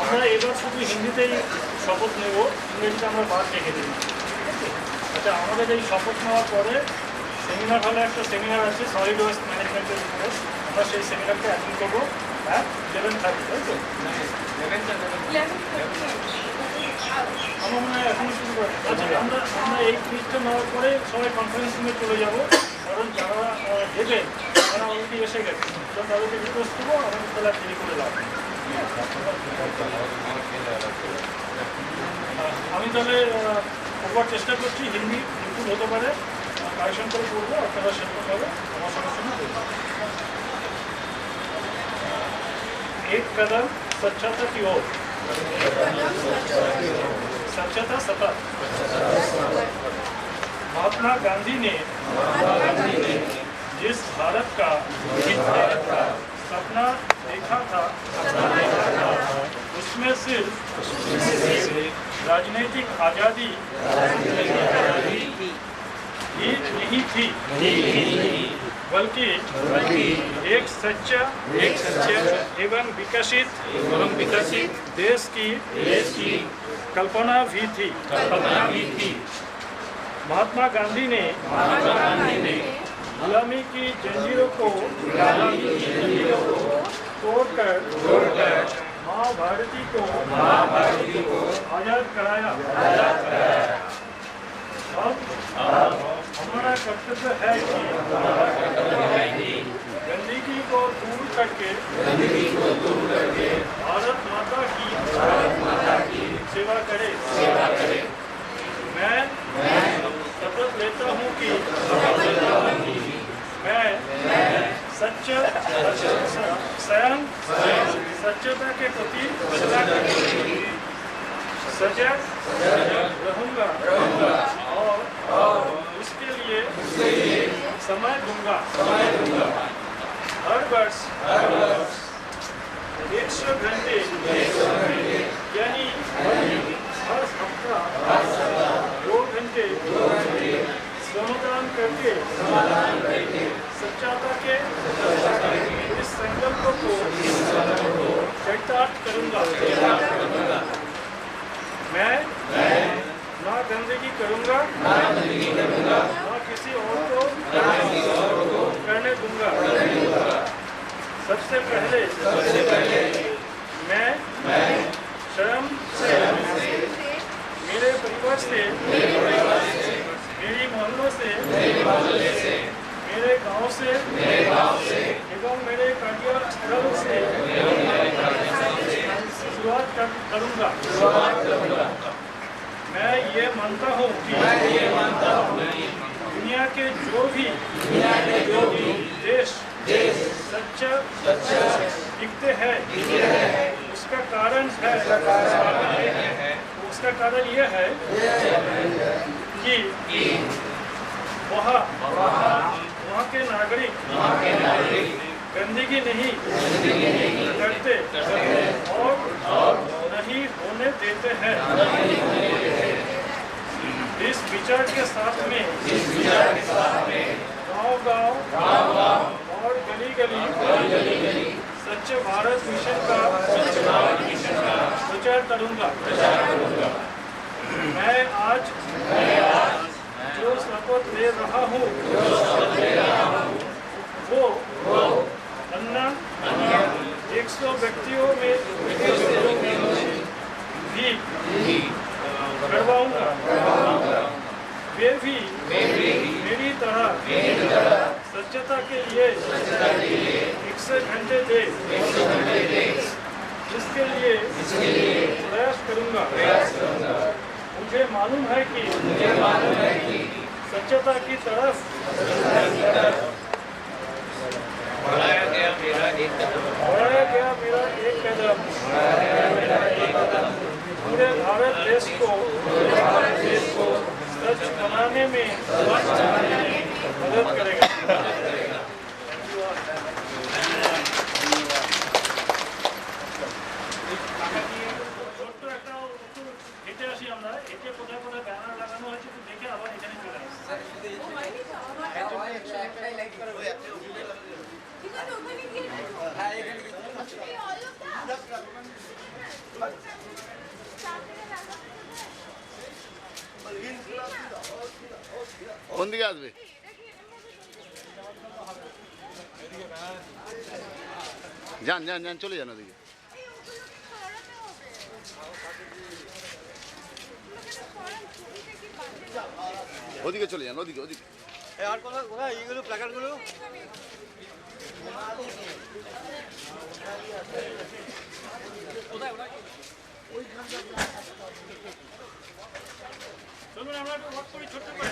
আমরা এবার শুধু হিন্দিতেই শপথ নেব, ইংরেজিতে আমরা বাদ রেখে দিই। আচ্ছা, আমাদের এই শপথ নেওয়ার পরে সেমিনার হলে একটা সেমিনার আছে সলিড ওয়েস্ট ম্যানেজমেন্টের উপরে, আমরা সেই সেমিনারটা অ্যাটেন্ড করবো 11:30, তাই তো? আমার মনে হয় এখন শুরু করে। আচ্ছা, আমরা এই ক্লিপটা নেওয়ার পরে সবাই কনফারেন্স রুমে চলে যাব, কারণ যারা দেবে তারা অলরেডি এসে গেছে, তো তাদেরকে রিকোয়েস্ট করবো আমাদের তাহলে দেরি করে লাভ। আমি তাহলে করবার চেষ্টা করছি, হিন্দি ভুল হতে পারে, কারেকশন করে করবো, আপনারা সেরকম হবে আমার সমস্যা না। एक कदम स्वच्छता की ओर, स्वच्छता सफर। महात्मा गांधी ने जिस भारत का सपना देखा था उसमें सिर्फ राजनीतिक आज़ादी ही नहीं थी, बल्कि एक सच्चा एवं विकसित देश की कल्पना भी थी। महात्मा गांधी ने गुलामी की जंजीरों को तोड़कर माँ भारती को आजाद कराया। अब हमारा कर्तव्य है कि गंदगी को दूर करके भारत माता की सेवा करे। मैं शपथ लेता हूँ कि मैं स्वयं स्वच्छता के प्रति सजग रहूँगा और उसके लिए समय दूंगा। हर वर्ष 100 घंटे यानी हर सप्ताह 2 घंटे श्रमदान करके स्वच्छता के इस संकल्प को चरितार्थ करूँगा। मैं ना गंदगी करूँगा, ना किसी और को करने दूंगा। सबसे पहले मैं शर्म से मेरे परिवार से, मेरी मोहल्लों से, मेरे गांव से एवं मेरे कार्यस्थल से शुरुआत करूँगा। मैं ये मानता हूँ कि दुनिया के जो भी देश सच्चा दिखते हैं उसका कारण यह है कि वहाँ के नागरिक गंदगी नहीं करते और नहीं होने देते हैं। इस विचार के साथ में गांव-गांव और गली-गली स्वच्छ भारत मिशन का प्रचार करूंगा। मैं आज जो शपथ ले रहा हूँ वो अन्ना 100 व्यक्तियों में भी करवाऊंगा। वे भी मेरी तरह स्वच्छता के लिए 100 घंटे दे, इसके लिए प्रयास करूंगा। मुझे मालूम है कि स्वच्छता की तरफ बढ़ाया गया मेरा एक कदम पूरे भारत देश को स्वच्छ बनाने में मदद करेगा। ছোট্ট একটা হেঁটে আসি আমরা, হেঁটে কোথায় কোথায় ব্যানার লাগানো হয়েছে একটু দেখে আবার এখানে চলে আসি। কোন দিকে আসবে? যান যান যান, চলে যান ওদিকে। ওদিকে চলে যান, ওদিকে ওদিকে। আর কোথায় এইগুলো প্ল্যাকার্ডগুলো? চলুন আমরা একটু ওয়াক করি ছোট্ট করে।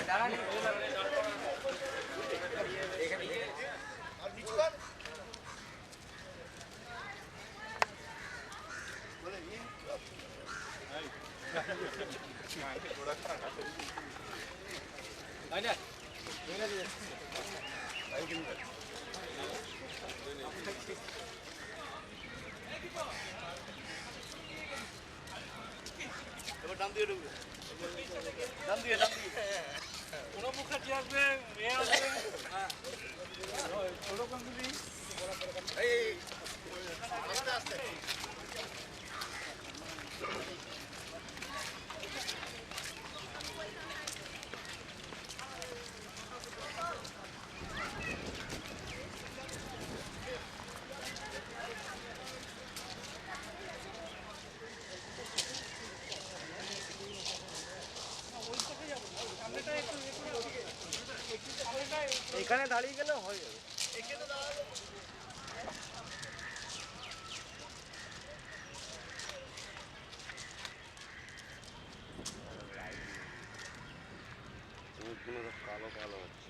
প্রণব মুখার্জি আসবে, মেয়ে আসবে, ছোট গাঙ্গুলি। এখানে দাঁড়িয়ে গেলে হয়ে যাবে। কালো কালো হচ্ছে।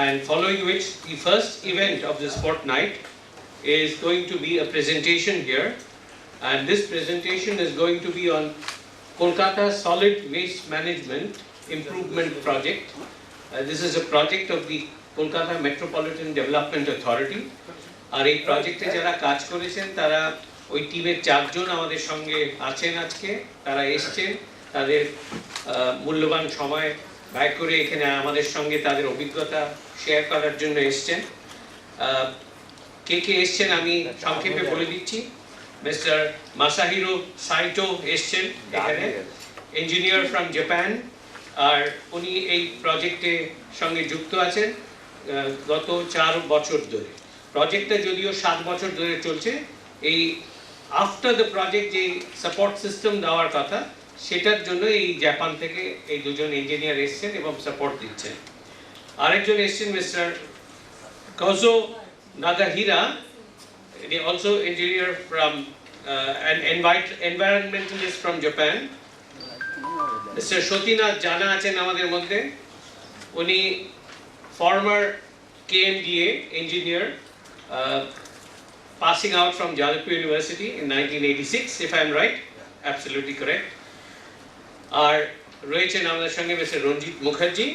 And following which, the first event of this fortnight is going to be a presentation here, and this presentation is going to be on Kolkata Solid Waste Management Improvement Project. This is a project of the Kolkata Metropolitan Development Authority. আর এই প্রজেক্টে যারা কাজ করেছেন তারা ওই টিমের 4 জন আমাদের সঙ্গে আছেন আজকে। তারা এসেছেন, তাদের মূল্যবান সময় ব্যয় করে এখানে আমাদের সঙ্গে তাদের অভিজ্ঞতা শেয়ার করার জন্য এসেছেন। কে কে এসেছেন আমি সংক্ষেপে বলে দিচ্ছি। মিস্টার মাসাহিরো সাইটো এসেছেন এখানে, ইঞ্জিনিয়ার ফ্রম জাপান, আর উনি এই প্রজেক্টে সঙ্গে যুক্ত আছেন গত 4 বছর ধরে। প্রজেক্টটা যদিও 7 বছর ধরে চলছে, এই আফটার দ্য প্রজেক্ট যে সাপোর্ট সিস্টেম দেওয়ার কথা সেটার জন্য এই জাপান থেকে এই দুজন ইঞ্জিনিয়ার এসেছেন এবং সাপোর্ট দিচ্ছেন। আরেকজন এসেছেন mister কাজো Nagahira, also engineer from an environmentalist from Japan. Mr. Shotina Jana achen amader moddhe, uni former KMDA engineer, passing out from Jadavpur University in 1986, if I am right, absolutely correct. আর রয়েছেন আমাদের সঙ্গে mister রঞ্জিত মুখার্জি।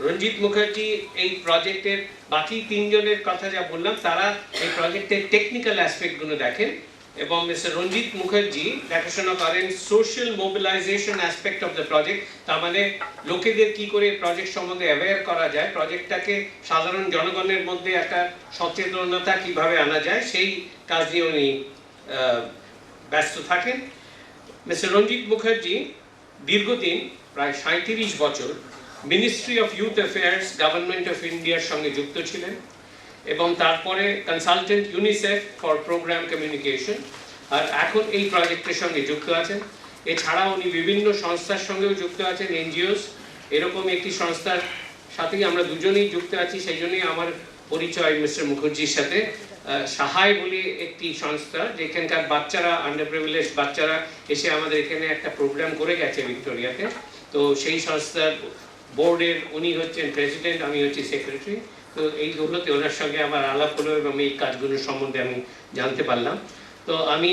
রঞ্জিত মুখার্জি এই প্রজেক্টের বাকি তিনজনের কথা যা বললাম তারা এই প্রজেক্টের টেকনিক্যাল অ্যাসপেক্টগুলো দেখেন, এবং মিস্টার রঞ্জিত মুখার্জি দেখাশোনা করেন social mobilisation aspect of the project, তার মানে লোকেদের কি করে প্রজেক্ট সম্বন্ধে অ্যাওয়্যার করা যায়, প্রজেক্টটাকে সাধারণ জনগণের মধ্যে একটা সচেতনতা কিভাবে আনা যায় সেই কাজ নিয়ে উনি ব্যস্ত থাকেন। মিস্টার রঞ্জিত মুখার্জি দীর্ঘদিন প্রায় ৩৭ বছর ministry of youth affairs government of ইন্ডিয়ার সঙ্গে যুক্ত ছিলেন, এবং তারপরে consultant UNICEF for programme communication, আর এখন এই প্রজেক্টের সঙ্গে যুক্ত আছেন। এছাড়া উনি বিভিন্ন সংস্থার সঙ্গেও যুক্ত আছেন, এনজিওস, এরকম একটি সংস্থার সাথেই আমরা দুজনেই যুক্ত আছি। সেই জন্যই আমার পরিচয় মিস্টার মুখার্জির সাথে। সাহায় বলে একটি সংস্থা, যেখানকার বাচ্চারা, আন্ডার প্রিভিলেজ বাচ্চারা এসে আমাদের এখানে একটা প্রোগ্রাম করে গেছে ভিক্টোরিয়াতে, তো সেই সংস্থার বোর্ডের উনি হচ্ছেন প্রেসিডেন্ট, আমি হচ্ছি সেক্রেটারি। তো এইগুলোতে ওনার সঙ্গে আমার আলাপ হলো এবং এই কাজগুলোর সম্বন্ধে আমি জানতে পারলাম। তো আমি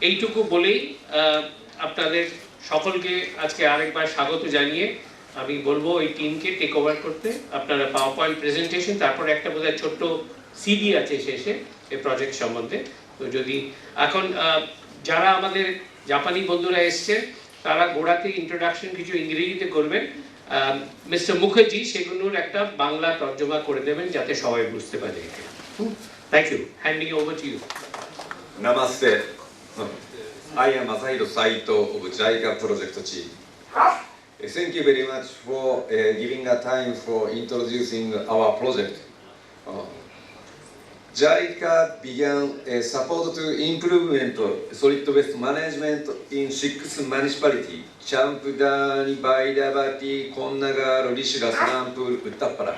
এইটুকু বলেই আপনাদের সকলকে আজকে আরেকবার স্বাগত জানিয়ে আমি বলবো এই টিমকে টেক ওভার করতে। আপনারা পাওয়ার পয়েন্ট প্রেজেন্টেশন, তারপরে একটা বোধহয় ছোট্ট সিডি আছে শেষে এই প্রজেক্ট সম্বন্ধে। তো যদি এখন যারা আমাদের জাপানি বন্ধুরা এসছেন তারা গোড়াতে ইন্ট্রোডাকশন কিছু ইংরেজিতে করবেন, মিস্টার মুখার্জি সেগুলোর একটা বাংলা তর্জমা করে দেবেন যাতে সবাই বুঝতে পারে। Thank you, handing over to you. Namaste. I am Masahiro Saito of JICA Project Team. Thank you very much for giving a time for introducing our project. JICA began support to implement solid waste management in 6 municipalities: Champdani, Baidabati, Konnagar, Rishira, Sanampur, Uttapara,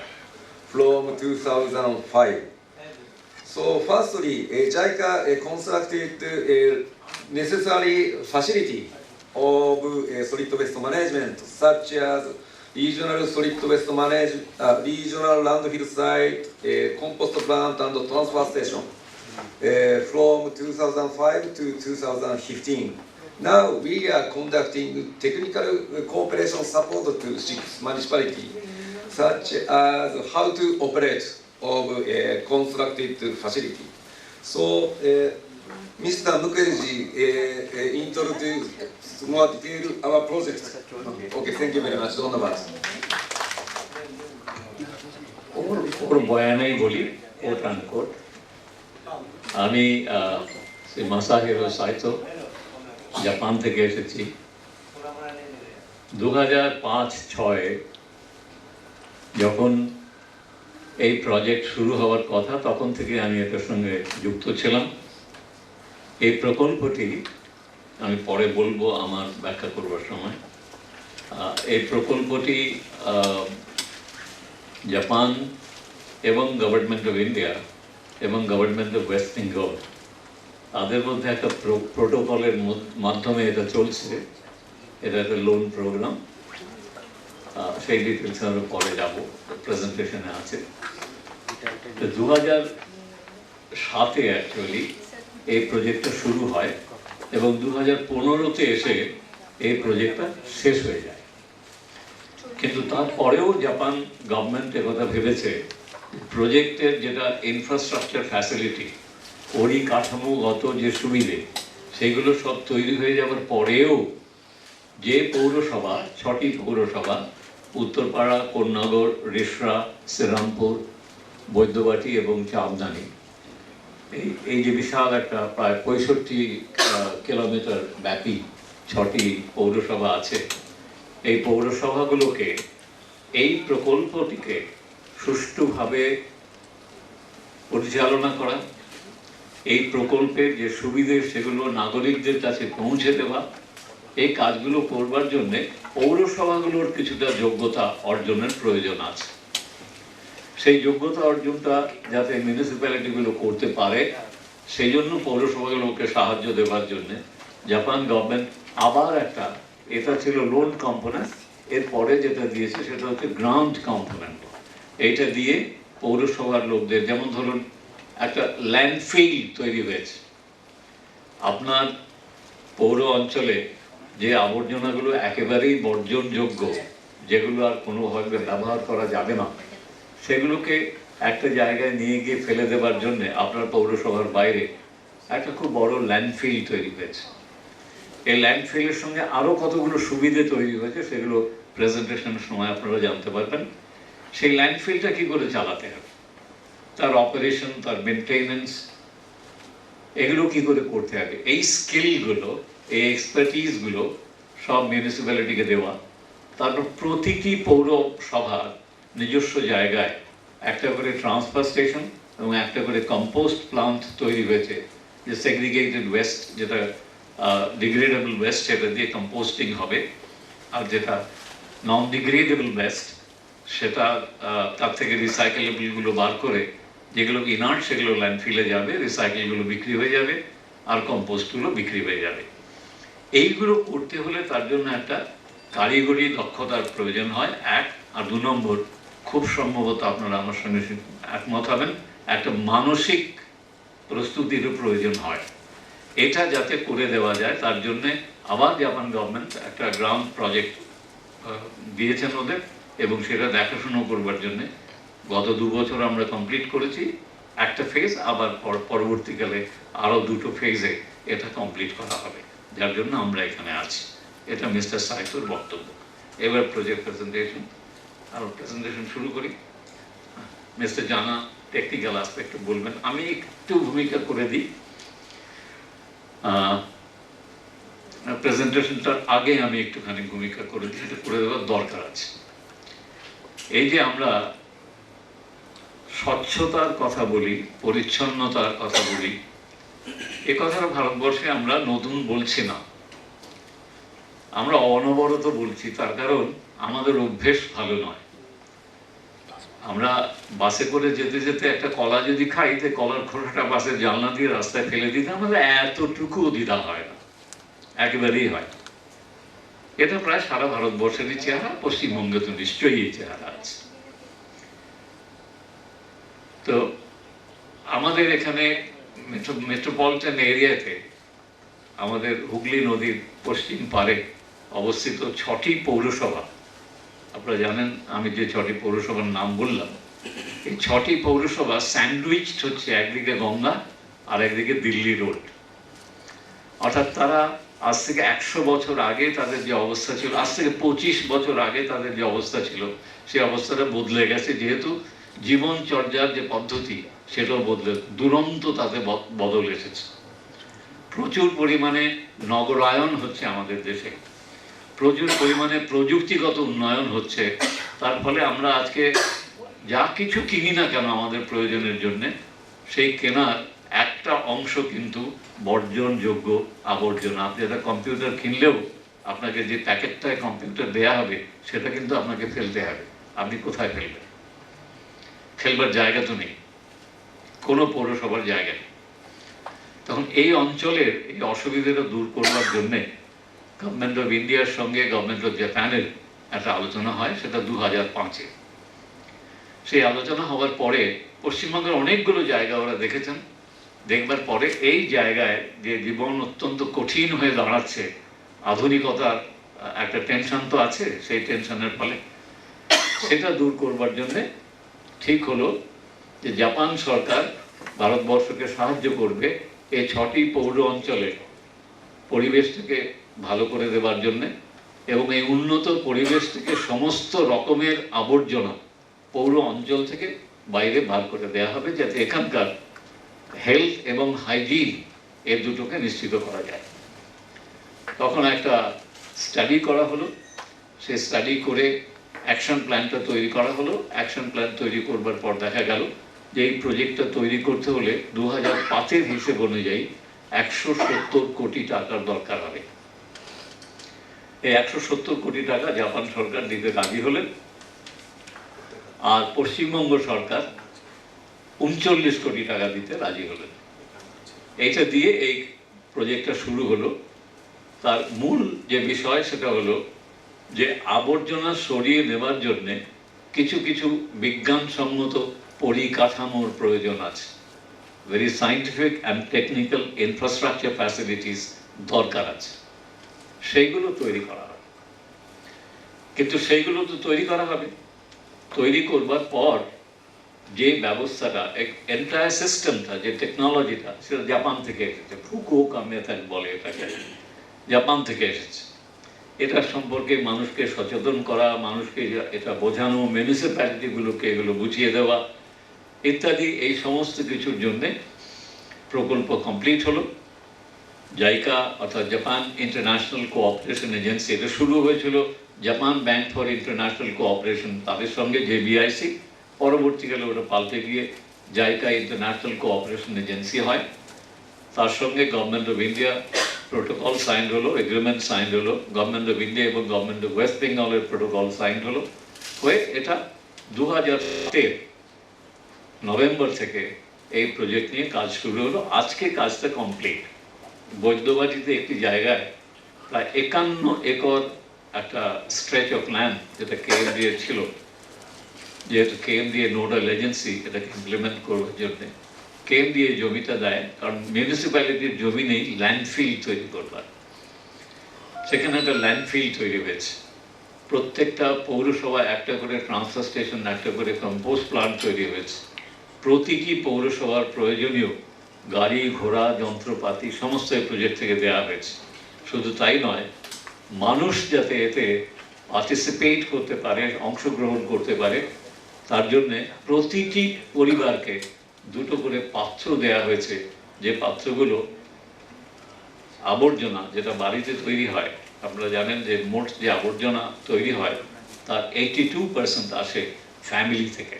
from 2005. So firstly, JICA constructed a necessary facility of solid waste management, such as regional solid waste regional landfill site, compost plant and transfer station from 2005 to 2015. Now we are conducting technical cooperation support to 6 municipalities, such as how to operate of a constructed facility. So Mr. Mukherjee introduced more detail our project. Okay, thank you very much. ধন্যবাদ। ওর বয়ানেই বলি, coat unquote. আমি শ্রী মাসাহিরো সাইতো, Japan থেকে এসেছি। 2005-06 যখন এই project শুরু হওয়ার কথা, তখন থেকে আমি এটার সঙ্গে যুক্ত ছিলাম। এই প্রকল্পটি আমি পরে বলবো আমার ব্যাখ্যা করবার সময়। এই প্রকল্পটি জাপান এবং গভর্নমেন্ট অফ ইন্ডিয়া এবং গভর্নমেন্ট অফ ওয়েস্ট বেঙ্গল তাদের মধ্যে একটা প্রোটোকলের মাধ্যমে এটা চলছে। এটা একটা লোন প্রোগ্রাম, সেই ডিটেলসে আমরা পরে যাব, প্রেজেন্টেশনে আছে। তো 2007-এ অ্যাকচুয়ালি এই প্রজেক্টটা শুরু হয় এবং 2015-তে এসে এই প্রজেক্টটা শেষ হয়ে যায়। কিন্তু তারপরেও জাপান গভর্নমেন্ট একথা ভেবেছে প্রজেক্টের যেটা ইনফ্রাস্ট্রাকচার ফ্যাসিলিটি, পরিকাঠামোগত যে সুবিধে, সেগুলো সব তৈরি হয়ে যাওয়ার পরেও যে পৌরসভা, 6টি পৌরসভা, উত্তরপাড়া, কোন্নগর, রিষড়া, শ্রীরামপুর, বৈদ্যবাটি এবং চাঁদদানি, এই যে বিশাল একটা প্রায় 65 কিলোমিটার ব্যাপী 6টি পৌরসভা আছে, এই পৌরসভাগুলোকে এই প্রকল্পটিকে সুষ্ঠুভাবে পরিচালনা করা, এই প্রকল্পের যে সুবিধে সেগুলো নাগরিকদের কাছে পৌঁছে দেওয়া, এই কাজগুলো করবার জন্যে পৌরসভাগুলোর কিছুটা যোগ্যতা অর্জনের প্রয়োজন আছে। সেই যোগ্যতা অর্জনটা যাতে মিউনিসিপ্যালিটিগুলো করতে পারে সেই জন্য পৌরসভাগুলোকে সাহায্য দেওয়ার জন্য জাপান গভর্নমেন্ট আবার একটা, এটা ছিল লোন কম্পোনেন্ট, এরপরে যেটা দিয়েছে সেটা হচ্ছে গ্রান্ট কম্পোনেন্ট। এইটা দিয়ে পৌরসভার লোকদের, যেমন ধরুন একটা ল্যান্ডফিল তৈরি হয়েছে আপনার পৌর অঞ্চলে, যে আবর্জনাগুলো একেবারেই বর্জনযোগ্য, যেগুলো আর কোনোভাবে ব্যবহার করা যাবে না, সেগুলোকে একটা জায়গায় নিয়ে গিয়ে ফেলে দেওয়ার জন্য আপনার পৌরসভার বাইরে একটা খুব বড় ল্যান্ডফিল তৈরি হয়েছে। এই ল্যান্ডফিলের সঙ্গে আরও কতগুলো সুবিধে তৈরি হয়েছে, সেগুলো প্রেজেন্টেশনের সময় আপনারা জানতে পারবেন। সেই ল্যান্ডফিলটা কী করে চালাতে হবে, তার অপারেশন, তার মেনটেনেন্স, এগুলো কী করে করতে হবে, এই স্কিলগুলো, এই এক্সপার্টিসগুলো সব মিউনিসিপ্যালিটিকে দেওয়া। তারপর প্রতিটি পৌরসভার নিজস্ব জায়গায় একটা করে ট্রান্সফার স্টেশন এবং একটা করে কম্পোস্ট প্লান্ট তৈরি হয়েছে, যে সেগ্রিগেটেড ওয়েস্ট, যেটা ডিগ্রেডেবল ওয়েস্ট সেটা দিয়ে কম্পোস্টিং হবে, আর যেটা নন ডিগ্রেডেবল ওয়েস্ট সেটা তার থেকে রিসাইকেলেবলগুলো বার করে, যেগুলো ইনার্ট সেগুলো ল্যান্ডফিলে যাবে, রিসাইকেলগুলো বিক্রি হয়ে যাবে, আর কম্পোস্টগুলো বিক্রি হয়ে যাবে। এইগুলো করতে হলে তার জন্য একটা কারিগরি দক্ষতার প্রয়োজন হয়, এক। আর 2 নম্বর, খুব সম্ভবত আপনারা আমার সঙ্গে একমত হবেন, একটা মানসিক প্রস্তুতিরও প্রয়োজন হয়। এটা যাতে করে দেওয়া যায় তার জন্যে আবার জাপান গভর্নমেন্ট একটা গ্রাউন্ড প্রজেক্ট দিয়েছেন ওদের, এবং সেটা দেখাশুনো করবার জন্যে গত 2 বছর আমরা কমপ্লিট করেছি একটা ফেজ, আবার পরবর্তীকালে আরও 2টো ফেজে এটা কমপ্লিট করা হবে, যার জন্য আমরা এখানে আছি। এটা মিস্টার সাইতোর বক্তব্য। এবার প্রজেক্ট প্রেজেন্টেশন, আর প্রেজেন্টেশন শুরু করি। মিস্টার জানা টেকনিক্যাল অ্যাসপেক্ট বলবেন, আমি একটু ভূমিকা করে দিই। প্রেজেন্টেশনটার আগে আমি একটুখানি ভূমিকা করে দিই, এটা করে দেওয়ার দরকার আছে। এই যে আমরা স্বচ্ছতার কথা বলি, পরিচ্ছন্নতার কথা বলি, এ কথাটা ভারতবর্ষে আমরা নতুন বলছি না, আমরা অনবরত বলছি। তার কারণ আমাদের অভ্যেস ভালো নয়। আমরা বাসে করে যেতে যেতে একটা কলা যদি খাই, তো কলার খোসাটা বাসের জানলা দিয়ে রাস্তায় ফেলে দিতে আমাদের এতটুকুও দ্বিধা হয় না, একেবারেই হয়। এটা প্রায় সারা ভারতবর্ষেরই চেহারা, পশ্চিমবঙ্গে তো নিশ্চয়ই এই চেহারা আছে। তো আমাদের এখানে মেট্রোপলিটন এরিয়াতে, আমাদের হুগলি নদীর পশ্চিম পারে অবস্থিত 6টি পৌরসভা। আপনারা জানেন আমি যে 6টি পৌরসভার নাম বললাম, এই 6টি পৌরসভা স্যান্ডউইচড হচ্ছে, একদিকে গঙ্গা আর একদিকে দিল্লি রোড। অর্থাৎ তারা আজ থেকে 100 বছর আগে তাদের যে অবস্থা ছিল, আজ থেকে 25 বছর আগে তাদের যে অবস্থা ছিল, সেই অবস্থাটা বদলে গেছে, যেহেতু জীবনচর্যার যে পদ্ধতি সেটাও বদলে, দুরন্ত তাতে বদল এসেছে। প্রচুর পরিমাণে নগরায়ন হচ্ছে আমাদের দেশে, প্রচুর পরিমাণে প্রযুক্তিগত উন্নয়ন হচ্ছে। তার ফলে আমরা আজকে যা কিছু কিনি না কেন আমাদের প্রয়োজনের জন্যে, সেই কেনার একটা অংশ কিন্তু বর্জনযোগ্য আবর্জনা। আপনি একটা কম্পিউটার কিনলেও আপনাকে যে প্যাকেটটায় কম্পিউটার দেয়া হবে সেটা কিন্তু আপনাকে ফেলতে হবে। আপনি কোথায় ফেলবেন? ফেলবার জায়গা তো নেই, কোনো পৌরসভার জায়গা নেই। তখন এই অঞ্চলের এই অসুবিধাটা দূর করবার জন্যে গভর্নমেন্ট অফ ইন্ডিয়ার সঙ্গে গভর্নমেন্ট অফ জাপানের একটা আলোচনা হয়, সেটা 2005-এ। সেই আলোচনা হওয়ার পরে পশ্চিমবঙ্গের অনেকগুলো জায়গা ওরা দেখেছেন, দেখবার পরে এই জায়গায় যে জীবন অত্যন্ত কঠিন হয়ে দাঁড়াচ্ছে, আধুনিকতার একটা টেনশন তো আছে, সেই টেনশনের ফলে সেটা দূর করবার জন্যে ঠিক হলো যে জাপান সরকার ভারতবর্ষকে সাহায্য করবে এই 6টি পৌর অঞ্চলে পরিবেশটাকে ভালো করে দেওয়ার জন্যে, এবং এই উন্নত পরিবেশ থেকে সমস্ত রকমের আবর্জনা পৌর অঞ্চল থেকে বাইরে বার করে দেওয়া হবে, যাতে এখানকার হেলথ এবং হাইজিন এর দুটোকে নিশ্চিত করা যায়। তখন একটা স্টাডি করা হলো, সেই স্টাডি করে অ্যাকশন প্ল্যানটা তৈরি করা হলো। অ্যাকশন প্ল্যান তৈরি করবার পর দেখা গেল যে এই প্রজেক্টটা তৈরি করতে হলে 2005-এর হিসেব অনুযায়ী 170 কোটি টাকার দরকার হবে। এই 170 কোটি টাকা জাপান সরকার দিতে রাজি হলেন। আর পশ্চিমবঙ্গ সরকার ৩৯ কোটি টাকা দিতে রাজি হলেন। এইটা দিয়ে এই প্রজেক্টটা শুরু হলো। তার মূল যে বিষয় সেটা হলো যে আবর্জনা সরিয়ে নেওয়ার জন্যে কিছু কিছু বিজ্ঞানসম্মত পরিকাঠামোর প্রয়োজন আছে। Very scientific and technical infrastructure facilities দরকার আছে, সেইগুলো তৈরি করা হবে। কিন্তু সেইগুলো তো তৈরি করা হবে, তৈরি করবার পর যে ব্যবস্থাটা, এন্টায়ার সিস্টেমটা, যে টেকনোলজিটা, সেটা জাপান থেকে এসেছে। ফুকুওকা মেথড বলে এটাকে, জাপান থেকে এসেছে। এটা সম্পর্কে মানুষকে সচেতন করা, মানুষকে এটা বোঝানো, মিউনিসিপ্যালিটিগুলোকে এগুলো বুঝিয়ে দেওয়া ইত্যাদি, এই সমস্ত কিছুর জন্যে প্রকল্প কমপ্লিট হলো। জাইকা অর্থাৎ জাপান ইন্টারন্যাশনাল কোঅপারেশন এজেন্সি, এটা শুরু হয়েছিল Japan bank for international cooperation, তাদের সঙ্গে JBIC, পরবর্তীকালে ওটা পাল্টে গিয়ে জাইকা ইন্টারন্যাশনাল কোঅপারেশন এজেন্সি হয়। তার সঙ্গে government of India protocol sign হলো, এগ্রিমেন্ট সাইন হলো, গভর্নমেন্ট অফ ইন্ডিয়া এবং গভর্নমেন্ট অফ ওয়েস্ট বেঙ্গলের প্রোটোকল সাইন হলো, হয়ে এটা 2007 নভেম্বর থেকে এই প্রজেক্ট নিয়ে কাজ শুরু হলো। আজকে কাজটা কমপ্লিট। বৈদ্যবাটিতে একটি জায়গায় প্রায় 51 একর একটা স্ট্রেচ অফ ল্যান্ড, যেটা KMDA ছিল, যেহেতু KMDA নোডাল এজেন্সি এটাকে ইমপ্লিমেন্ট করবার জন্যে KMDA জমিটা দেয়, কারণ মিউনিসিপ্যালিটির জমি নেই ল্যান্ডফিল তৈরি করবার। সেখানে একটা ল্যান্ডফিল তৈরি হয়েছে। প্রত্যেকটা পৌরসভায় একটা করে ট্রান্সফার স্টেশন, একটা করে কম্পোস্ট প্লান্ট তৈরি হয়েছে। প্রতিটি পৌরসভার প্রয়োজনীয় গাড়ি ঘোড়া যন্ত্রপাতি সমস্ত এই প্রজেক্ট থেকে দেওয়া হয়েছে। শুধু তাই নয়, মানুষ যাতে এতে পার্টিসিপেট করতে পারে, অংশগ্রহণ করতে পারে, তার জন্যে প্রতিটি পরিবারকে 2টো করে পাত্র দেওয়া হয়েছে, যে পাত্রগুলো আবর্জনা যেটা বাড়িতে তৈরি হয়, আপনারা জানেন যে মোট যে আবর্জনা তৈরি হয় তার 82% আসে ফ্যামিলি থেকে,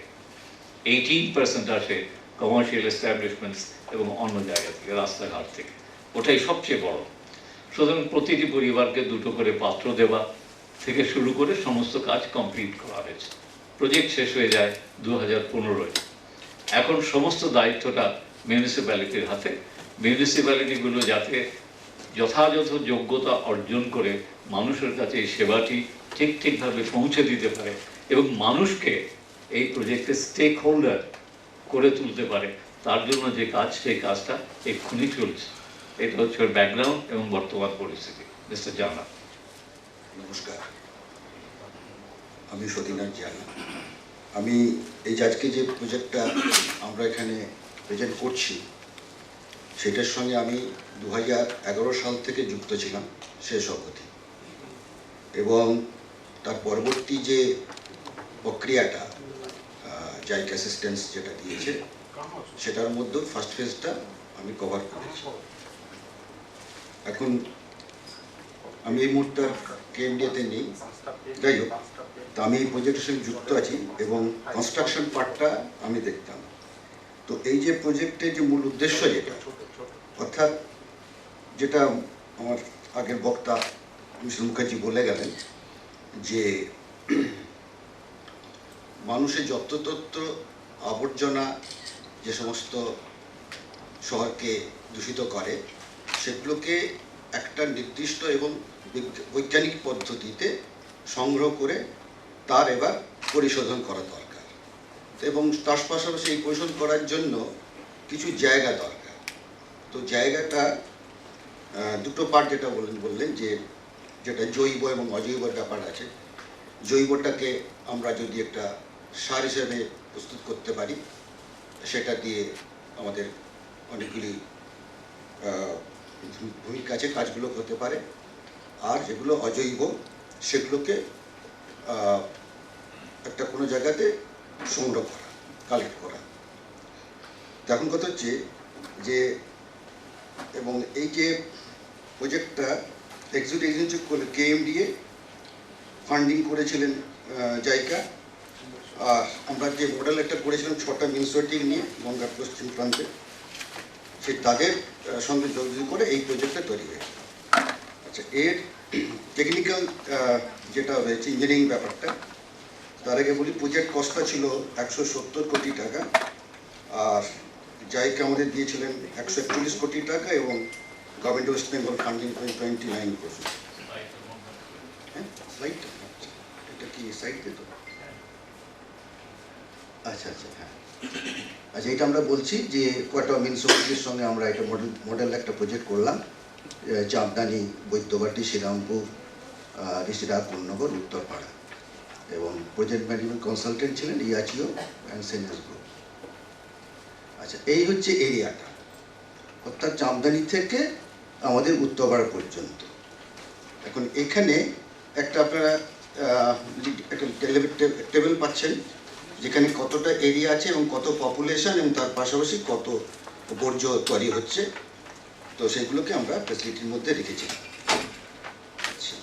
18% আসে কমার্শিয়াল এস্টাবলিশমেন্টস এবং অন্য জায়গা থেকে, রাস্তাঘাট থেকে। ওটাই সবচেয়ে বড়। সুতরাং প্রতিটি পরিবারকে 2টো করে পাত্র দেওয়া থেকে শুরু করে সমস্ত কাজ কমপ্লিট করা হয়েছে। প্রজেক্ট শেষ হয়ে যায় 2015-য়। এখন সমস্ত দায়িত্বটা মিউনিসিপ্যালিটির হাতে। মিউনিসিপ্যালিটিগুলো যাতে যথাযথ যোগ্যতা অর্জন করে মানুষের কাছে এই সেবাটি ঠিকভাবে পৌঁছে দিতে পারে এবং মানুষকে এই প্রজেক্টের স্টেক হোল্ডার করে তুলতে পারে, তার জন্য যে কাজ, সেই কাজটা এক্ষুনি চলছে। এটা হচ্ছে ওর ব্যাকগ্রাউন্ড এবং বর্তমান পরিস্থিতি। মিস্টার জানা। নমস্কার, আমি সতীনাথ জানা। আমি এই আজকে যে প্রজেক্টটা আমরা এখানে প্রেজেন্ট করছি, সেটার সঙ্গে আমি 2011 সাল থেকে যুক্ত ছিলাম শেষ অবধি, এবং তার পরবর্তী যে প্রক্রিয়াটা জাইক অ্যাসিস্ট্যান্স যেটা দিয়েছে, সেটার মধ্যে ফার্স্ট ফেজটা আমি কভার করেছি। এখন আমি এই মুহূর্তে KMDA-তে নেই, যাই হোক, তা আমি এই প্রজেক্টের সঙ্গে যুক্ত আছি এবং কনস্ট্রাকশন পার্টটা আমি দেখতাম। তো এই যে প্রজেক্টের যে মূল উদ্দেশ্য, যেটা অর্থাৎ যেটা আমার আগের বক্তা মিস্টার মুখার্জি বলে গেলেন, যে মানুষের যত্রতত্র আবর্জনা যে সমস্ত শহরকে দূষিত করে, সেগুলোকে একটা নির্দিষ্ট এবং বৈজ্ঞানিক পদ্ধতিতে সংগ্রহ করে তার এবার পরিশোধন করা দরকার, এবং তার পাশাপাশি এই পরিশোধন করার জন্য কিছু জায়গা দরকার। তো জায়গাটা 2টো পার্ট যেটা বললেন, যে যেটা জৈব এবং অজৈব ব্যাপার আছে। জৈবটাকে আমরা যদি একটা সার হিসেবে প্রস্তুত করতে পারি, সেটা দিয়ে আমাদের অনেকগুলি ভূমির কাছে কাজগুলো হতে পারে। আর যেগুলো অজৈব, সেগুলোকে একটা কোনো জায়গাতে সংগ্রহ করা, কালেক্ট করা। এখন কথা হচ্ছে যে, এবং এই যে প্রজেক্টটা এক্সিকিউটিভ এজেন্সি KMDA ফান্ডিং করেছিলেন জাইকা, আর আমরা যে মডেল একটা করেছিলাম 6টা মিউনিসিপ্যালিটি নিয়ে গঙ্গার পশ্চিম প্রান্তে, সেই তাদের সঙ্গে যোগাযোগ করে এই প্রজেক্টটা তৈরি হয়েছে। আচ্ছা, এর টেকনিক্যাল যেটা হয়েছে, ইঞ্জিনিয়ারিং ব্যাপারটা, তার আগে বলি প্রজেক্ট কস্টটা ছিল 170 কোটি টাকা, আর জাইকা আমাদের দিয়েছিলেন 141 কোটি টাকা এবং গভর্নমেন্ট ওয়েস্ট বেঙ্গল ফান্ডিং 29%। হ্যাঁ, সাইট এটা কি সাইট তো? আচ্ছা আচ্ছা, হ্যাঁ আচ্ছা, এটা আমরা বলছি যে কোয়াটা মিউনিসিপ্যালিটির সঙ্গে আমরা এটা মডেল একটা প্রজেক্ট করলাম, চাঁদদানি, বৈদ্যবাটি, শ্রীরামপুর, ঋষিরা, পূর্ণনগর, উত্তরপাড়া, এবং প্রজেক্ট ম্যানেজমেন্ট কনসালটেন্ট ছিলেন ইয়াচিও অ্যান্ড সেনিয়াস গ্রুপ। আচ্ছা, এই হচ্ছে এরিয়াটা, অর্থাৎ চাঁদদানি থেকে আমাদের উত্তরপাড়া পর্যন্ত। এখন এখানে একটা আপনারা একটা টেবিল পাচ্ছেন যেখানে কতটা এরিয়া আছে এবং কত পপুলেশন এবং তার পাশাপাশি কত বর্জ্য তৈরি হচ্ছে, তো সেগুলোকে আমরা ফ্যাসিলিটির মধ্যে রেখেছি। আচ্ছা,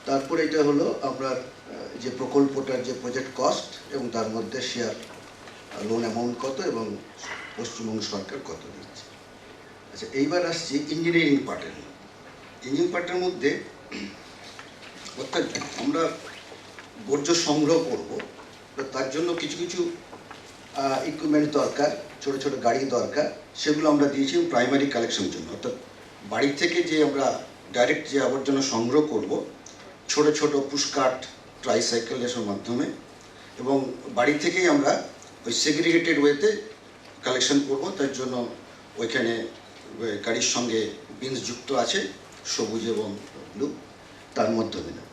তারপরে এটা হলো আমরা যে প্রকল্পটার যে প্রজেক্ট কস্ট এবং তার মধ্যে শেয়ার লোন অ্যামাউন্ট কত এবং পশ্চিমবঙ্গ সরকার কত দিচ্ছে। আচ্ছা, এইবার আসছি ইঞ্জিনিয়ারিং পার্টের। ইঞ্জিনিয়ারিং পার্টের মধ্যে অর্থাৎ আমরা বর্জ্য সংগ্রহ করব, তার জন্য কিছু কিছু ইকুইপমেন্ট দরকার, ছোট ছোট গাড়ি দরকার, সেগুলো আমরা দিয়েছি প্রাইমারি কালেকশনের জন্য। অর্থাৎ বাড়ি থেকে যে আমরা ডাইরেক্ট যে আবর্জনা সংগ্রহ করব, ছোট ছোট পুশকার্ট, ট্রাইসাইকেল এসব মাধ্যমে, এবং বাড়ি থেকেই আমরা ওই সেগ্রিগেটেড ওয়েতে কালেকশন করব। তার জন্য ওইখানে গাড়ির সঙ্গে বিনস যুক্ত আছে, সবুজ এবং ব্লু, তার মাধ্যমে না,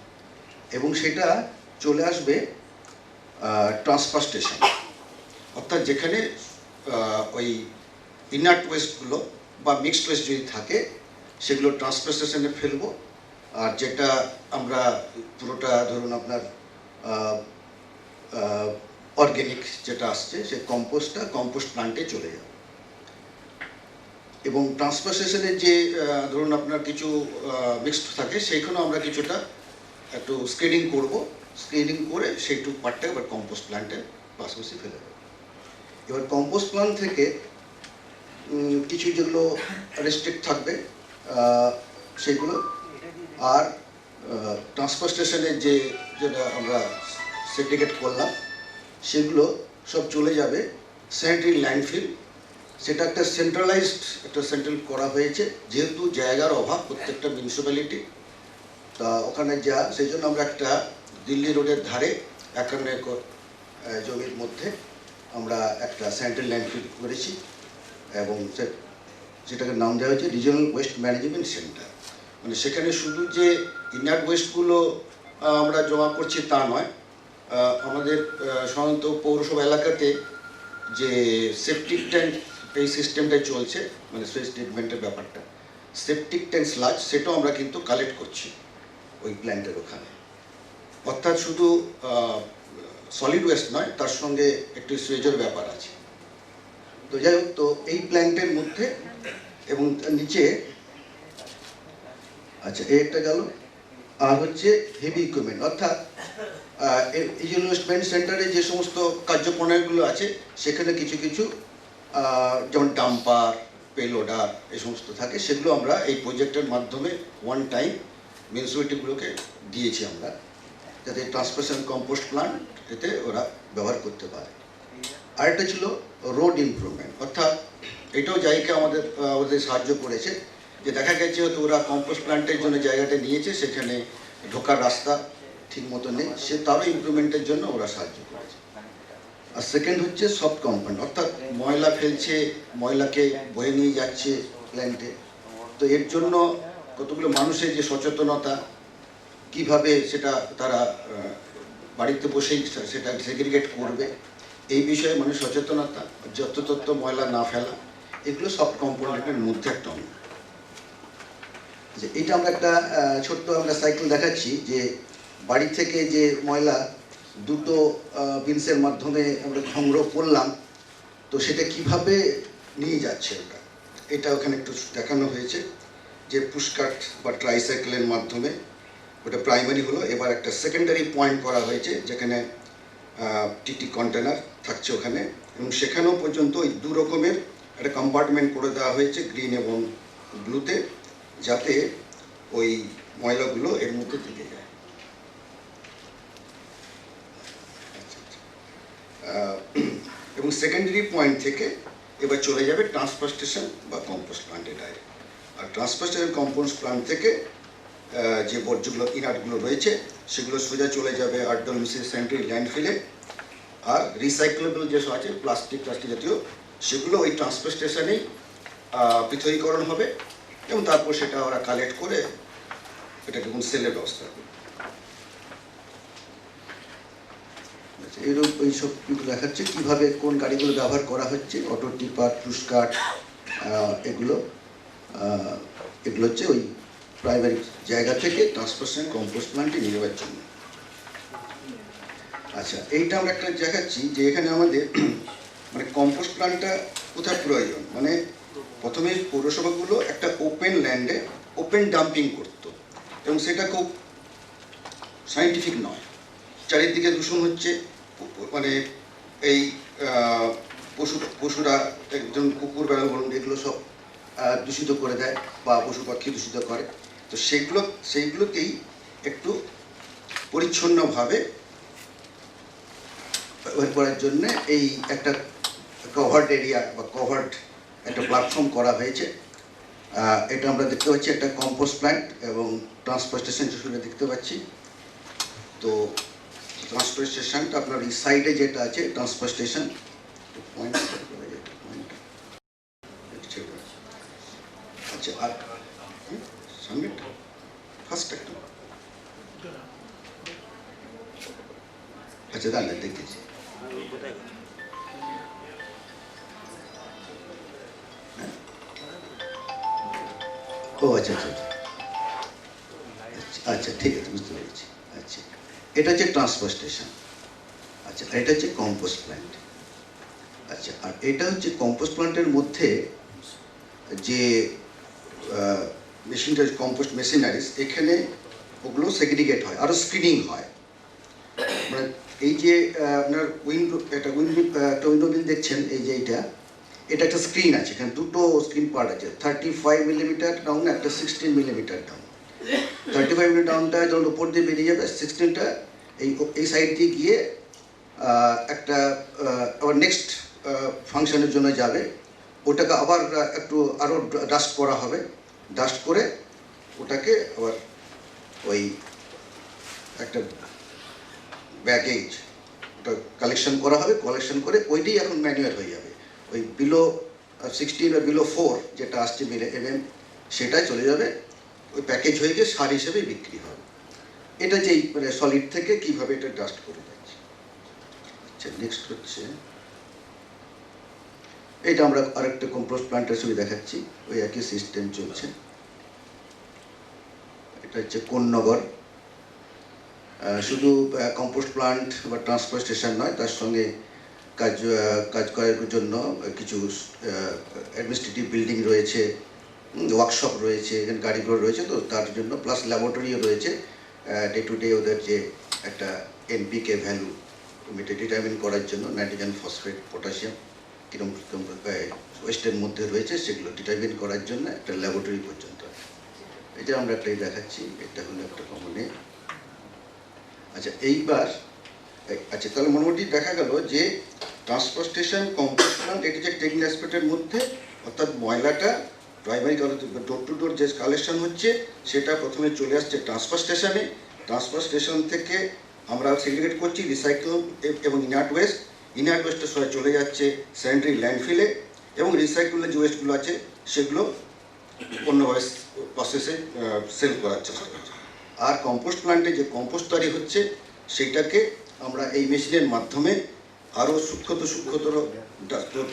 এবং সেটা চলে আসবে ট্রান্সফার স্টেশন, অর্থাৎ যেখানে ওই ইনার্ট ওয়েস্টগুলো বা মিক্সড ওয়েস্ট যদি থাকে সেগুলো ট্রান্সফার স্টেশনে ফেলবো, আর যেটা আমরা পুরোটা ধরুন আপনার অর্গ্যানিক যেটা আসছে সে কম্পোস্টটা কম্পোস্ট প্লান্টে চলে যাবে। এবং ট্রান্সফার স্টেশনের যে ধরুন আপনার কিছু মিক্সড থাকে সেইখানেও আমরা কিছুটা একটু স্ক্রিনিং করব, স্ক্রিনিং করে সেইটুকু পার্টটা এবার কম্পোস্ট প্ল্যান্টের পাশাপাশি ফেলে দেবো। এবার কম্পোস্ট প্ল্যান্ট থেকে কিছু যেগুলো রেস্ট্রিক্ট থাকবে সেগুলো, আর ট্রান্সফার স্টেশনের যেটা আমরা সেগ্রিগেট করলাম সেগুলো সব চলে যাবে স্যানিটারি ল্যান্ডফিল। সেটা একটা সেন্ট্রাল করা হয়েছে, যেহেতু জায়গার অভাব প্রত্যেকটা মিউনিসিপ্যালিটি, তা ওখানে সেই জন্য আমরা একটা দিল্লি রোডের ধারে 51 একর জমির মধ্যে আমরা একটা স্যানিটারি ল্যান্ডফিল করেছি, এবং সেটাকে নাম দেওয়া হয়েছে রিজিওনাল ওয়েস্ট ম্যানেজমেন্ট সেন্টার। মানে সেখানে শুধু যে ইনার্ট ওয়েস্টগুলো আমরা জমা করছি তা নয়, আমাদের সাধারণত পৌরসভা এলাকাতে যে সেপটিক ট্যাঙ্ক এই সিস্টেমটাই চলছে, মানে সুইচ ট্রিটমেন্টের ব্যাপারটা, সেপটিক ট্যাঙ্ক স্লাজ, সেটাও আমরা কিন্তু কালেক্ট করছি ওই প্ল্যান্টের ওখানে। অর্থাৎ শুধু সলিড ওয়েস্ট নয়, তার সঙ্গে একটু সুয়েজের ব্যাপার আছে। তো যাই হোক, তো এই প্ল্যান্টের মধ্যে এবং নিচে, আচ্ছা এই একটা গেল, আর হচ্ছে হেভি ইকুইপমেন্ট, অর্থাৎ ইনভেস্টমেন্ট সেন্টারে যে সমস্ত কার্যপ্রণালীগুলো আছে সেখানে কিছু কিছু যেমন ডাম্পার, পেলোডার এই সমস্ত থাকে, সেগুলো আমরা এই প্রজেক্টের মাধ্যমে ওয়ান টাইম মিউনিসিপ্যালিটিগুলোকে দিয়েছি আমরা, যাতে ট্রান্সপোর্টেশন কম্পোস্ট প্ল্যান্ট এতে ওরা ব্যবহার করতে পারে। আরেকটা ছিল রোড ইমপ্রুভমেন্ট, অর্থাৎ এটাও জায়গা আমাদের সাহায্য করেছে, যে দেখা গেছে হয়তো ওরা কম্পোস্ট প্ল্যান্টের জন্য জায়গাটা নিয়েছে, সেখানে ঢোকার রাস্তা ঠিক মতো নেই, সে তারও ইমপ্রুভমেন্টের জন্য ওরা সাহায্য করেছে। আর সেকেন্ড হচ্ছে সফট কম্পাউন্ড, অর্থাৎ ময়লা ফেলছে, ময়লাকে বয়ে নিয়ে যাচ্ছে প্ল্যান্টে, তো এর জন্য কতগুলো মানুষের যে সচেতনতা, কিভাবে সেটা তারা বাড়িতে বসেই সেটা সেগ্রিগেট করবে, এই বিষয়ে মানে সচেতনতা, যত্রতত্র ময়লা না ফেলা, এগুলো সফট কম্পোনেন্টের মধ্যে একটা অঙ্গ। যে এটা আমরা একটা ছোট্ট আমরা সাইকেল দেখাচ্ছি, যে বাড়ি থেকে যে ময়লা দুটো বিনসের মাধ্যমে আমরা সংগ্রহ করলাম, তো সেটা কিভাবে নিয়ে যাচ্ছে এটা ওখানে একটু দেখানো হয়েছে, যে পুশকার্ট বা ট্রাইসাইকেলের মাধ্যমে, ওটা প্রাইমারি হলো। এবার একটা সেকেন্ডারি পয়েন্ট করা হয়েছে যেখানে টিটি কন্টেনার থাকছে ওখানে, এবং সেখানেও পর্যন্ত ওই দু রকমের একটা কম্পার্টমেন্ট করে দেওয়া হয়েছে, গ্রিন এবং ব্লুতে, যাতে ওই ময়লাগুলো এর মধ্যে থেকে যায়। সেকেন্ডারি পয়েন্ট থেকে এবার চলে যাবে ট্রান্সফার স্টেশন বা কম্পোস্ট প্লান্টে ডাইরেক্ট। আর ট্রান্সফার স্টেশন কম্পোস্ট প্লান্ট থেকে যে বর্জ্যগুলো ইনার্টগুলো রয়েছে সেগুলো সোজা চলে যাবে RWMC সেন্ট্রাল ল্যান্ডফিলে। আর রিসাইকেলেবল যেসব আছে প্লাস্টিক জাতীয় সেগুলো ওই ট্রান্সফার স্টেশনেই পৃথকীকরণ হবে এবং তারপর সেটা ওরা কালেক্ট করে এটাকে কোন সেলের ব্যবস্থা করবে। এরকম এইসব দেখাচ্ছে কীভাবে কোন গাড়িগুলো ব্যবহার করা হচ্ছে, অটো টিপার, পুশকার্ট, এগুলো হচ্ছে ওই প্রাইমারি জায়গা থেকে ট্রান্সফার স্টেশন কম্পোস্ট প্লান্টে নিয়ে যাওয়ার জন্য। আচ্ছা, এইটা আমরা একটা দেখাচ্ছি যে এখানে আমাদের মানে কম্পোস্ট প্লান্টটা কোথায় প্রয়োজন, মানে প্রথমে পৌরসভাগুলো একটা ওপেন ল্যান্ডে ওপেন ডাম্পিং করতো এবং সেটা খুব সায়েন্টিফিক নয়। চারিদিকে দূষণ হচ্ছে, মানে এই পশুরা একজন কুকুর বেড়াল বলুন এগুলো সব দূষিত করে দেয় বা পশু পাখি দূষিত করে। তো সেইগুলোকেই একটু পরিচ্ছন্নভাবে ব্যবহার করার জন্য এই একটা কভার্ড এরিয়া বা কভার্ড একটা প্ল্যাটফর্ম করা হয়েছে। এটা আমরা দেখতে পাচ্ছি একটা কম্পোস্ট প্ল্যান্ট এবং ট্রান্সফার স্টেশন হিসেবে দেখতে পাচ্ছি। তো ট্রান্সফার স্টেশনটা আপনার এই সাইডে যেটা আছে ট্রান্সফার স্টেশন আচ্ছা, আর সামনে ফার্স্ট একটা আচ্ছা দাঁড়ান দেখতেছি। ও আচ্ছা আচ্ছা আচ্ছা ঠিক আছে, বুঝতে পেরেছি। আচ্ছা, এটা হচ্ছে ট্রান্সফার স্টেশন। আচ্ছা, এটা হচ্ছে কম্পোস্ট প্ল্যান্ট। আচ্ছা, আর এটা হচ্ছে কম্পোস্ট প্ল্যান্টের মধ্যে যে মেশিনটা কম্পোস্ট মেশিনারিজ, এখানে ওগুলো সেগ্রিগেট হয়, আরও স্ক্রিনিং হয়। মানে এই যে আপনার একটা উইন্ডো বিল দেখছেন, এই যে এটা একটা স্ক্রিন আছে, এখানে দুটো স্ক্রিন পার্ট আছে, 35 মিলিমিটার ডাউন, একটা 16 মিলিমিটার ডাউন। 35 মিলিমিটার ডাউনটা যখন উপর দিয়ে বেরিয়ে যাবে, 16টা এই সাইড দিয়ে গিয়ে একটা আবার নেক্সট ফাংশনের জন্য যাবে। ওটাকে আবার একটু আরও ডাস্ট করা হবে, ডাস্ট করে ওটাকে আবার ওই একটা ব্যাগেজ ওটা কালেকশন করা হবে, কালেকশন করে ওইটাই এখন ম্যানুয়াল হয়ে যাবে। ওই বিলো 16 বা বিলো 4 যেটা আসছে সেটাই চলে যাবে, ওই প্যাকেজ হয়ে গিয়ে সার হিসেবে বিক্রি হবে। এটা যেই মানে সলিড থেকে কীভাবে এটা ডাস্ট করে যাচ্ছে। আচ্ছা, নেক্সট হচ্ছে এটা আমরা আরেকটা কম্পোস্ট প্ল্যান্টের ছবি দেখাচ্ছি, ওই একই সিস্টেম চলছে। এটা হচ্ছে কোন্নগর। শুধু কম্পোস্ট প্লান্ট বা ট্রান্সফার স্টেশন নয়, তার সঙ্গে কাজ করার জন্য কিছু অ্যাডমিনিস্ট্রেটিভ বিল্ডিং রয়েছে, ওয়ার্কশপ রয়েছে, এখানে গাড়িগুলো রয়েছে, তো তার জন্য প্লাস ল্যাবরেটরিও রয়েছে। ডে টু ডে ওদের যে একটা NPK ভ্যালু ডিটারমিন করার জন্য, নাইট্রোজেন, ফসফেট, পটাশিয়াম কীরকম ওয়েস্টের মধ্যে রয়েছে সেগুলো ডিটারমিন করার জন্য একটা ল্যাবরেটরি পর্যন্ত। এটা আমরা একটাই দেখাচ্ছি, এটা হলো একটা কমনে। আচ্ছা, এইবার আচ্ছা তাহলে মোটামুটি দেখা গেল যে ট্রান্সফার স্টেশন, কম্পোস্ট প্লান্ট, এটা যে টেকনিক্যাল অ্যাসপেক্টের মধ্যে, অর্থাৎ ময়লাটা প্রাইমারি ডোর টু ডোর যে কালেকশন হচ্ছে সেটা প্রথমে চলে আসছে ট্রান্সফার স্টেশনে। ট্রান্সফার স্টেশন থেকে আমরা সেগ্রিগেট করছি রিসাইকেল এবং ইনার্ট ওয়েস্টের সবাই চলে যাচ্ছে স্যানিটারি ল্যান্ডফিলে, এবং রিসাইকেলের যে ওয়েস্টগুলো আছে সেগুলো অন্যভাবে প্রসেসে সেল করার চেষ্টা করছে। আর কম্পোস্ট প্ল্যান্টে যে কম্পোস্ট তৈরি হচ্ছে সেটাকে আমরা এই মেশিনের মাধ্যমে আরও সূক্ষ্মতর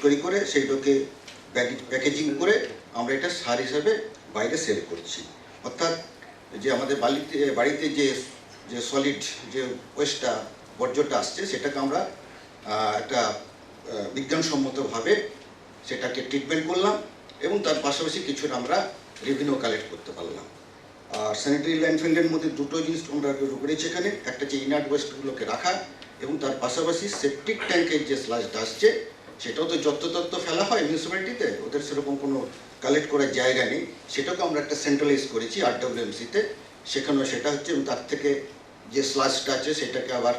তৈরি করে সেইটাকে প্যাকেজিং করে আমরা এটা সার হিসাবে বাইরে সেল করছি। অর্থাৎ যে আমাদের বাড়িতে যে সলিড যে ওয়েস্টটা বর্জ্যটা আসছে সেটাকে আমরা একটা বিজ্ঞানসম্মতভাবে সেটাকে ট্রিটমেন্ট করলাম এবং তার পাশাপাশি কিছুটা আমরা রেভিনিউ কালেক্ট করতে পারলাম। আর স্যানিটারি ল্যান্ডফিলের মধ্যে দুটো জিনিস আমরা করেছি এখানে, একটা হচ্ছে ইনার্ট ওয়েস্টগুলোকে রাখা এবং তার পাশাপাশি সেপটিক ট্যাঙ্কের যে স্লাশটা আসছে সেটাও তো যত্রতত্র ফেলা হয় মিউনিসিপ্যালিটিতে, ওদের সেরকম কোনো কালেক্ট করার জায়গা নেই, সেটাকে আমরা একটা সেন্ট্রালাইজ করেছি RWMC-তে। সেখানেও সেটা হচ্ছে, এবং তার থেকে যে স্লাশটা আছে সেটাকে আবার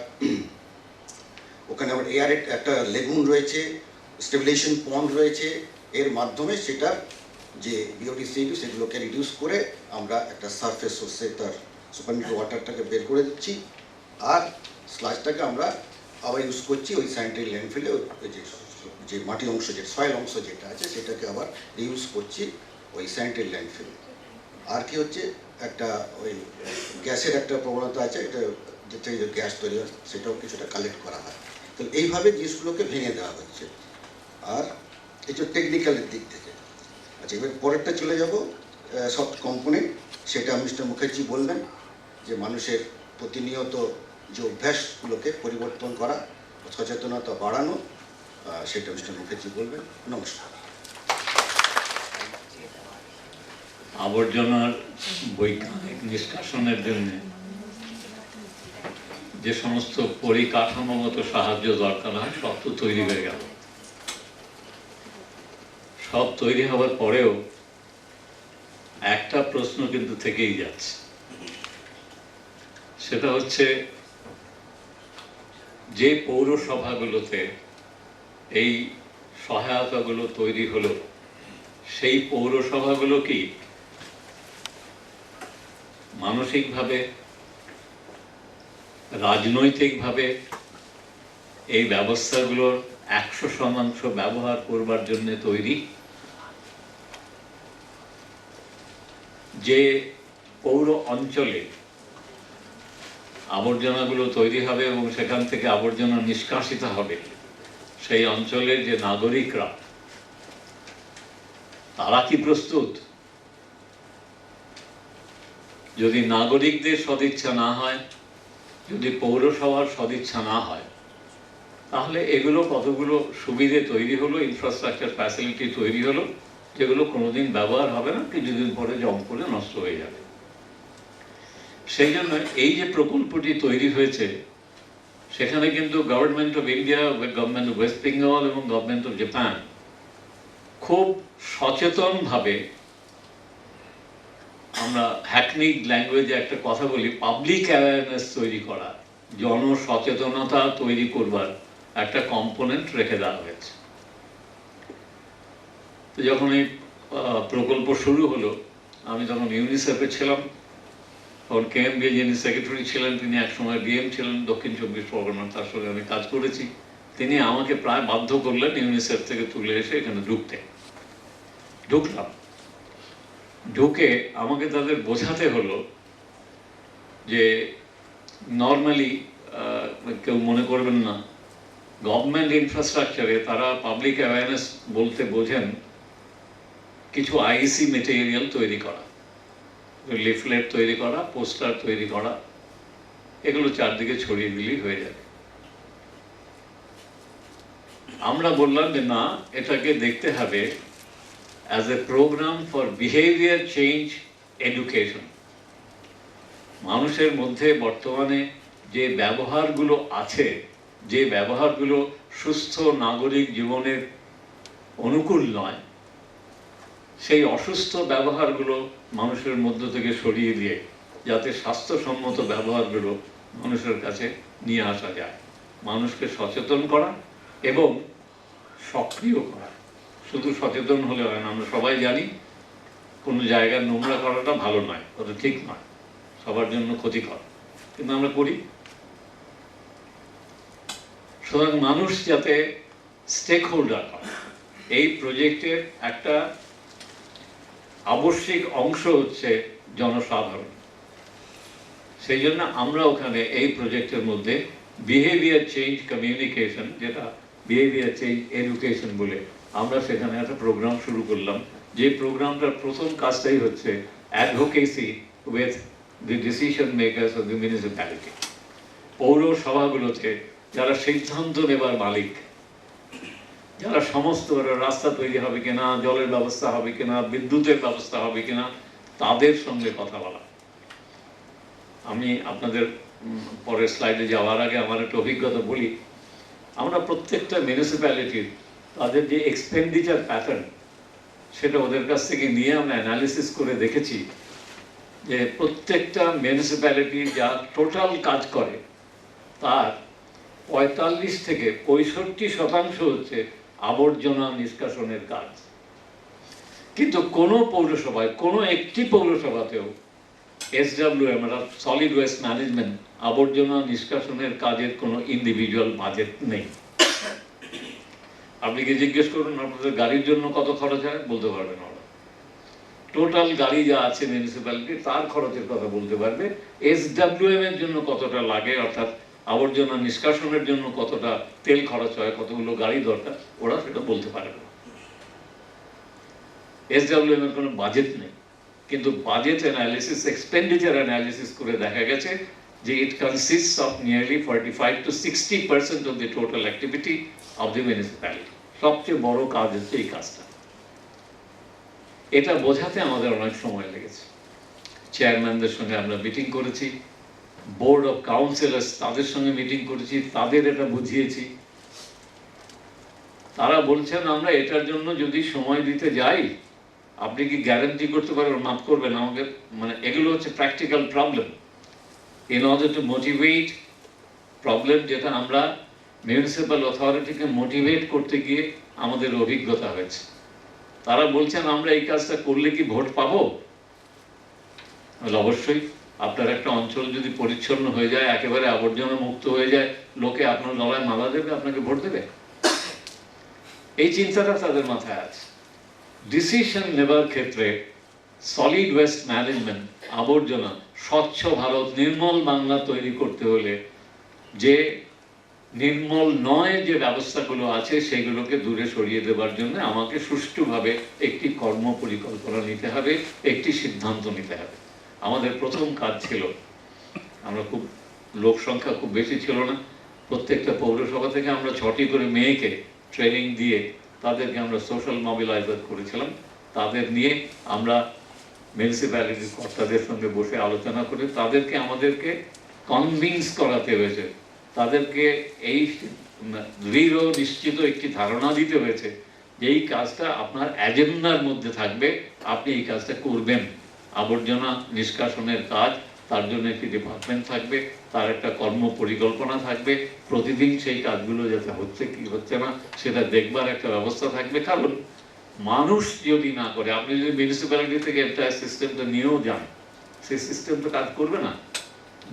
ওখানে আবার এয়ারের একটা লেগুন রয়েছে, স্টেবিলাইজেশন পন্ড রয়েছে, এর মাধ্যমে সেটার যে বিওটি সিইউ সেগুলোকে রিডিউস করে আমরা একটা সারফেস সোর্সে তার সুপারমিটার ওয়াটারটাকে বের করে দিচ্ছি, আর স্লাজটাকে আমরা আবার ইউজ করছি ওই স্যানিটারি ল্যান্ডফিলে, ওই যে মাটি অংশ, যে সয়েল অংশ যেটা আছে সেটাকে আবার রিউজ করছি ওই স্যানিটারি ল্যান্ডফিলে। আর কি হচ্ছে, একটা ওই গ্যাসের একটা প্রবণতা আছে, এটা যে থেকে যে গ্যাস তৈরি হয় সেটাও কিছুটা কালেক্ট করা হয়। তো এইভাবে জিনিসগুলোকে ভেঙে দেওয়া হচ্ছে। আর এই যে টেকনিক্যালের দিক থেকে, আচ্ছা এবার পরেরটা চলে যাব সফট কম্পোনেন্ট। সেটা মিস্টার মুখার্জি বললেন যে মানুষের প্রতিনিয়ত যে অভ্যাসগুলোকে পরিবর্তন করা, সচেতনতা বাড়ানো, সেটা মিস্টার মুখার্জি বলবেন। নমস্কার। আবর্জনার বৈজ্ঞানিক নিষ্কাশনের জন্য যে সমস্ত পরিকাঠামোগত সাহায্য দরকার হয় সব তো তৈরি হয়ে গেল। সব তৈরি হওয়ার পরেও একটা প্রশ্ন কিন্তু থেকেই যাচ্ছে, সেটা হচ্ছে যে পৌরসভাগুলোতে এই সহায়তাগুলো তৈরি হলো, সেই পৌরসভাগুলো কি মানসিকভাবে, রাজনৈতিকভাবে এই ব্যবস্থাগুলোর 100% ব্যবহার করবার জন্য তৈরি? যে পৌর অঞ্চলে আবর্জনাগুলো তৈরি হবে এবং সেখান থেকে আবর্জনা নিষ্কাশিত হবে, সেই অঞ্চলের যে নাগরিকরা, তারা কি প্রস্তুত? যদি নাগরিকদের সদিচ্ছা না হয়, যদি পৌরসভার সদিচ্ছা না হয়, তাহলে এগুলো কতগুলো সুবিধে তৈরি হলো, ইনফ্রাস্ট্রাকচার ফ্যাসিলিটি তৈরি হলো, যেগুলো কোনোদিন ব্যবহার হবে না, কিছুদিন পরে জম করে নষ্ট হয়ে যাবে। সেই জন্য এই যে প্রকল্পটি তৈরি হয়েছে, সেখানে কিন্তু government of India, government of West Bengal এবং গভর্নমেন্ট অফ জাপান খুব সচেতনভাবে, আমরা হ্যাকনিক ল্যাঙ্গুয়েজে একটা কথা বলি, পাবলিক অ্যাওয়ারনেস তৈরি করা, জনসচেতনতা তৈরি করবার একটা কম্পোনেন্ট রেখে দেওয়া হয়েছে। তো যখন এই প্রকল্প শুরু হলো, আমি তখন ইউনিসেফে ছিলাম, তখন কেএমবি যিনি সেক্রেটারি ছিলেন, তিনি একসময় ডিএম ছিলেন দক্ষিণ 24 পরগনা, তার সঙ্গে আমি কাজ করেছি। তিনি আমাকে প্রায় বাধ্য করলেন ইউনিসেফ থেকে তুলে এসে এখানে ঢুকলাম। ঢুকে আমাকে তাদের বোঝাতে হলো যে নর্মালি, কেউ মনে করবেন না, গভর্নমেন্ট ইনফ্রাস্ট্রাকচারে তারা পাবলিক অ্যাওয়ারনেস বলতে বোঝেন কিছু আইসি মেটেরিয়াল তৈরি করা, লিফলেট তৈরি করা, পোস্টার তৈরি করা, এগুলো চারদিকে ছড়িয়ে দিলেই হয়ে যাবে। আমরা বললাম যে না, এটাকে দেখতে হবে as a programme for behaviour change education. মানুষের মধ্যে বর্তমানে যে ব্যবহারগুলো আছে, যে ব্যবহারগুলো সুস্থ নাগরিক জীবনের অনুকূল নয়, সেই অসুস্থ ব্যবহারগুলো মানুষের মধ্য থেকে সরিয়ে দিয়ে যাতে স্বাস্থ্যসম্মত ব্যবহারগুলো মানুষের কাছে নিয়ে আসা যায়, মানুষকে সচেতন করা এবং সক্রিয় করা। শুধু সচেতন হলে হয় না, আমরা সবাই জানি কোনো জায়গায় নোংরা করাটা ভালো নয়, ওটা ঠিক নয়, সবার জন্য ক্ষতিকর, কিন্তু আমরা করি। সুতরাং মানুষ যাতে স্টেক হোল্ডার হয়, এই প্রজেক্টের একটা আবশ্যিক অংশ হচ্ছে জনসাধারণ। সেই জন্য আমরা ওখানে এই প্রজেক্টের মধ্যে বিহেভিয়ার চেঞ্জ কমিউনিকেশন, যেটা বিহেভিয়ার চেঞ্জ এডুকেশন বলে, আমরা সেখানে একটা প্রোগ্রাম শুরু করলাম। যে প্রোগ্রামটার প্রথম কাজটাই হচ্ছে advocacy with the decision makers of the municipality. পৌরসভাগুলোতে যারা সিদ্ধান্ত নেবার মালিক, যারা সমস্ত রাস্তা তৈরি হবে কিনা, জলের ব্যবস্থা হবে কিনা, বিদ্যুতের ব্যবস্থা হবে কিনা, তাদের সঙ্গে কথা বলা। আমি আপনাদের পরের স্লাইডে যাওয়ার আগে আমার একটা অভিজ্ঞতা বলি। আমরা প্রত্যেকটা মিউনিসিপ্যালিটির তাদের যে এক্সপেন্ডিচার প্যাটার্ন, সেটা ওদের কাছ থেকে নিয়ে আমরা অ্যানালিসিস করে দেখেছি যে প্রত্যেকটা মিউনিসিপ্যালিটি যা টোটাল কাজ করে তার 45 থেকে 65% হচ্ছে আবর্জনা নিষ্কাশনের কাজ। কিন্তু কোনো পৌরসভায়, কোনো একটি পৌরসভাতেও SWM সলিড ওয়েস্ট ম্যানেজমেন্ট আবর্জনা নিষ্কাশনের কাজের কোনো ইন্ডিভিজুয়াল বাজেট নেই। আপনি কি জিজ্ঞেস করুন আপনাদের গাড়ির জন্য কত খরচ হয়, বলতে পারবেন ওরা। টোটাল গাড়ি যা আছে মিউনিসিপ্যালিটি তার খরচের কথা বলতে পারবে। SWM এর জন্য কতটা লাগে, অর্থাৎ আবর্জনা নিষ্কাশনের জন্য কতটা তেল খরচ হয়, কতগুলো গাড়ি দরকার, ওরা সেটা বলতে পারবে না। SWM এর কোনো বাজেট নেই। কিন্তু বাজেট অ্যানালিসিস, এক্সপেন্ডিচার অ্যানালিসিস করে দেখা গেছে যে it consists of nearly 45 to 60% অফ the total activity of the municipality. সবচেয়ে বড় কাজ হচ্ছে এই কাজটা। এটা বোঝাতে আমাদের অনেক সময় লেগেছে। চেয়ারম্যানদের সঙ্গে আমরা মিটিং করেছি, বোর্ড অফ কাউন্সিলর্স তাদের সঙ্গে মিটিং করেছি, তাদের এটা বুঝিয়েছি। তারা বলছেন আমরা এটার জন্য যদি সময় দিতে যাই, আপনি কি গ্যারান্টি করতে পারবেন, মাফ করবেন আমাকে, মানে এগুলো হচ্ছে practical problem. In order to motivate problem, যেটা আমরা মিউনিসিপ্যাল অথরিটিকে মোটিভেট করতে গিয়ে আমাদের অভিজ্ঞতা হয়েছে। তারা বলছেন আমরা এই কাজটা করলে কি ভোট পাবো? অবশ্যই। আপনার একটা অঞ্চল যদি পরিচ্ছন্ন হয়ে যায়, একেবারে আবর্জনা মুক্ত হয়ে যায়, লোকে আপনার গলায় মালা দেবে, আপনাকে ভোট দেবে। এই চিন্তাটা তাদের মাথায় আছে। ডিসিশন নেবার ক্ষেত্রে সলিড ওয়েস্ট ম্যানেজমেন্ট, আবর্জনা, স্বচ্ছ ভারত, নির্মল বাংলা তৈরি করতে হলে যে নির্মল নয় যে ব্যবস্থাগুলো আছে সেগুলোকে দূরে সরিয়ে দেবার জন্য আমাকে সুষ্ঠুভাবে একটি কর্ম পরিকল্পনা নিতে হবে, একটি সিদ্ধান্ত নিতে হবে। আমাদের প্রথম কাজ ছিল, আমরা খুব লোক সংখ্যা খুব বেশি ছিল না, প্রত্যেকটা পৌরসভা থেকে আমরা 6টি করে মেয়েকে ট্রেনিং দিয়ে তাদেরকে আমরা সোশ্যাল মোবিলাইজার করেছিলাম। তাদের নিয়ে আমরা মিউনিসিপ্যালিটির কর্তাদের সঙ্গে বসে আলোচনা করে তাদেরকে আমাদেরকে কনভিন্স করাতে হয়েছে, তাদেরকে এই দৃঢ় নিশ্চিত একটি ধারণা দিতে হয়েছে যে এই কাজটা আপনার এজেন্ডার মধ্যে থাকবে, আপনি এই কাজটা করবেন। আবর্জনা নিষ্কাশনের কাজ, তার জন্য একটি ডিপার্টমেন্ট থাকবে, তার একটা কর্ম পরিকল্পনা থাকবে, প্রতিদিন সেই কাজগুলো যাতে হচ্ছে কি হচ্ছে না সেটা দেখবার একটা ব্যবস্থা থাকবে। কারণ মানুষ যদি না করে, আপনি যদি মিউনিসিপ্যালিটি থেকে এন্টায়ার সিস্টেমটা নিয়েও যান, সেই সিস্টেম তো কাজ করবে না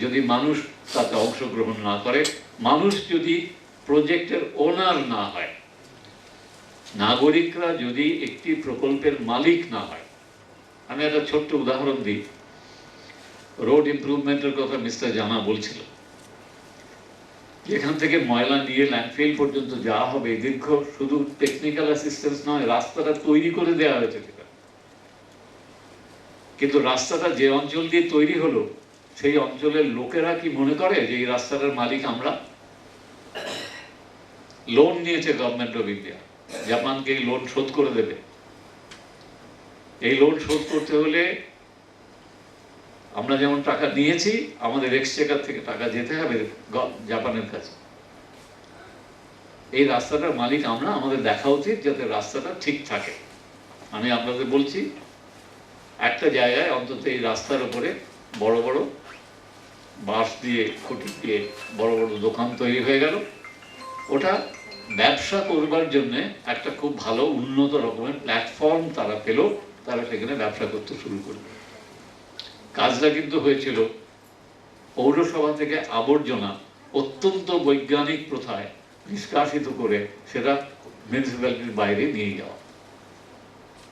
যদি মানুষ তাতে অংশগ্রহণ না করে, মানুষ যদি প্রজেক্টের ওনার না হয়, নাগরিকরা যদি একটি প্রকল্পের মালিক না হয়। আমি একটা ছোট্ট উদাহরণ দিই। রোড ইমপ্রুভমেন্টের কথা মিস্টার জানা বলছিল। এখান থেকে ময়লা নিয়ে ল্যান্ডফিল পর্যন্ত যাওয়া হবে, দীর্ঘ শুধু টেকনিক্যাল অ্যাসিস্ট্যান্স নয়, রাস্তাটা তৈরি করে দেওয়া হয়েছে। কিন্তু রাস্তাটা যে অঞ্চল দিয়ে তৈরি হলো, সেই অঞ্চলের লোকেরা কি মনে করে যে এই রাস্তাটার মালিক আমরা? লোন নিয়েছে গভর্নমেন্ট অফ ইন্ডিয়া, জাপানকে এই লোন শোধ করে দেবে। এই লোন শোধ করতে হলে আমরা যেমন টাকা নিয়েছি, আমাদের এক্সচেকার থেকে টাকা যেতে হবে জাপানের কাছে। এই রাস্তাটার মালিক আমরা, আমাদের দেখা উচিত যাতে রাস্তাটা ঠিক থাকে। আমি আপনাদের বলছি, একটা জায়গায় অন্তত এই রাস্তার উপরে বড় বড় বাঁশ দিয়ে, খুঁটি দিয়ে বড় বড় দোকান তৈরি হয়ে গেল। ওটা ব্যবসা করবার জন্য একটা খুব ভালো উন্নত রকমের প্ল্যাটফর্ম তারা পেল, তারা সেখানে ব্যবসা করতে শুরু করবে। কাজটা কিন্তু হয়েছিল পৌরসভা থেকে আবর্জনা অত্যন্ত বৈজ্ঞানিক প্রথায় নিষ্কাশিত করে সেটা মিউনিসিপ্যালিটির বাইরে নিয়ে যাওয়া।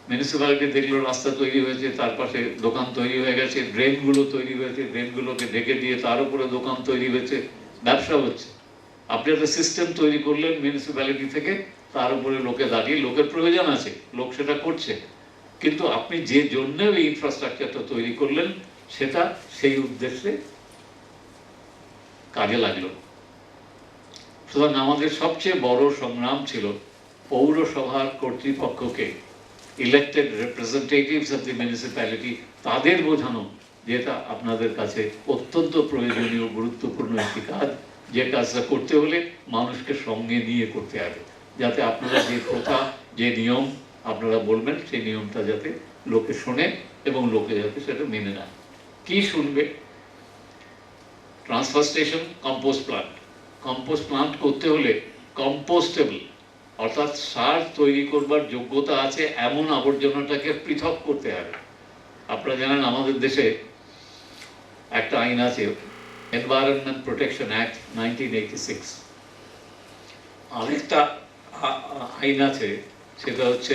মিউনিসিপ্যালিটি দেখলো রাস্তা তৈরি হয়েছে, তার পাশে দোকান তৈরি হয়ে গেছে, ড্রেনগুলো তৈরি হয়েছে, ড্রেনগুলোকে ঢেকে দিয়ে তার উপরে দোকান তৈরি হয়েছে, ব্যবসা হচ্ছে। আপনি একটা সিস্টেম তৈরি করলেন মিউনিসিপ্যালিটি থেকে, তার উপরে লোকে দাঁড়িয়ে, লোকের প্রয়োজন আছে, লোক সেটা করছে, কিন্তু আপনি যে জন্য এই ইনফ্রাস্ট্রাকচারটা তৈরি করলেন সেটা সেই উদ্দেশ্যে কাজে লাগলো। সুতরাং আমাদের সবচেয়ে বড় সংগ্রাম ছিল পৌরসভার কর্তৃপক্ষকে, elected representatives of the municipality, তাদের বোঝানো যেটা আপনাদের কাছে অত্যন্ত প্রয়োজনীয় গুরুত্বপূর্ণ একটি কাজ, যে কাজটা করতে হলে মানুষকে সঙ্গে নিয়ে করতে হবে, যাতে আপনারা যে প্রথা, যে নিয়ম আপনারা বলবেন সেই নিয়মটা যাতে লোকে শোনে এবং লোকে যাতে সেটা মেনে নেয়। কি শুনবে? Transfer station, compost plant. Compost plant করতে হলে কম্পোস্টেবল অর্থাৎ সার তৈরি করবার যোগ্যতা আছে এমন আবর্জনাটাকে পৃথক করতে হবে। আপনারা জানেন আমাদের দেশে একটা আইন আছে, এনভায়রনমেন্ট প্রোটেকশন অ্যাক্ট 1986। আরেকটা আইন আছে, সেটা হচ্ছে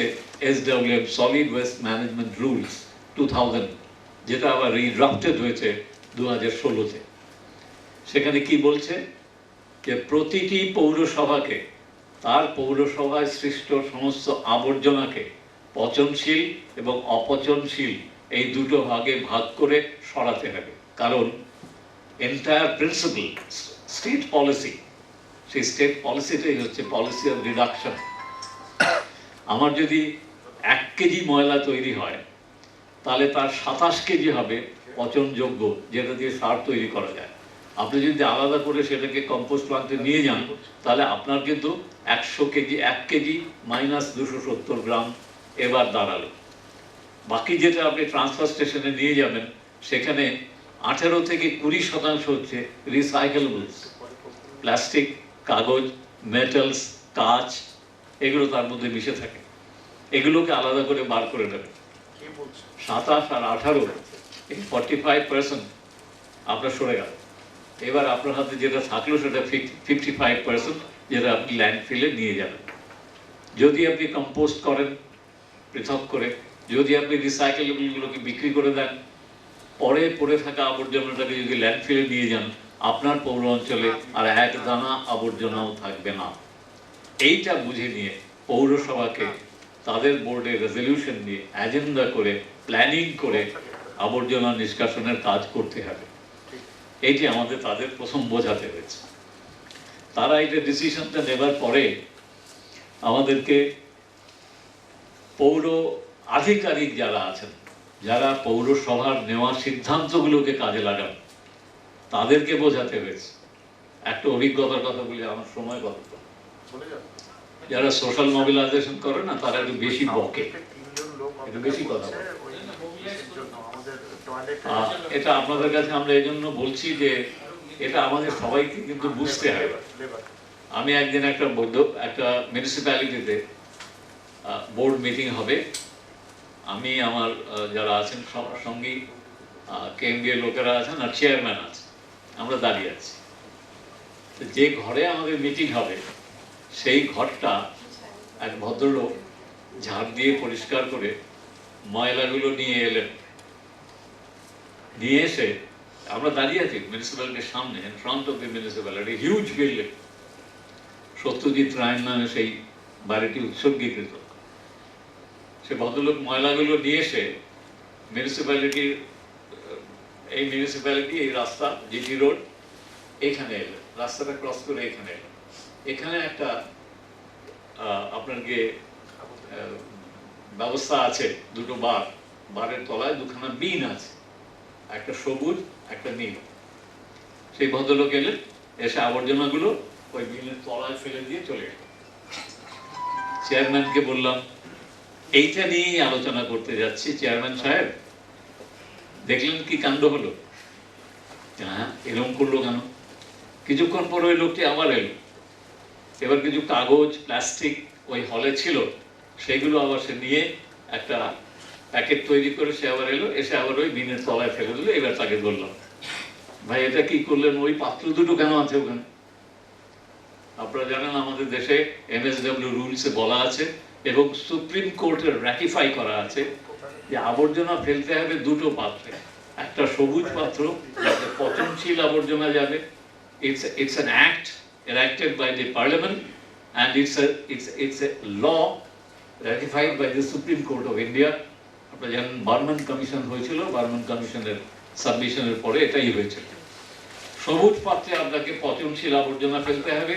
SWM solid waste management rules 2000, যেটা আবার রিড্রাফটেড হয়েছে 2016-তে। সেখানে কি বলছে যে প্রতিটি পৌরসভাকে তার পৌরসভায় সৃষ্ট সমস্ত আবর্জনাকে পচনশীল এবং অপচনশীল এই দুটো ভাগে ভাগ করে সরাতে হবে। কারণ এন্টায়ার প্রিন্সিপাল স্টেট পলিসি, সেই স্টেট পলিসিটাই হচ্ছে পলিসি অফ রিডাকশন। আমার যদি 1 কেজি ময়লা তৈরি হয়, তাহলে তার 27 কেজি হবে পচনযোগ্য, যেটা দিয়ে সার তৈরি করা যায়। আপনি যদি আলাদা করে সেটাকে কম্পোস্ট প্লান্টে নিয়ে যান, তাহলে আপনার কিন্তু 100 কেজি 1 কেজি মাইনাস 270 গ্রাম এবার দাঁড়ালো। বাকি যেটা আপনি ট্রান্সফার স্টেশনে নিয়ে যাবেন, সেখানে 18 থেকে 20% হচ্ছে রিসাইকেলেবলস, প্লাস্টিক, কাগজ, মেটালস, কাঁচ, এগুলো তার মধ্যে মিশে থাকে। এগুলোকে আলাদা করে বার করে নেবেন। 27 আর 18 এই 45% আপনার সরে গেল। এবার আপনার হাতে যেটা থাকলো সেটা 55%, যেটা আপনি ল্যান্ডফিলে নিয়ে যাবেন। যদি আপনি কম্পোস্ট করেন পৃথক করে, যদি আপনি রিসাইকেলেবলগুলোকে বিক্রি করে দেন, পরে পড়ে থাকা আবর্জনাটাকে যদি ল্যান্ডফিলে নিয়ে যান, আপনার পৌর অঞ্চলে আর 1 দানা আবর্জনাও থাকবে না। এইটা বুঝে নিয়ে পৌরসভাকে তাদের বোর্ডে রেজলিউশন নিয়ে এজেন্ডা করে প্ল্যানিং করে আবর্জনা নিষ্কাশনের কাজ করতে হবে। এইটি আমাদের তাদের প্রথম বোঝাতে হয়েছে। তারা এটা ডিসিশনটা নেবার পরে আমাদেরকে পৌর আধিকারিক যারা আছেন, যারা পৌরসভার নেওয়া সিদ্ধান্তগুলোকে কাজে লাগান, তাদেরকে বোঝাতে হয়েছে। একটা অভিজ্ঞতার কথা বলি, আমার সময় কত, যারা সোশ্যাল মোবিলাইজেশন করে না, তারা একটু বেশি বকে, একটু বেশি কথা বলে। এটা আপনাদের কাছে আমরা এই জন্য বলছি যে এটা আমাদের সবাইকে কিন্তু বুঝতে হবে। আমি একদিন একটা মিউনিসিপ্যালিটিতে বোর্ড মিটিং হবে, আমি আমার যারা আছেন সঙ্গী কেন্দ্রীয় লোকেরা আছেন আর চেয়ারম্যান আছে, আমরা দাঁড়িয়ে আছি। যে ঘরে আমাদের মিটিং হবে সেই ঘরটা এক ভদ্রলোক ঝাড় দিয়ে পরিষ্কার করে ময়লাগুলো নিয়ে এলেন। নিয়ে এসে আমরা দাঁড়িয়ে আছি মিউনিসিপ্যালিটির সামনে, in front of the municipality, huge building, Satyajit রায়ের নামে সেই বাড়িটি উৎসর্গীকৃত। সে ভদ্রলোক ময়লাগুলো নিয়ে এসে মিউনিসিপ্যালিটি এই রাস্তা জিটি রোড, এখানে এলেন, রাস্তাটা ক্রস করে এখানে এলেন। এখানে একটা আপনার গিয়ে ব্যবস্থা আছে, দুটো বারের তলায় দুখানা বিন আছে, একটা সবুজ একটা নীল। সেই ভদ্রলোক এলেন, এসে আবর্জনাগুলো ওই বিনের তলায় ফেলে দিয়ে চলে গেল। চেয়ারম্যানকে বললাম এইটা নিয়েই আলোচনা করতে যাচ্ছি, চেয়ারম্যান সাহেব দেখলেন কি কাণ্ড হলো? হ্যাঁ, এরকম করলো কেন? কিছুক্ষণ পর ওই লোকটি আবার এলো। এবার কিছু কাগজ, প্লাস্টিক ওই হলে ছিল, সেইগুলো আবার সে নিয়ে একটা প্যাকেট তৈরি করে সে আবার এলো, এসে আবার ওই বিনের তলায় ফেলে দিল। এবার তাকে বললাম, ভাই এটা কি করলেন? ওই পাত্র দুটো কেন আছে ওখানে? আপনারা জানেন আমাদের দেশে MSW রুলসে বলা আছে এবং সুপ্রিম কোর্টের রাটিফাই করা আছে যে আবর্জনা ফেলতে হবে দুটো পাত্রে, একটা সবুজ পাত্র যাতে পচনশীল আবর্জনা যাবে। It's an act enacted by the parliament and it's a law ratified by the Supreme Court of India. আপনারা জানেন বার্মান কমিশন হয়েছিল, বার্মান কমিশনের সাবমিশনের পরে এটাই হয়েছিল। সবুজ পাত্রে আপনাকে পচনশীল আবর্জনা ফেলতে হবে,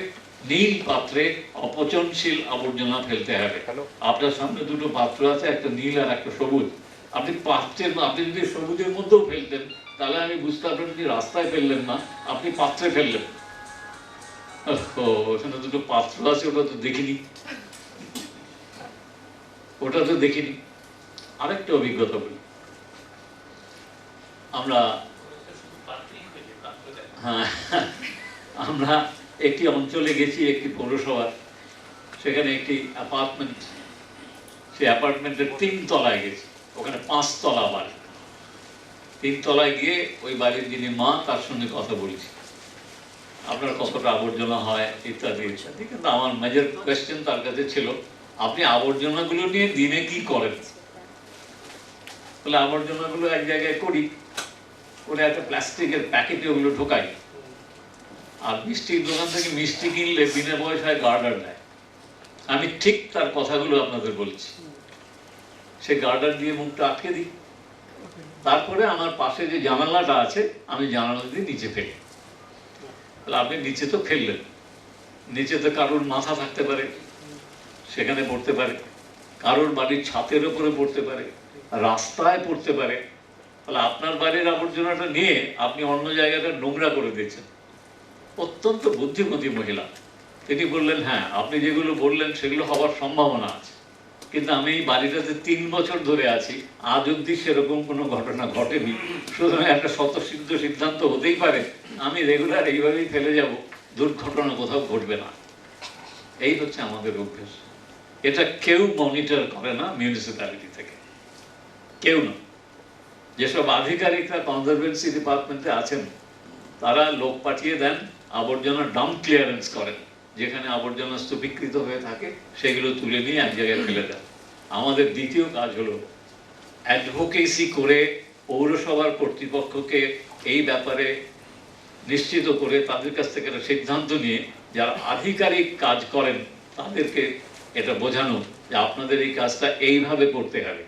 নীল পাত্রে অপচনশীল আবর্জনা ফেলতে হবে। আপনার সামনে দুটো পাত্র আছে, একটা নীল আর একটা সবুজ। আপনি যদি সবুজের মধ্যেও ফেলতেন তাহলে আমি বুঝতে পারবেন যে রাস্তায় ফেললেন না, আপনি পাত্রে ফেললেন। ওখানে দুটো পাত্র আছে, ওটা তো দেখিনি। আরেকটা অভিজ্ঞতা বলি, আমরা একটি অঞ্চলে গেছি, একটি পৌরসভার, সেখানে একটি অ্যাপার্টমেন্ট, সেই অ্যাপার্টমেন্টের 3 তলায় গেছি, ওখানে 5 তলা বাড়ি। 3 তলায় গিয়ে ওই বাড়ির যিনি মা তার সঙ্গে কথা বলছি, আপনার কতটা আবর্জনা হয় ইত্যাদি ইত্যাদি। কিন্তু আমার মেজর কোয়েশ্চেন তার কাছে ছিল, আপনি আবর্জনাগুলো নিয়ে দিনে কি করেন? বলে আবর্জনাগুলো এক জায়গায় করি, করে একটা প্লাস্টিকের প্যাকেটে ওগুলো ঢোকাই, আর মিষ্টির দোকান থেকে মিষ্টি কিনলে বিনা পয়সায় গার্ডার দেয়। আমি ঠিক তার কথাগুলো আপনাদের বলছি। সে গার্ডার দিয়ে মুখটা আটকে দিই, তারপরে আমার পাশে যে জানালাটা আছে আমি জানালা দিয়ে নিচে ফেলি। তাহলে আপনি নিচে তো ফেললেন, নিচে তো কারোর মাথা থাকতে পারে, সেখানে পড়তে পারে, কারোর বাড়ির ছাদের উপরে পড়তে পারে, রাস্তায় পড়তে পারে। তাহলে আপনার বাড়ির আবর্জনাটা নিয়ে আপনি অন্য জায়গাটা নোংরা করে দিচ্ছেন। অত্যন্ত বুদ্ধিমতী মহিলা। তিনি বললেন, হ্যাঁ আপনি যেগুলো বললেন সেগুলো হওয়ার সম্ভাবনা আছে, কিন্তু আমি এই বাড়িটাতে 3 বছর ধরে আছি, আজ অব্দি সেরকম কোনো ঘটনা ঘটেনি, সুতরাং একটা স্বতঃসিদ্ধ সিদ্ধান্ত হতেই পারে আমি রেগুলার এইভাবেই ফেলে যাব, দুর্ঘটনা কোথাও ঘটবে না। এই হচ্ছে আমাদের অভ্যেস। এটা কেউ মনিটর করে না মিউনিসিপ্যালিটি থেকে, কেউ না। যেসব আধিকারিকরা কনজারভেন্সি ডিপার্টমেন্টে আছেন তারা লোক পাঠিয়ে দেন, আবর্জনা ডাম্প ক্লিয়ারেন্স করেন, যেখানে আবর্জনা স্তূপীকৃত হয়ে থাকে সেগুলো তুলে নিয়ে এক জায়গায় ফেলে দেন। আমাদের দ্বিতীয় কাজ হলো অ্যাডভোকেসি করে পৌরসভার কর্তৃপক্ষকে এই ব্যাপারে নিশ্চিত করে তাদের কাছ থেকে একটা সিদ্ধান্ত নিয়ে যারা আধিকারিক কাজ করেন তাদেরকে এটা বোঝানো যে আপনাদের এই কাজটা এইভাবে করতে হবে।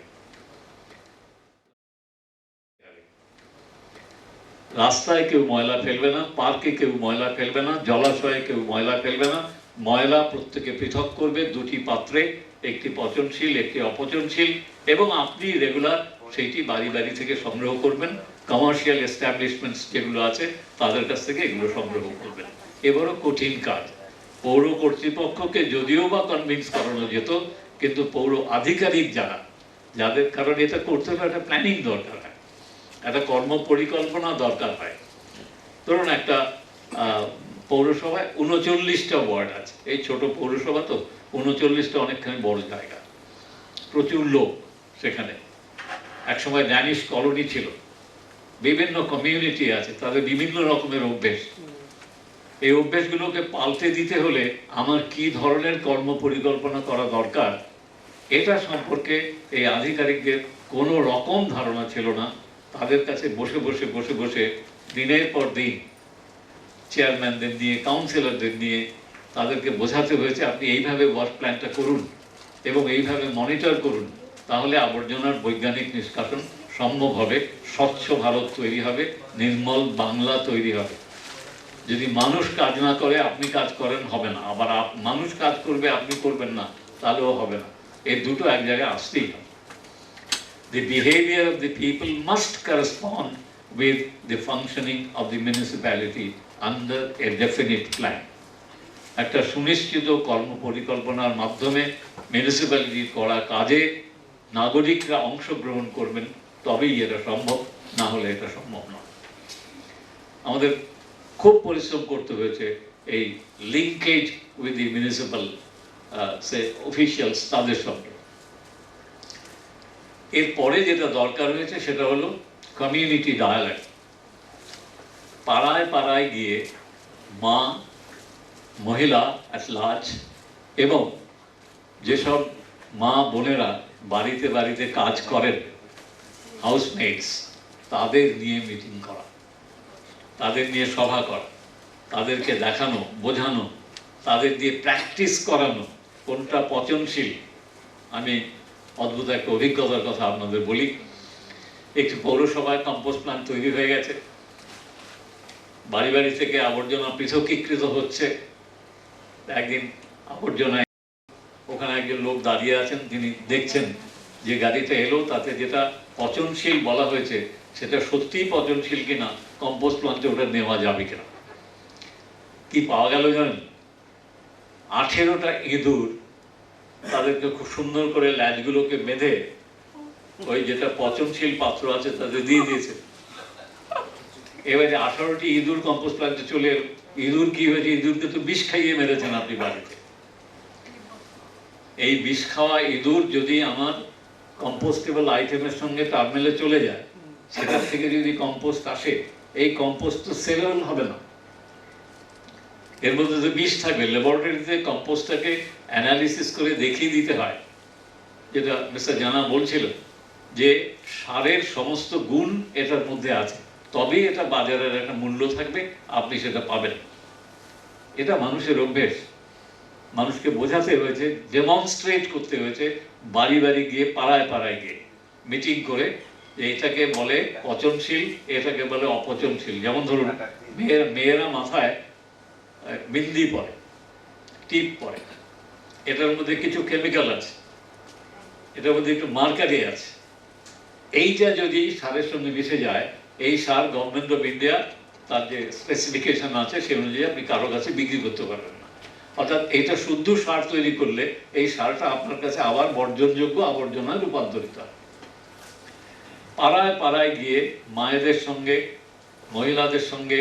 রাস্তায় কেউ ময়লা ফেলবে না, পার্কে কেউ ময়লা ফেলবে না, জলাশয়ে কেউ ময়লা ফেলবে না। ময়লা প্রত্যেকে পৃথক করবে 2টি পাত্রে, একটি পচনশীল একটি অপচনশীল, এবং আপনি রেগুলার সেইটি বাড়ি বাড়ি থেকে সংগ্রহ করবেন। কমার্শিয়াল এস্টাবলিশমেন্টস যেগুলো আছে তাদের কাছ থেকে এগুলো সংগ্রহ করবেন। এবারও কঠিন কাজ। পৌর কর্তৃপক্ষকে যদিও বা কনভিন্স করানো যেত, কিন্তু পৌর আধিকারিক যাদের, কারণ এটা করতে হলে একটা প্ল্যানিং দরকার হয়, একটা কর্ম পরিকল্পনা দরকার হয়। ধরুন একটা পৌরসভায় 39টা ওয়ার্ড আছে, এই ছোট পৌরসভা তো 39টা অনেকখানি বড় জায়গা, প্রচুর লোক সেখানে। একসময় ড্যানিশ কলোনি ছিল, বিভিন্ন কমিউনিটি আছে, তাদের বিভিন্ন রকমের অভ্যেস। এই অভ্যেসগুলোকে পাল্টে দিতে হলে আমার কি ধরনের কর্ম পরিকল্পনা করা দরকার এটা সম্পর্কে এই আধিকারিকদের কোনো রকম ধারণা ছিল না। তাদের কাছে বসে বসে বসে বসে দিনের পর দিন চেয়ারম্যানদের নিয়ে, কাউন্সিলরদের নিয়ে তাদেরকে বোঝাতে হয়েছে আপনি এইভাবে ওয়ার্ক প্ল্যানটা করুন এবং এইভাবে মনিটর করুন, তাহলে আবর্জনার বৈজ্ঞানিক নিষ্কাশন সম্ভব হবে, স্বচ্ছ ভারত তৈরি হবে, নির্মল বাংলা তৈরি হবে। যদি মানুষ কাজ না করে আপনি কাজ করেন হবে না, আবার মানুষ কাজ করবে আপনি করবেন না তাহলেও হবে না। এই দুটো এক জায়গায় আসতেই হবে। The behavior of the people must correspond with the functioning of the municipality under a definite plan. একটা সুনিশ্চিত কর্ম পরিকল্পনার মাধ্যমে মিউনিসিপ্যালিটির করা কাজে নাগরিকরা অংশগ্রহণ করবেন, তবেই এটা সম্ভব, না হলে এটা সম্ভব নয়। আমাদের খুব পরিশ্রম করতে হয়েছে এই linkage with the municipal officials তাদের সঙ্গে। এরপরে যেটা দরকার হয়েছে সেটা হলো কমিউনিটি ডায়ালগ। পাড়ায় পাড়ায় গিয়ে মা, মহিলা অ্যাট লার্জ এবং যেসব মা বোনেরা বাড়িতে বাড়িতে কাজ করেন, হাউসমেটস, তাদের নিয়ে মিটিং করা, তাদের নিয়ে সভা করা, তাদেরকে দেখানো, বোঝানো, তাদের দিয়ে প্র্যাকটিস করানো কোনটা পচনশীল। আমি অদ্ভুত একটা অভিজ্ঞতার কথা আপনাদের বলি। একটি পৌরসভায় কম্পোস্ট প্ল্যান্ট তৈরি হয়ে গেছে, বাড়ি বাড়ি থেকে আবর্জনা পৃথকীকৃত হচ্ছে। একদিন আবর্জনায় ওখানে একজন লোক দাঁড়িয়ে আছেন, তিনি দেখছেন যে গাড়িটা এলো তাতে যেটা পচনশীল বলা হয়েছে সেটা সত্যিই পচনশীল কিনা, কম্পোস্ট প্ল্যান্টে ওটা নেওয়া যাবে কিনা। কি পাওয়া গেল জানেন? 18টা ইঁদুর তাদেরকে খুব সুন্দর করে ল্যাজগুলোকে বেঁধে ওই যেটা পচনশীল পাত্র আছে তাদের দিয়ে দিয়েছে। এবারে 18টি ইঁদুর কম্পোস্ট প্ল্যান্টে চলে এলো। ইঁদুর কি হয়েছে? ইঁদুরকে তো বিষ খাইয়ে মেরেছেন আপনি বাড়িতে। এই বিষ খাওয়া ইঁদুর যদি আমার কম্পোস্টেবল আইটেমের সঙ্গে টার্মেলে চলে যায়, সেটার থেকে যদি কম্পোস্ট আসে, এই কম্পোস্ট তো সেলেবল হবে না, এর মধ্যে তো বিষ থাকবে। ল্যাবরেটরিতে কম্পোস্টটাকে অ্যানালিসিস করে দেখিয়ে দিতে হয়, যেটা মিস্টার জানা বলছিল, যে সারের সমস্ত গুণ এটার মধ্যে আছে, তবেই এটা বাজারের একটা মূল্য থাকবে, আপনি সেটা পাবেন। এটা মানুষের অভ্যেস। মানুষকে বোঝাতে হয়েছে, ডেমনস্ট্রেট করতে হয়েছে, বাড়ি বাড়ি গিয়ে, পাড়ায় পাড়ায় গিয়ে মিটিং করে, যে এটাকে বলে পচনশীল, এটাকে বলে অপচনশীল। যেমন ধরুন, মেয়েরা মাথায় বিন্দি পরে, টিপ পরে, এটার মধ্যে কিছু কেমিক্যাল আছে, এটার মধ্যে একটু মার্কারি আছে। এইটা যদি সারের সঙ্গে মিশে যায়, এই সার গভর্নমেন্ট অফ ইন্ডিয়া তার যে স্পেসিফিকেশন আছে সে অনুযায়ী আপনি কারো কাছে বিক্রি করতে পারবেন না। অর্থাৎ এটা শুদ্ধ সার তৈরি করলে এই সারটা আপনার কাছে আবার বর্জনযোগ্য আবর্জনায় রূপান্তরিত হয়। পাড়ায় পাড়ায় গিয়ে মায়েদের সঙ্গে, মহিলাদের সঙ্গে,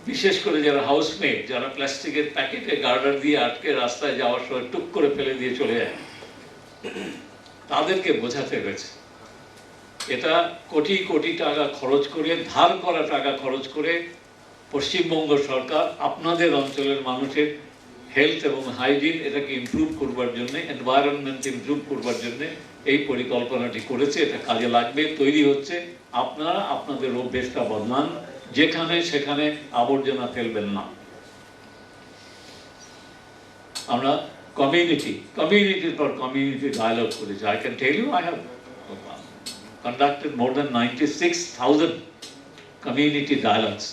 বিশেষ করে যারা হাউসমেট, যারা প্লাস্টিকের প্যাকেটে গার্ডার দিয়ে আটকে রাস্তায় যাওয়ার সময় টুক করে ফেলে দিয়ে চলে যায়, তাদেরকে বোঝাতে হয়েছে। এটা কোটি কোটি টাকা খরচ করে, ধার করা টাকা খরচ করে পশ্চিমবঙ্গ সরকার আপনাদের অঞ্চলের মানুষের হেলথ এবং হাইজিন এটাকে ইমপ্রুভ করবার জন্য, এনভায়রনমেন্ট ইমপ্রুভ করবার জন্য এই পরিকল্পনাটি করেছে। এটা কাজে লাগবে, তৈরি হচ্ছে। আপনারা আপনাদের অভ্যেসটা বদলান, যেখানে সেখানে আবর্জনা ফেলবেন না। আমরা কমিউনিটির পর কমিউনিটি ডায়ালগ করেছি। I can tell you, I have conducted more than 96,000 community dialogues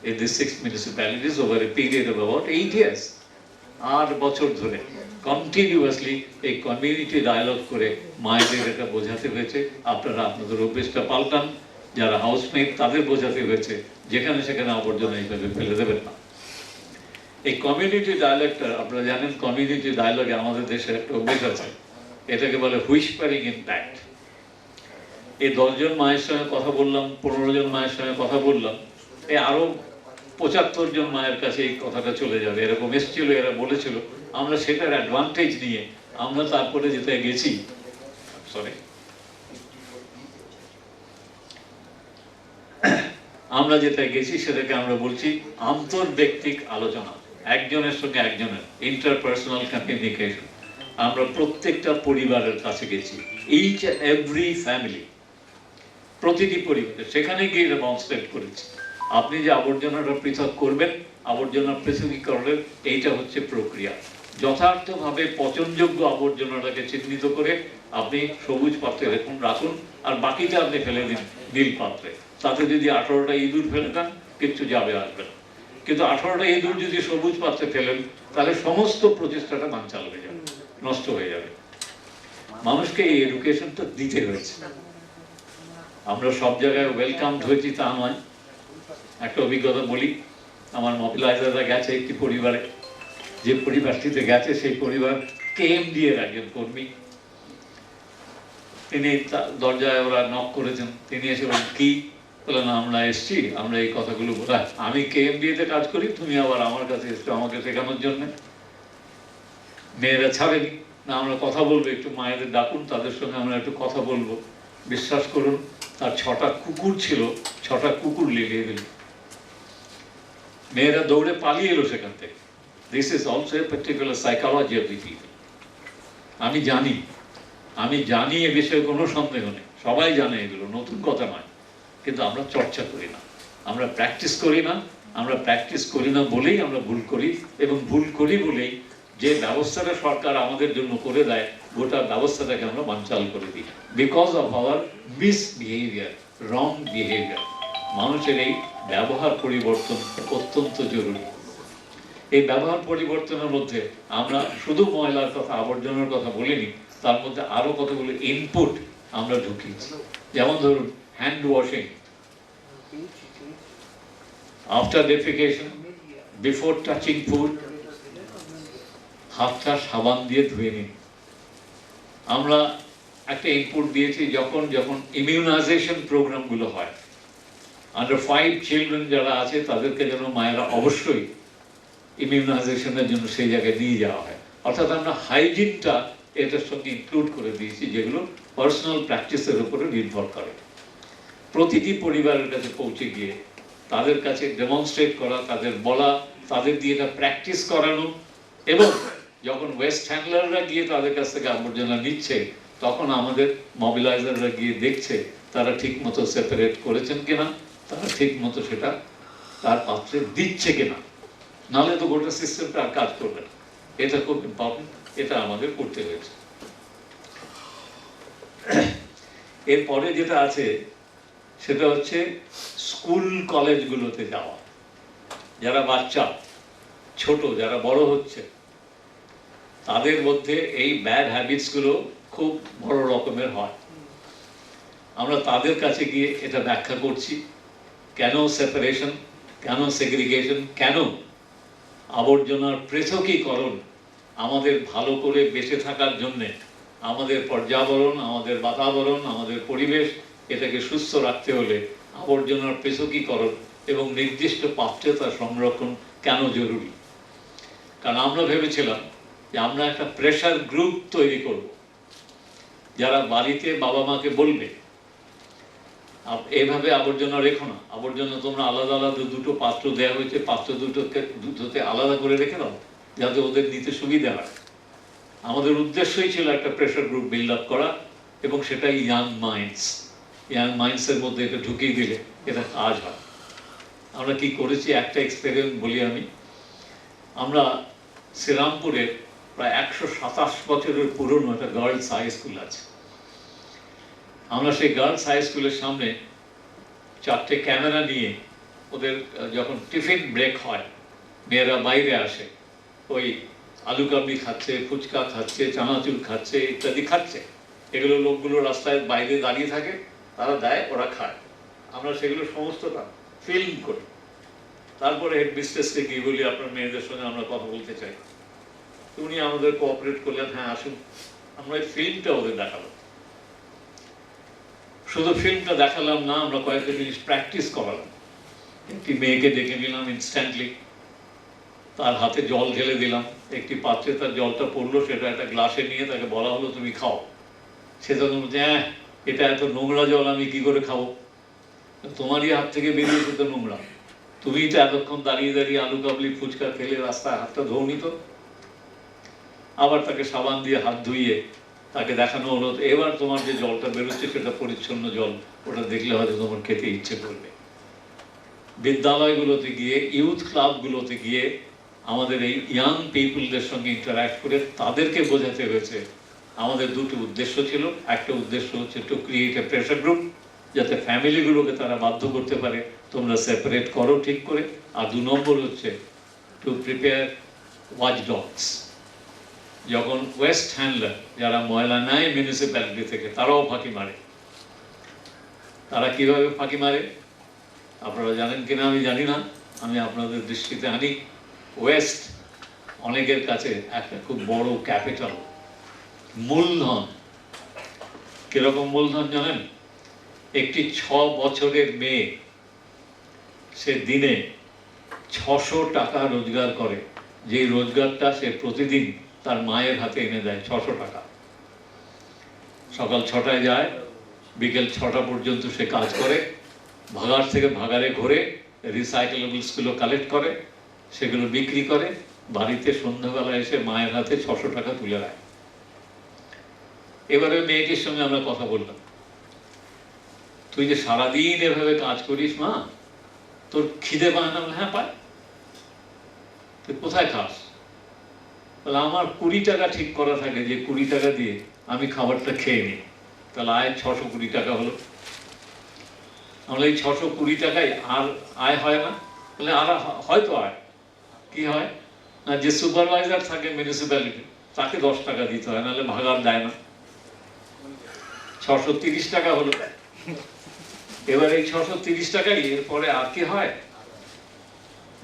in these 6 municipalities over a period of about 8 years. 8 বছর ধরে কন্টিনিউয়াসলি এই কমিউনিটি ডায়ালগ করে মায়েদের এটা বোঝাতে হয়েছে, আপনারা আপনাদের অভ্যেসটা পাল্টান। যারা হাউসমেট তাদের বোঝাতে হয়েছে, যেখানে সেখানে আবর্জনা এইভাবে ফেলে দেবেন না। এই কমিউনিটি ডায়ালগটা, আপনারা জানেন, কমিউনিটি ডায়ালগে আমাদের দেশে একটা অভ্যেস আছে, এটাকে বলে হুইসপারিং ইম্প্যাক্ট। এই 10 জন মায়ের সঙ্গে কথা বললাম, 15 জন মায়ের সঙ্গে কথা বললাম, এই আরো 75 জন মায়ের কাছে এই কথাটা চলে যাবে, এরকম এসেছিল, এরা বলেছিল। আমরা সেটার অ্যাডভান্টেজ নিয়ে আমরা তারপরে যেটা গেছি, সেটাকে আমরা বলছি আন্তর্ব্যক্তিক আলোচনা, একজনের সঙ্গে একজনের ইন্টারপার্সোনাল কমিউনিকেশন। আমরা প্রত্যেকটা পরিবারের কাছে গেছি, ইচ এন্ড এভরি ফ্যামিলি, প্রতিটি পরিবারে, সেখানে গিয়ে ডেমনস্ট্রেট করেছি। আপনি যে আবর্জনাটা পৃথক করবেন, আবর্জনা পৃথকীকরণের এইটা হচ্ছে প্রক্রিয়া। যথার্থভাবে পচনযোগ্য আবর্জনাটাকে চিহ্নিত করে আপনি সবুজ পাত্রে রাখুন, আর বাকিটা আপনি ফেলে দিন নীল পাত্রে। তাতে যদি 18টা ইঁদুর ফেলে দেন, কিচ্ছু যাবে আসবে না। কিন্তু 18টা ইঁদুর যদি সবুজ পাত্রে ফেলেন, তাহলে সমস্ত প্রচেষ্টাটা বানচাল হয়ে যাবে, নষ্ট হয়ে যাবে। মানুষকে এই এডুকেশনটা দিতে হয়েছে। আমরা সব জায়গায় ওয়েলকাম হয়েছি তা নয়। একটা অভিজ্ঞতা বলি, আমার মোবিলাইজাররা গেছে একটি পরিবারে, যে পরিবারটিতে গেছে সেই পরিবার KMD এর একজন কর্মী। তিনি দরজায় ওরা নক করেছেন, তিনি এসে বলেন, কি? বললেন, আমরা এসছি, আমরা এই কথাগুলো বলা। আমি KMD তে কাজ করি, তুমি আবার আমার কাছে এসছো আমাকে শেখানোর জন্য। মেয়েরা ছাড়েনি না, আমরা কথা বলবো, একটু মায়েদের ডাকুন, তাদের সঙ্গে আমরা একটু কথা বলবো। বিশ্বাস করুন, তার 6টা কুকুর ছিল, 6টা কুকুর লেলিয়ে দিল। মেয়েরা দৌড়ে পালিয়ে এলো সেখান থেকে। This is also a particular psychology of the people. আমি জানি এ বিষয়ে কোনো সন্দেহ নেই, সবাই জানে, এগুলো নতুন কথা নয়। কিন্তু আমরা চর্চা করি না, আমরা প্র্যাকটিস করি না। আমরা প্র্যাকটিস করি না বলেই আমরা ভুল করি, এবং ভুল করি বলেই যে ব্যবস্থাটা সরকার আমাদের জন্য করে দেয়, গোটা ব্যবস্থাটাকে আমরা বানচাল করে দিই, because of our misbehaviour, wrong behaviour. মানুষের এই ব্যবহার পরিবর্তন অত্যন্ত জরুরি। এই ব্যবহার পরিবর্তনের মধ্যে আমরা শুধু ময়লার কথা, আবর্জনার কথা বলিনি, তার মধ্যে আরো কতগুলো ইনপুট আমরা ঢুকিয়েছি। যেমন ধরুন, hand washing, after defecation, before touching food, হাতটা সাবান দিয়ে ধুয়ে নিন। আমরা একটা ইনপুট দিয়েছি, যখন ইমিউনাইজেশন প্রোগ্রামগুলো হয়, আন্ডার 5 চিলড্রেন যারা আছে তাদেরকে যেন মায়েরা অবশ্যই ইমিউনাইজেশনের জন্য সেই জায়গায় নিয়ে যাওয়া হয়। অর্থাৎ আমরা হাইজিনটা এটার সঙ্গে ইনক্লুড করে দিয়েছি, যেগুলো পার্সোনাল প্র্যাকটিসের উপরে নির্ভর করে। প্রতিটি পরিবারের কাছে পৌঁছে গিয়ে তাদের কাছে ডেমনস্ট্রেট করা, তাদের বলা, তাদের দিয়ে এটা প্র্যাকটিস করানো, এবং যখন ওয়েস্ট হ্যান্ডলাররা গিয়ে তাদের কাছ থেকে আবর্জনা নিচ্ছে, তখন আমাদের মবিলাইজাররা গিয়ে দেখছে তারা ঠিক মতো সেপারেট করেছেন কিনা, তারা ঠিক মতো সেটা তার পাত্রে দিচ্ছে কিনা, নাহলে তো গোটা সিস্টেমটা আর কাজ করবে না। এটা খুব ইম্পর্টেন্ট, এটা আমাদের করতে হয়েছে। এরপরে যেটা আছে সেটা হচ্ছে স্কুল কলেজগুলোতে যাওয়া। যারা বাচ্চা ছোট, যারা বড় হচ্ছে, তাদের মধ্যে এই ব্যাড হ্যাবিটসগুলো খুব বড় রকমের হয়। আমরা তাদের কাছে গিয়ে এটা ব্যাখ্যা করছি, কেন সেপারেশন, কেন সেগ্রিগেশন, কেন আবর্জনার পৃথকীকরণ আমাদের ভালো করে বেঁচে থাকার জন্যে, আমাদের পর্যাবরণ, আমাদের বাতাবরণ, আমাদের পরিবেশ, এটাকে সুস্থ রাখতে হলে আবর্জনার পৃথকীকরণ এবং নির্দিষ্ট পাত্রে তার সংরক্ষণ কেন জরুরি। কারণ আমরা ভেবেছিলাম যে আমরা একটা প্রেশার গ্রুপ তৈরি করব, যারা বাড়িতে বাবা মাকে বলবে এইভাবে আবর্জনা রেখো না, আবর্জনা তোমরা আলাদা আলাদা দুটো পাত্র দেওয়া হয়েছে, পাত্র দুটোতে আলাদা করে রেখে দাও, যাতে ওদের নিতে সুবিধা হয়। আমাদের উদ্দেশ্যই ছিল একটা প্রেশার গ্রুপ বিল্ড আপ করা, এবং সেটা ইয়াং মাইন্ডসের মধ্যে এটা ঢুকিয়ে দিলে এটা কাজ হয়। আমরা কি করেছি, একটা এক্সপেরিয়েন্স বলি আমি। আমরা শ্রীরামপুরের প্রায় 127 বছরের পুরনো একটা গার্লস হাই স্কুল আছে। আমরা সেই গার্লস হাই স্কুলের সামনে 4টে ক্যামেরা নিয়ে, ওদের যখন টিফিন ব্রেক হয়, মেয়েরা বাইরে আসে, ওই আলু কাবলি খাচ্ছে, ফুচকা খাচ্ছে, চানাচুর খাচ্ছে, ইত্যাদি খাচ্ছে। এগুলো লোকগুলো রাস্তায় বাইরে দাঁড়িয়ে থাকে, তারা দেয়, ওরা খায়। আমরা সেগুলো সমস্তটা ফিল্ম করি। তারপরে হেড মিস্ট্রেসকে গিয়ে বলি আপনার মেয়েদের সঙ্গে আমরা কথা বলতে চাই। উনি আমাদের কোঅপারেট করলেন, হ্যাঁ আসুন। আমরা এই ফিল্মটা ওদের দেখালাম। শুধু ফিল্মটা দেখালাম না, আমরা কয়েকটা জিনিস প্র্যাকটিস করালাম। একটি মেয়েকে ডেকে নিলাম ইনস্ট্যান্টলি, তার হাতে জল ঢেলে দিলাম, একটি পাত্রে তার জলটা পড়লো, সেটা একটা গ্লাসে নিয়ে তাকে বলা হলো তুমি খাও। সে তখন বলছে, হ্যাঁ এটা এত নোংরা জল আমি কি করে খাবো, তোমারই হাত থেকে বেরিয়েছে তো নোংরা, তুমি তো এতক্ষণ দাঁড়িয়ে দাঁড়িয়ে আলু কাবলি ফুচকা খেলে রাস্তায় হাতটা ধোনি তো। আবার তাকে সাবান দিয়ে হাত ধুইয়ে তাকে দেখানো হলো, এবার তোমার যে জলটা বেরোচ্ছে সেটা পরিচ্ছন্ন জল, ওটা দেখলে হয়তো তোমার খেতে ইচ্ছে করবে। বিদ্যালয়গুলোতে গিয়ে, ইউথ ক্লাবগুলোতে গিয়ে আমাদের এই ইয়াং পিপলদের সঙ্গে ইন্টারঅ্যাক্ট করে তাদেরকে বোঝাতে হয়েছে আমাদের দুটো উদ্দেশ্য ছিল। একটা উদ্দেশ্য হচ্ছে to create a pressure group, যাতে ফ্যামিলিগুলোকে তারা বাধ্য করতে পারে তোমরা সেপারেট করো ঠিক করে। আর 2 নম্বর হচ্ছে টু প্রিপেয়ার ওয়াচ ডগস। যখন ওয়েস্ট হ্যান্ডলার যারা ময়লা নেয় মিউনিসিপ্যালিটি থেকে, তারাও ফাঁকি মারে। তারা কিভাবে ফাঁকি মারে আপনারা জানেন কিনা আমি জানি না, আমি আপনাদের দৃষ্টিতে আনি। ওয়েস্ট অনেকের কাছে একটা খুব বড় ক্যাপিটাল, মূলধন। কিরকম মূলধন জানেন? একটি 6 বছরের মেয়ে সে দিনে 600 টাকা রোজগার করে, যেই রোজগারটা সে প্রতিদিন তার মায়ের হাতে এনে দেয়। 600 টাকা। সকাল 6টায় যায়, বিকেল 6টা পর্যন্ত সে কাজ করে, ভাগাড় থেকে ভাগাড়ে ঘুরে রিসাইকেলেবলসগুলো কালেক্ট করে, সেগুলো বিক্রি করে, বাড়িতে সন্ধ্যাবেলা এসে মায়ের হাতে 600 টাকা তুলে দেয়। এবারে মেয়েটির সঙ্গে আমরা কথা বললাম, তুই যে সারাদিন এভাবে কাজ করিস মা, তোর খিদে পায় না? হ্যাঁ পায়। তুই কোথায় খাস? তাহলে আমার 20 টাকা ঠিক করা থাকে, যে 20 টাকা দিয়ে আমি খাবারটা খেয়ে নিই, তাহলে আয় 620 টাকা হলো। আমরা এই 620 টাকায় আর আয় হয় না? বলে আর হয়তো আয়। কি হয় না, যে সুপারভাইজার থাকে মিউনিসিপ্যালিটি, তাকে 10 টাকা দিতে হয়, নাহলে ভাগার দেয় না। 630 টাকা হলো। এবার এই 630 টাকাই এরপরে আর কি হয়?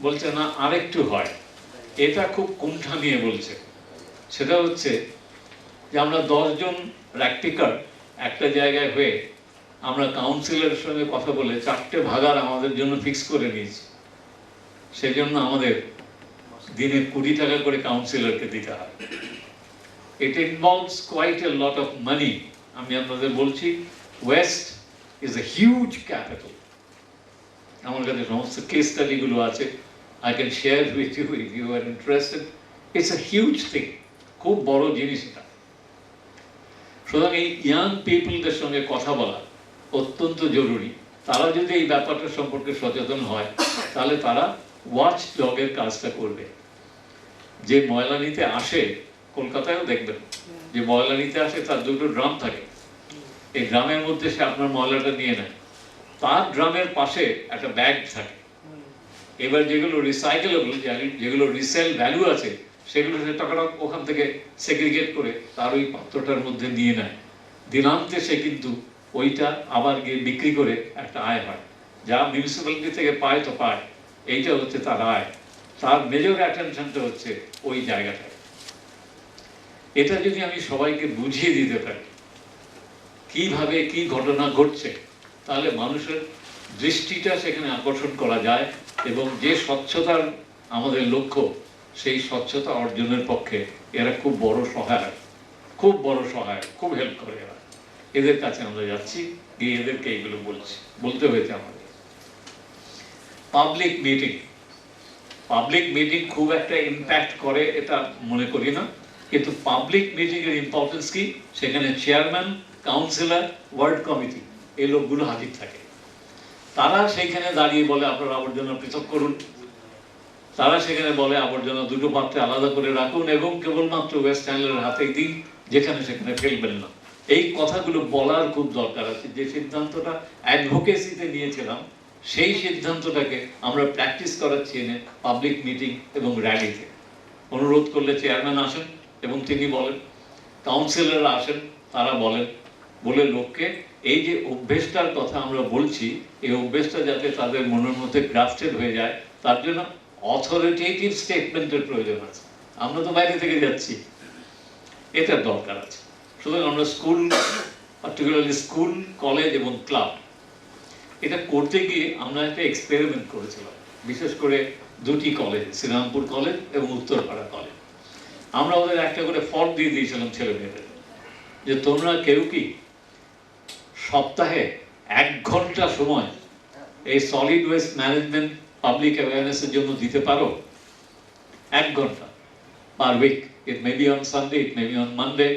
বলছে না আরেকটু হয়। এটা খুব কুণ্ঠা নিয়ে বলছে। সেটা হচ্ছে যে আমরা 10 জন প্র্যাকটিকার একটা জায়গায় হয়ে আমরা কাউন্সিলরের সঙ্গে কথা বলে 4টে ভাগার আমাদের জন্য ফিক্স করে নিয়েছি। সেজন্য আমাদের দিনে 20 টাকা করে কাউন্সিলরকে দিতে হয়। It involves quite a lot of money. আমি আপনাদের বলছি, West is a huge capital. আমার কাছে সমস্ত কেস স্টাডিগুলো আছে, I can share with you if you are interested. It's a huge thing. খুব বড় জিনিস এটা। সুতরাং এই ইয়াং পিপলদের সঙ্গে কথা বলা অত্যন্ত জরুরি। তারা যদি এই ব্যাপারটা সম্পর্কে সচেতন হয়, তাহলে তারা ওয়াচ ডগের কাজটা করবে। যে ময়লা নিতে আসে, কলকাতায়ও দেখবেন যে ময়লা নিতে আসে, তার দুটো ড্রাম থাকে, এই ড্রামের মধ্যে সে আপনার ময়লাটা নিয়ে নেয়, তার ড্রামের পাশে একটা ব্যাগ থাকে। এবার যেগুলো রিসাইকেলেবল, যেগুলো রিসেল ভ্যালু আছে, সেগুলো সে টাকাটা ওখান থেকে সেগ্রিগেট করে তার ওই পাত্রটার মধ্যে নিয়ে নেয়। দিনান্তে সে কিন্তু ওইটা আবার গিয়ে বিক্রি করে একটা আয় হয়। যা মিউনিসিপ্যালিটি থেকে পায় তো পায়, এইটা হচ্ছে তার আয়। তার মেজর অ্যাটেনশনটা হচ্ছে ওই জায়গাটায়। এটা যদি আমি সবাইকে বুঝিয়ে দিতে পারি কিভাবে কি ঘটনা ঘটছে, তাহলে মানুষের দৃষ্টিটা সেখানে আকর্ষণ করা যায়, এবং যে স্বচ্ছতার আমাদের লক্ষ্য, সেই স্বচ্ছতা অর্জনের পক্ষে এরা খুব বড় সহায়ক, খুব বড় সহায়ক, খুব হেল্প করে এরা। এদের কাছে আমরা যাচ্ছি, গিয়ে এদেরকে এইগুলো বলতে হয়েছে আমাদের। পাবলিক মিটিং খুব একটা ইম্প্যাক্ট করে এটা মনে করি না, কিন্তু পাবলিক মিটিং এর ইম্পর্টেন্স কি, সেখানে চেয়ারম্যান, কাউন্সিলর, ওয়ার্ড কমিটি এই লোকগুলো হাজির থাকে। তারা সেইখানে দাঁড়িয়ে বলে আপনারা আবর্জনা পৃথক করুন, তারা সেখানে বলে আবর্জনা দুটো পাত্রে আলাদা করে রাখুন এবং কেবলমাত্র ওয়েস্ট হ্যান্ডেলের হাতেই দিন, যেখানে সেখানে ফেলবেন না। এই কথাগুলো বলার খুব দরকার আছে। যে সিদ্ধান্তটা অ্যাডভোকেসিতে নিয়েছিলাম, সেই সিদ্ধান্তটাকে আমরা প্র্যাকটিস করাচ্ছি এনে পাবলিক মিটিং এবং র্যালিতে। অনুরোধ করলে চেয়ারম্যান আসেন এবং তিনি বলেন, কাউন্সিলররা আসেন, তারা বলেন, বলে লোককে এই যে অভ্যেসটার কথা আমরা বলছি, এই অভ্যেসটা যাতে তাদের মনের মধ্যে গ্রাফটেড হয়ে যায়, তার জন্য অথরিটেটিভ স্টেটমেন্টের প্রয়োজন আছে। আমরা তো বাইরে থেকে যাচ্ছি, এটার দরকার আছে। সুতরাং আমরা স্কুল, পার্টিকুলারলি স্কুল, কলেজ এবং ক্লাব, এটা করতে গিয়ে আমরা একটা এক্সপেরিমেন্ট করেছিলাম, বিশেষ করে দুটি কলেজ, শ্রীরামপুর কলেজ এবং উত্তরপাড়া কলেজ। আমরা ওদের একটা করে ফর্ম দিয়ে দিয়েছিলাম ছেলে মেয়েদের, যে তোমরা কেউ কি সপ্তাহে 1 ঘন্টা সময় এই সলিড ওয়েস্ট ম্যানেজমেন্ট পাবলিক অ্যাওয়ারনেসের জন্য দিতে পারো? 1 ঘন্টা per week. It may be on Sunday, it may be on Monday.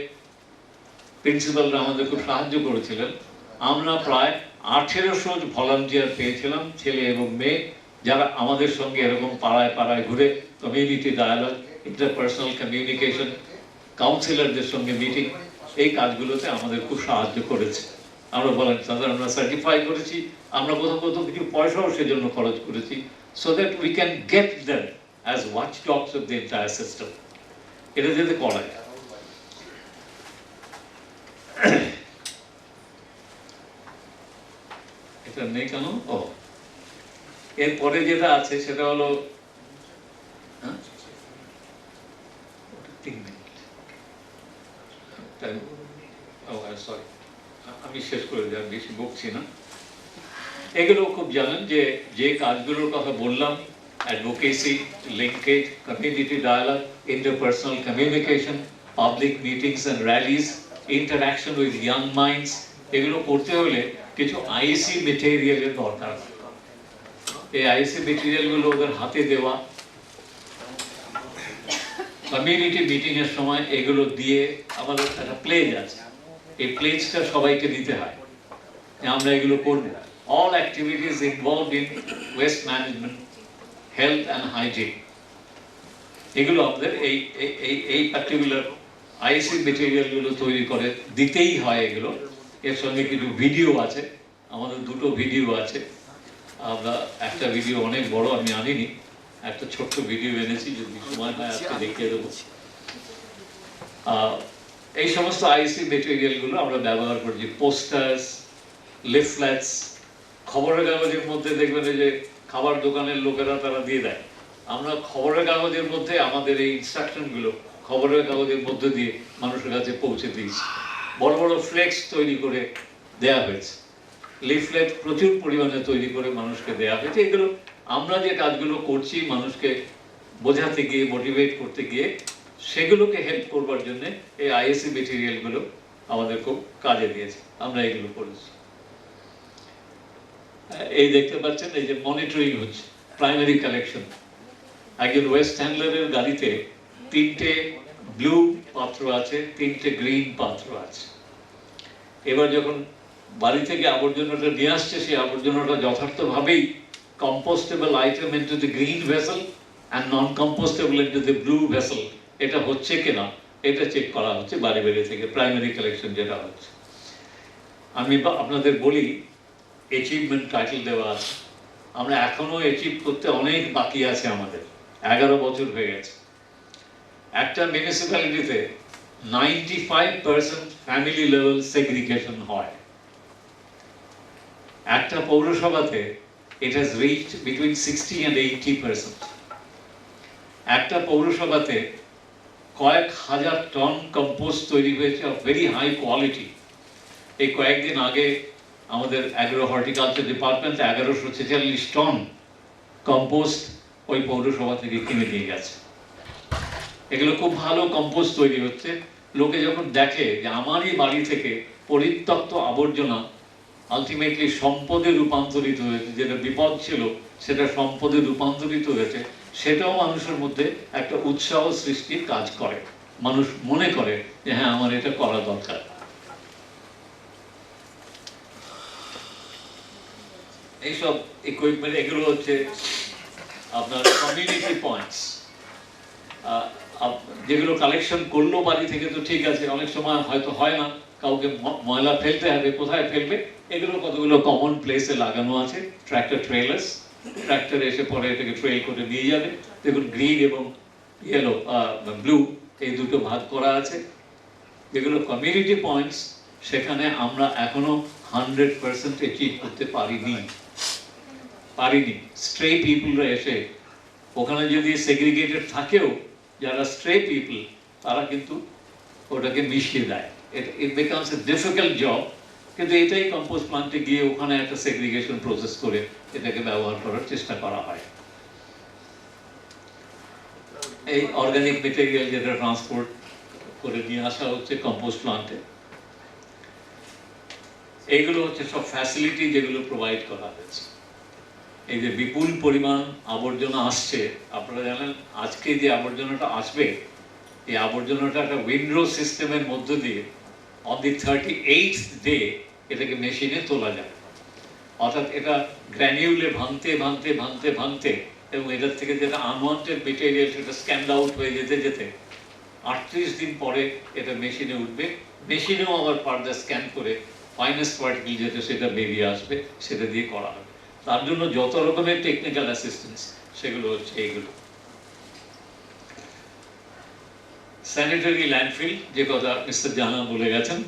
প্রিন্সিপালরা আমাদের খুব সাহায্য করেছিলেন। আমরা প্রায় 1800 ভলান্টিয়ার পেয়েছিলাম, ছেলে এবং মেয়ে, যারা আমাদের সঙ্গে এরকম পাড়ায় পাড়ায় ঘুরে কমিউনিটি ডায়ালগ, ইন্টারপার্সোনাল কমিউনিকেশন, কাউন্সিলরদের সঙ্গে মিটিং, এই কাজগুলোতে আমাদের খুব সাহায্য করেছে। আমরা বলেন তাদের আমরা সার্টিফাই করেছি, আমরা কোথাও কিছু পয়সাও সেজন্য খরচ করেছি, so that we can get them as watch dogs of the entire system. এটা যাতে করা যায়। এটা নেই কেন? ও, এরপরে যেটা আছে সেটা হলো, সরি আমি শেষ করে দিই, বেশি বকছি না। এগুলো খুব জানেন যে কাজগুলোর কথা বললাম, advocacy, linkage, community dialogue, interpersonal communication, public meetings and rallies, interaction with young minds, এগুলো করতে হলে কিছু আইসি মেটেরিয়ালের দরকার। এই আইসি মেটেরিয়ালগুলো ওদের হাতে দেওয়া, কমিউনিটি মিটিং এর সময় এগুলো দিয়ে আমাদের একটা প্লেজ আছে, এই প্লেজটা সবাইকে দিতে হয়, আমরা এগুলো করব। All activities involved in waste management, health and hygiene, এগুলো আমাদের এই পার্টিকুলার আইসি মেটেরিয়ালগুলো তৈরি করে দিতেই হয় এগুলো। এর সঙ্গে কিছু ভিডিও আছে, আমাদের 2টো ভিডিও আছে। আমরা একটা ভিডিও অনেক বড় আমি আনিনি, একটা ছোট্ট ভিডিও এনেছি, যদি সময় হয় আজকে দেখিয়ে দেবো। এই সমস্ত আইসি মেটেরিয়ালগুলো আমরা ব্যবহার করছি। পোস্টার্স, লিফলেটস, খবরের কাগজের মধ্যে দেখবেন যে খাবার দোকানের লোকেরা তারা দিয়ে দেয়, আমরা খবরের কাগজের মধ্যে আমাদের এই ইনস্ট্রাকশনগুলো খবরের কাগজের মধ্যে দিয়ে মানুষের কাছে পৌঁছে দিয়েছি। বড় বড় ফ্লেক্স তৈরি করে দেয়া হয়েছে, লিফলেট প্রচুর পরিমাণে তৈরি করে মানুষকে দেয়া হয়েছে। এগুলো আমরা যে কাজগুলো করছি মানুষকে বোঝাতে গিয়ে, মোটিভেট করতে গিয়ে, সেগুলোকে হেল্প করবার জন্য এই আইএসসি মেটেরিয়ালগুলো আমাদের খুব কাজে দিয়েছে, আমরা এগুলো করেছি। এই দেখতে পাচ্ছেন এই যে মনিটরিং হচ্ছে, প্রাইমারি কালেকশন। একজন ওয়েস্ট হ্যান্ডলারের গাড়িতে 3টে ব্লু পাত্র আছে, 3টে গ্রিন পাত্র আছে। এবার যখন বাড়ি থেকে আবর্জনাটা নিয়ে আসছে, সেই আবর্জনাটা যথার্থভাবেই compostable item into the green vessel and non compostable into the blue vessel, এটা হচ্ছে কিনা এটা চেক করা হচ্ছে বাড়ি বাড়ি থেকে, প্রাইমারি কালেকশন যেটা হচ্ছে। আমি আপনাদের বলি, অ্যাচিভমেন্ট টাইটেল দেওয়া আছে, আমরা এখনো অ্যাচিভ করতে অনেক বাকি আছে আমাদের, 11 বছর হয়ে গেছে। একটা মিউনিসিপ্যালিটিতে 95% ফ্যামিলি লেভেল সেগ্রিগেশন হয়। একটা পৌরসভাতে it has reached between 60 and 80%. একটা পৌরসভাতে কয়েক হাজার টন কম্পোস্ট তৈরি হয়েছে অফ ভেরি হাই কোয়ালিটি। এই কয়েকদিন আগে আমাদের agro horticulture department 1146 ton compost ওই পৌরসভা থেকে কিনে নিয়ে গেছে। এগুলো খুব ভালো কম্পোস্ট তৈরি হচ্ছে। লোকে যখন দেখে যে আমারই বাড়ি থেকে পরিত্যক্ত আবর্জনা আলটিমেটলি সম্পদে রূপান্তরিত হয়েছে, যেটা বিপদ ছিল সেটা সম্পদে রূপান্তরিত হয়েছে, সেটাও মানুষের মধ্যে একটা উৎসাহ সৃষ্টির কাজ করে। মানুষ মনে করে যে হ্যাঁ, আমার এটা করা দরকার। এইসব ইকুইপমেন্ট, এগুলো হচ্ছে আপনার কমিউনিটি পয়েন্টস, যেগুলো কালেকশন করলো বাড়ি থেকে তো ঠিক আছে, অনেক সময় হয়তো হয় না, কাউকে ময়লা ফেলতে হবে, কোথায় ফেলবে, এগুলো কতগুলো কমন প্লেসে লাগানো আছে। ট্র্যাক্টর ট্রেলার্স, ট্র্যাক্টর এসে পরে এটাকে ট্রেল করে নিয়ে যাবে। দেখুন গ্রিন এবং ইয়েলো, ব্লু, এই দুটো ভাগ করা আছে। যেগুলো কমিউনিটি পয়েন্টস, সেখানে আমরা এখনো 100% অ্যাচিভ করতে পারিনি। স্ট্রে পিপলরা এসে ওখানে যদি সেগ্রিগেটেড থাকেও, যারা স্ট্রে পিপল তারা কিন্তু ওটাকে মিশিয়ে দেয়। It becomes a difficult job, কিন্তু এটাই কম্পোস্ট প্লান্টে গিয়ে ওখানে একটা সেগ্রিগেশন প্রসেস করে এটাকে ব্যবহার করার চেষ্টা করা হয়। এই অর্গানিক মেটেরিয়াল যেটা ট্রান্সপোর্ট করে নিয়ে আসা হচ্ছে কম্পোস্ট প্লান্টে, এইগুলো হচ্ছে সব ফ্যাসিলিটি যেগুলো প্রোভাইড করা হয়েছে। এই যে বিপুল পরিমাণ আবর্জনা আসছে, আপনারা জানেন আজকে যে আবর্জনাটা আসবে, এই আবর্জনাটা একটা উইন্ডো সিস্টেমের মধ্য দিয়ে অন দি 38th ডে এটাকে মেশিনে তোলা যায়। অর্থাৎ এটা গ্র্যানিউলে ভাঙতে ভাঙতে ভাঙতে ভাঙতে এবং এটার থেকে যেটা আনওয়ান্টেড মেটেরিয়াল সেটা স্ক্যান্ড আউট হয়ে যেতে যেতে 38 দিন পরে এটা মেশিনে উঠবে। মেশিনেও আবার ফার্দার স্ক্যান করে ফাইনেস্ট পার্টিকেল যেটা সেটা বেরিয়ে আসবে, সেটা দিয়ে করা হবে। তার জন্য যত রকমের টেকনিক্যাল অ্যাসিস্ট্যান্স, সেগুলো হচ্ছে এইগুলো। স্যানিটারি ল্যান্ডফিল, যে কথা মিস্টার জানা বলে গেছেন,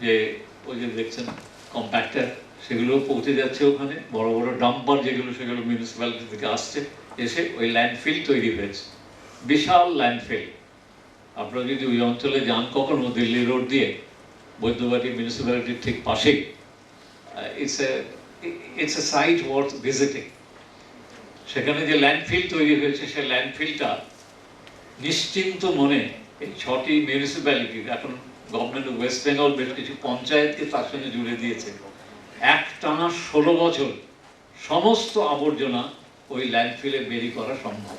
যে ওই যে দেখছেন কম্প্যাক্টার, সেগুলো পৌঁছে যাচ্ছে ওখানে। বড় বড় ডাম্পার যেগুলো, সেগুলো মিউনিসিপ্যালিটি থেকে আসছে, এসে ওই ল্যান্ডফিল তৈরি হয়েছে, বিশাল ল্যান্ডফিল। আপনারা যদি ওই অঞ্চলে যান কখনো, দিল্লি রোড দিয়ে বৈদ্যবাটি মিউনিসিপ্যালিটির ঠিক পাশেই, it's a sight worth visiting. সেখানে যে ল্যান্ডফিল তৈরি হয়েছে, সেই ল্যান্ডফিলটা নিশ্চিন্ত মনে এই 6টি মিউনিসিপ্যালিটির, এখন গভর্নমেন্ট অফ ওয়েস্ট বেঙ্গল বেশ কিছু পঞ্চায়েতকে তার সঙ্গে জুড়ে দিয়েছে, একটানা 16 বছর সমস্ত আবর্জনা ওই ল্যান্ডফিলে বেরিয়ে করা সম্ভব।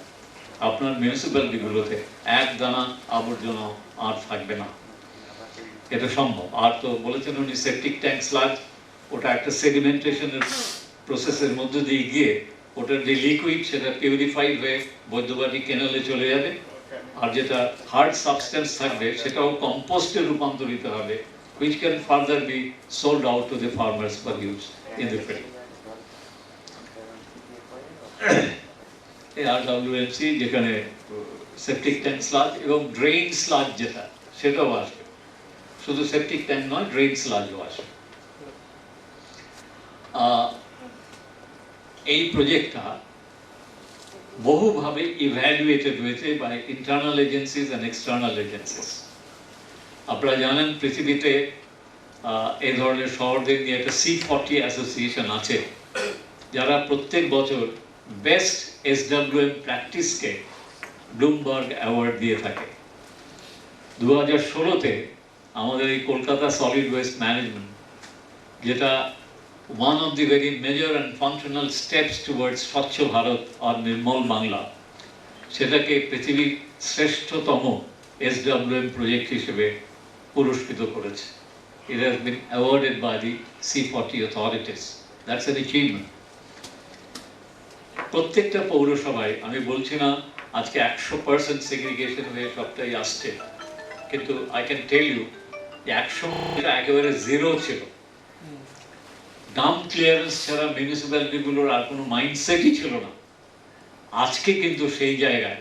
আপনার মিউনিসিপ্যালিটিগুলোতে এক দানা আবর্জনা আর থাকবে না, এটা সম্ভব। আর তো বলেছেন উনি সেপটিক ট্যাঙ্ক স্লাগ, ওটা একটা সেডিমেন্টেশনের প্রসেসের মধ্য দিয়ে গিয়ে ওটার যে লিকুইড সেটা পিউরিফাইড হয়ে বৈদ্যবাটি কেনালে চলে যাবে, আর যেটা হার্ড সাবস্টেন্স থাকবে সেটাও কম্পোস্টে রূপান্তরিত হবে, which can further be sold out to the farmers for use in the field. RWMC যেখানে সেপটিক ট্যাঙ্ক স্লাজ এবং ড্রেইন স্লাজ যেটা, সেটাও আসবে। শুধু সেপটিক ট্যাঙ্ক নয়, ড্রেইন স্লাজও আসবে। এই প্রজেক্টটা বহুভাবে ইভ্যালুয়েটেড হয়েছে by internal agencies and external agencies. আপনারা জানেন পৃথিবীতে এই ধরনের শহরদের নিয়ে একটা C40 অ্যাসোসিয়েশন আছে, যারা প্রত্যেক বছর বেস্ট SWM প্র্যাকটিসকে ব্লুমবার্গ অ্যাওয়ার্ড দিয়ে থাকে। 2016-তে আমাদের এই কলকাতা সলিড ওয়েস্ট ম্যানেজমেন্ট, যেটা one of the very major and functional steps towards স্বচ্ছ ভারত or নির্মল বাংলা, সেটাকে পৃথিবীর শ্রেষ্ঠতম SWM প্রজেক্ট হিসেবে পুরস্কৃত করেছে। It has been awarded by the C40 authorities. That's an achievement. প্রত্যেকটা পৌরসভায়, আমি বলছি না আজকে 100% সেগ্রিগেশন হয়ে সবটাই আসছে, কিন্তু আই ক্যান টেল ইউ যে 100 একেবারে জিরো ছিল। ডাম্প ক্লিয়ারেন্স ছাড়া মিউনিসিপ্যালিটিগুলোর আর কোনো মাইন্ডসেটই ছিল না। আজকে কিন্তু সেই জায়গায়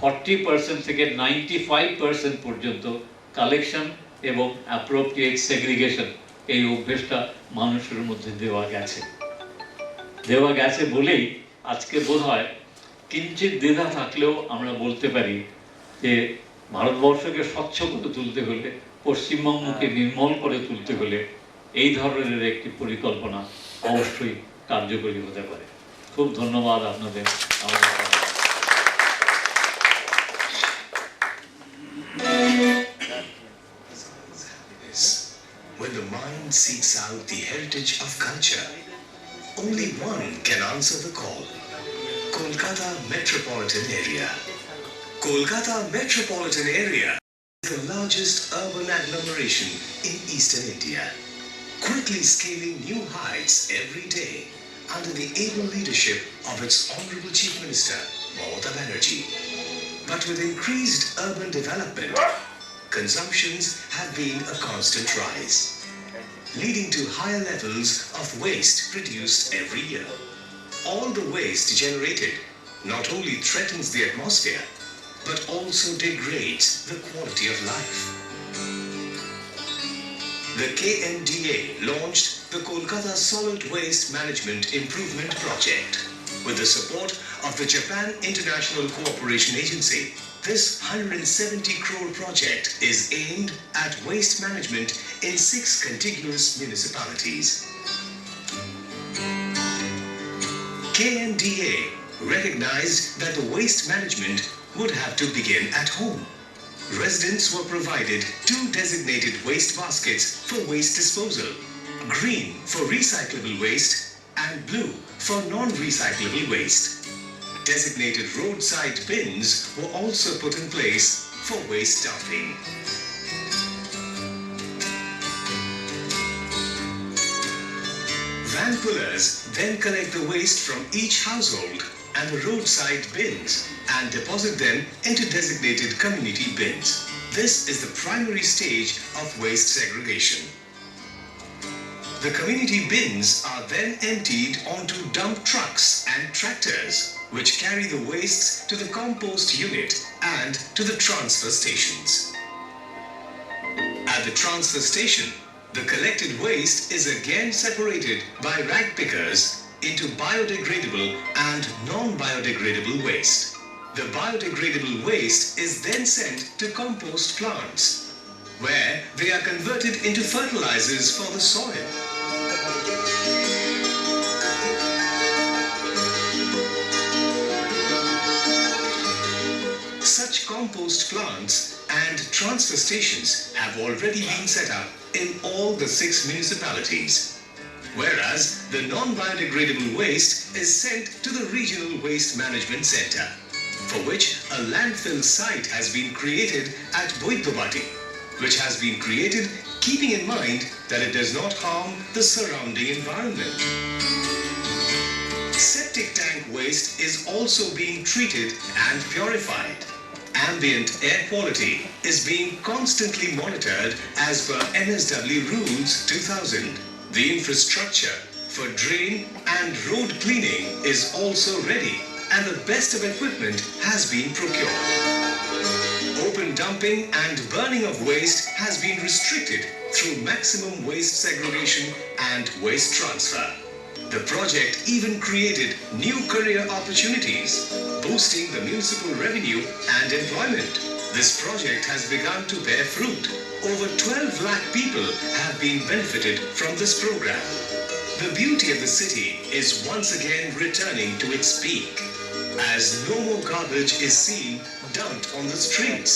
40% থেকে 95% পর্যন্ত কালেকশন এবং অ্যাপ্রোপ্রিয়েট সেগ্রিগেশন, এই অভ্যেসটা মানুষের মধ্যে দেওয়া গেছে বলেই আজকে বোধ হয় কিঞ্চিত দ্বিধা থাকলেও আমরা বলতে পারি যে ভারতবর্ষকে স্বচ্ছ করে তুলতে হলে, পশ্চিমবঙ্গকে নির্মল করে তুলতে হলে এই ধরনের একটি পরিকল্পনা অবশ্যই কার্যকরী হতে পারে। খুব ধন্যবাদ আপনাদের। When the mind seeks out the heritage of culture, only one can answer the call. Kolkata Metropolitan Area. Kolkata Metropolitan Area is the largest urban agglomeration in eastern India, quickly scaling new heights every day under the able leadership of its Honorable Chief Minister, Mamata Banerjee. But with increased urban development, consumptions have been a constant rise, leading to higher levels of waste produced every year. All the waste generated not only threatens the atmosphere, but also degrades the quality of life. The KMDA launched the Kolkata Solid Waste Management Improvement Project. With the support of the Japan International Cooperation Agency, this 170 crore project is aimed at waste management in 6 contiguous municipalities. KMDA recognized that the waste management would have to begin at home. Residents were provided 2 designated waste baskets for waste disposal, green for recyclable waste and blue for non-recyclable waste. Designated roadside bins were also put in place for waste dumping. Van pullers then collect the waste from each household and the roadside bins and deposit them into designated community bins. This is the primary stage of waste segregation. The community bins are then emptied onto dump trucks and tractors, which carry the wastes to the compost unit and to the transfer stations. At the transfer station, the collected waste is again separated by rag pickers into biodegradable and non-biodegradable waste. The biodegradable waste is then sent to compost plants, where they are converted into fertilizers for the soil. Such compost plants and transfer stations have already been set up in all the 6 municipalities, whereas the non-biodegradable waste is sent to the Regional Waste Management Center, for which a landfill site has been created at Boitobati, which has been created keeping in mind that it does not harm the surrounding environment. Septic tank waste is also being treated and purified. Ambient air quality is being constantly monitored as per NSW Rules 2000. The infrastructure for drain and road cleaning is also ready, and the best of equipment has been procured. Open dumping and burning of waste has been restricted through maximum waste segregation and waste transfer. The project even created new career opportunities, boosting the municipal revenue and employment. This project has begun to bear fruit. Over 12 lakh people have been benefited from this program. The beauty of the city is once again returning to its peak, as no more garbage is seen dumped on the streets.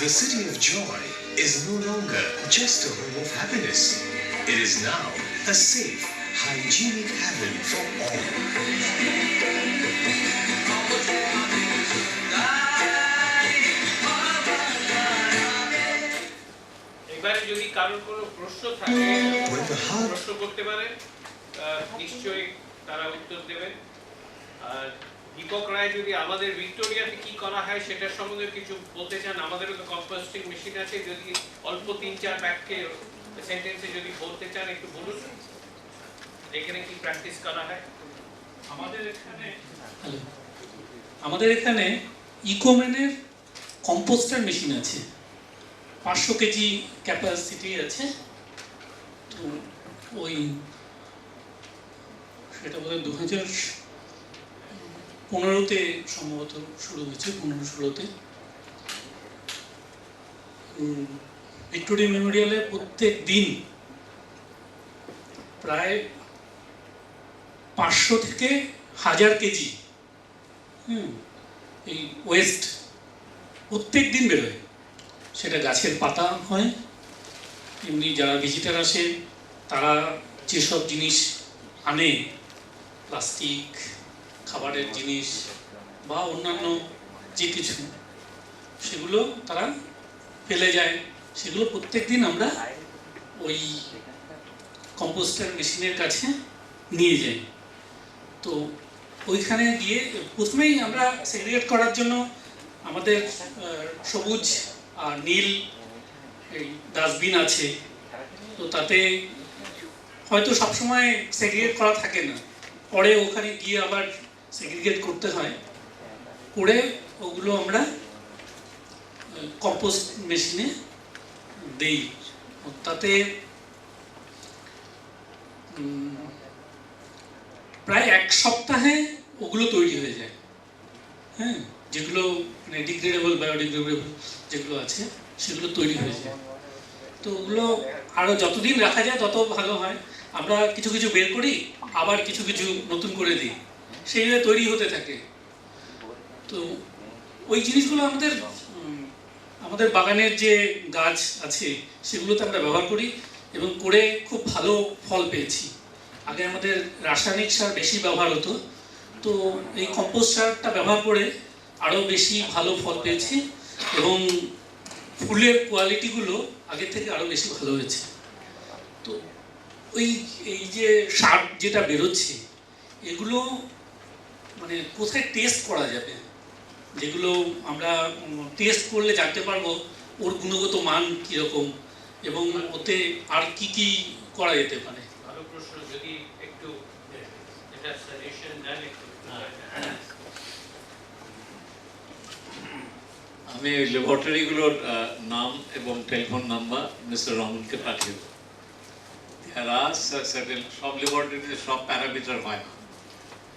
The city of joy is no longer just a home of happiness. It is now a safe, hygienic haven for all. এবারে যদি কারোর কোনো প্রশ্ন থাকে When the heart প্রশ্ন করতে পারেন, নিশ্চয়ই তারা উত্তর দেবেন। আর দীপক রায় যদি আমাদের ভিক্টোরিয়াতে কি করা হয় সেটার সম্বন্ধে কিছু বলতে চান, আমাদেরও তো কম্পোস্টিং মেশিন আছে, যদি অল্প 3-4 বাক্যে সেন্টেন্সে যদি বলতে চান একটু বলুন এখানে কি প্র্যাকটিস করা হয়। আমাদের এখানে ইকোম্যানের কম্পোস্টার মেশিন আছে, 500 কেজি ক্যাপাসিটি আছে। তো ওই সেটা বোধহয় 2015-তে সম্ভবত শুরু হয়েছে, 15-16-তে। ভিক্টোরিয়া মেমোরিয়ালে প্রত্যেক দিন প্রায় 500 থেকে 1000 কেজি এই ওয়েস্ট প্রত্যেক দিন বেরোয়। সেটা গাছের পাতা হয়, এমনি যারা ভিজিটার আসে তারা যেসব জিনিস আনে, প্লাস্টিক, খাবারের জিনিস বা অন্যান্য যে কিছু, সেগুলো তারা ফেলে যায়। সেগুলো প্রত্যেক দিন আমরা ওই কম্পোস্টার মেশিনের কাছে নিয়ে যাই। তো ওইখানে গিয়ে প্রথমেই আমরা সেগ্রিগেট করার জন্য আমাদের সবুজ আর নীল এই ডাস্টবিন আছে। তো তাতে হয়তো সবসময় সেগ্রিগেট করা থাকে না, পরে ওখানে গিয়ে আবার সেগ্রিগেট করতে হয়, করে ওগুলো আমরা কম্পোস্ট মেশিনে দেই। তাতে প্রায় 1 সপ্তাহে ওগুলো তৈরি হয়ে যায়। হ্যাঁ, যেগুলো মানে ডিগ্রেডেবল, বায়োডিগ্রেডেবল যেগুলো আছে সেগুলো তৈরি হয়ে যায়। তো ওগুলো আরও যতদিন রাখা যায় তত ভালো হয়। আমরা কিছু কিছু বের করি, আবার কিছু কিছু নতুন করে দিই, সেইভাবে তৈরি হতে থাকে। তো ওই জিনিসগুলো আমাদের বাগানের যে গাছ আছে সেগুলোতে আমরা ব্যবহার করি এবং করে খুব ভালো ফল পেয়েছি। আগে আমাদের রাসায়নিক সার বেশি ব্যবহার হতো, তো এই কম্পোস্ট সারটা ব্যবহার করে আরও বেশি ভালো ফল পেয়েছি এবং ফুলের কোয়ালিটিগুলো আগের থেকে আরও বেশি ভালো হয়েছে। তো এই যে সার যেটা বেরোচ্ছে এগুলো মানে কোথায় টেস্ট করা যাবে, যেগুলো আমরা টেস্ট করলে জানতে পারবো ওর গুণগত মান কীরকম এবং ওতে আর কি কি করা যেতে পারে। ভালো প্রশ্ন, যদি একটু এটা সাজেশন দেন একটু। আমি ওই ল্যাবরেটরিগুলোর নাম এবং টেলিফোন নাম্বার মিস্টার রহমানকে পাঠিয়ে দেবো। সব ল্যাবরেটরিতে সব প্যারামিটার হয় না,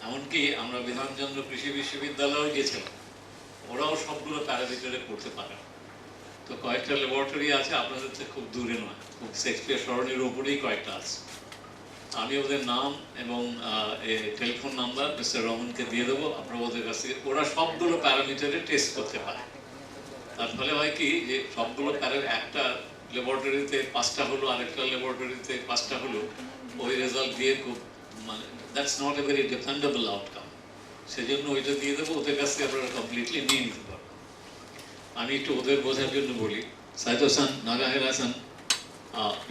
এমনকি আমরা বিধানচন্দ্র কৃষি বিশ্ববিদ্যালয়েও গেছিলাম, ওরাও সবগুলো প্যারামিটারে করতে পারে। তো কয়েকটা ল্যাবরেটরি আছে আপনাদের থেকে খুব দূরে নয়, খুব শেক্সপিয়ার সরণির উপরেই কয়েকটা আছে। আমি ওদের নাম এবং টেলিফোন নাম্বার মিস্টার রহমানকে দিয়ে দেবো, আপনারা ওদের কাছ থেকে ওরা সবগুলো প্যারামিটারে টেস্ট করতে পারে। তার ফলে হয় কি যে সবগুলো একটা ল্যাবরেটরিতে 5টা হলো, আরেকটা ল্যাবরেটরিতে 5টা হলো, ওই রেজাল্ট দিয়ে খুব মানে that's not a very dependable outcome. সেজন্য ওইটা দিয়ে দেবো, ওদের কাছ থেকে আপনারা কমপ্লিটলি নিয়ে নিতে পারবেন। আমি একটু ওদের বোঝার জন্য বলি। সাইতো-san, Nagahira-san,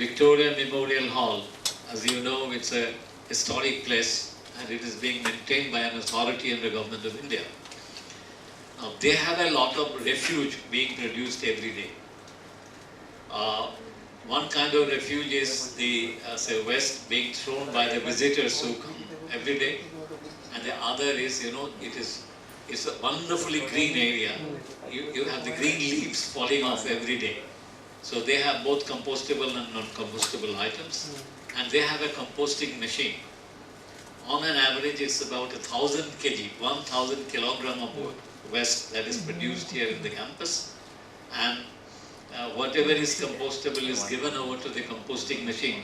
Victoria Memorial Hall, as you know, it's a historic place and it is being maintained by an authority in the government of India. Now, they have a lot of refuge being produced every day. One kind of refuge is the say waste being thrown by the visitors who come every day, and the other is, it's a wonderfully green area. You have the green leaves falling off every day. So they have both compostable and non-compostable items, and they have a composting machine. On an average, it's about 1,000 kg, 1,000 kilogram of waste that is produced here in the campus, and whatever is compostable is given over to the composting machine,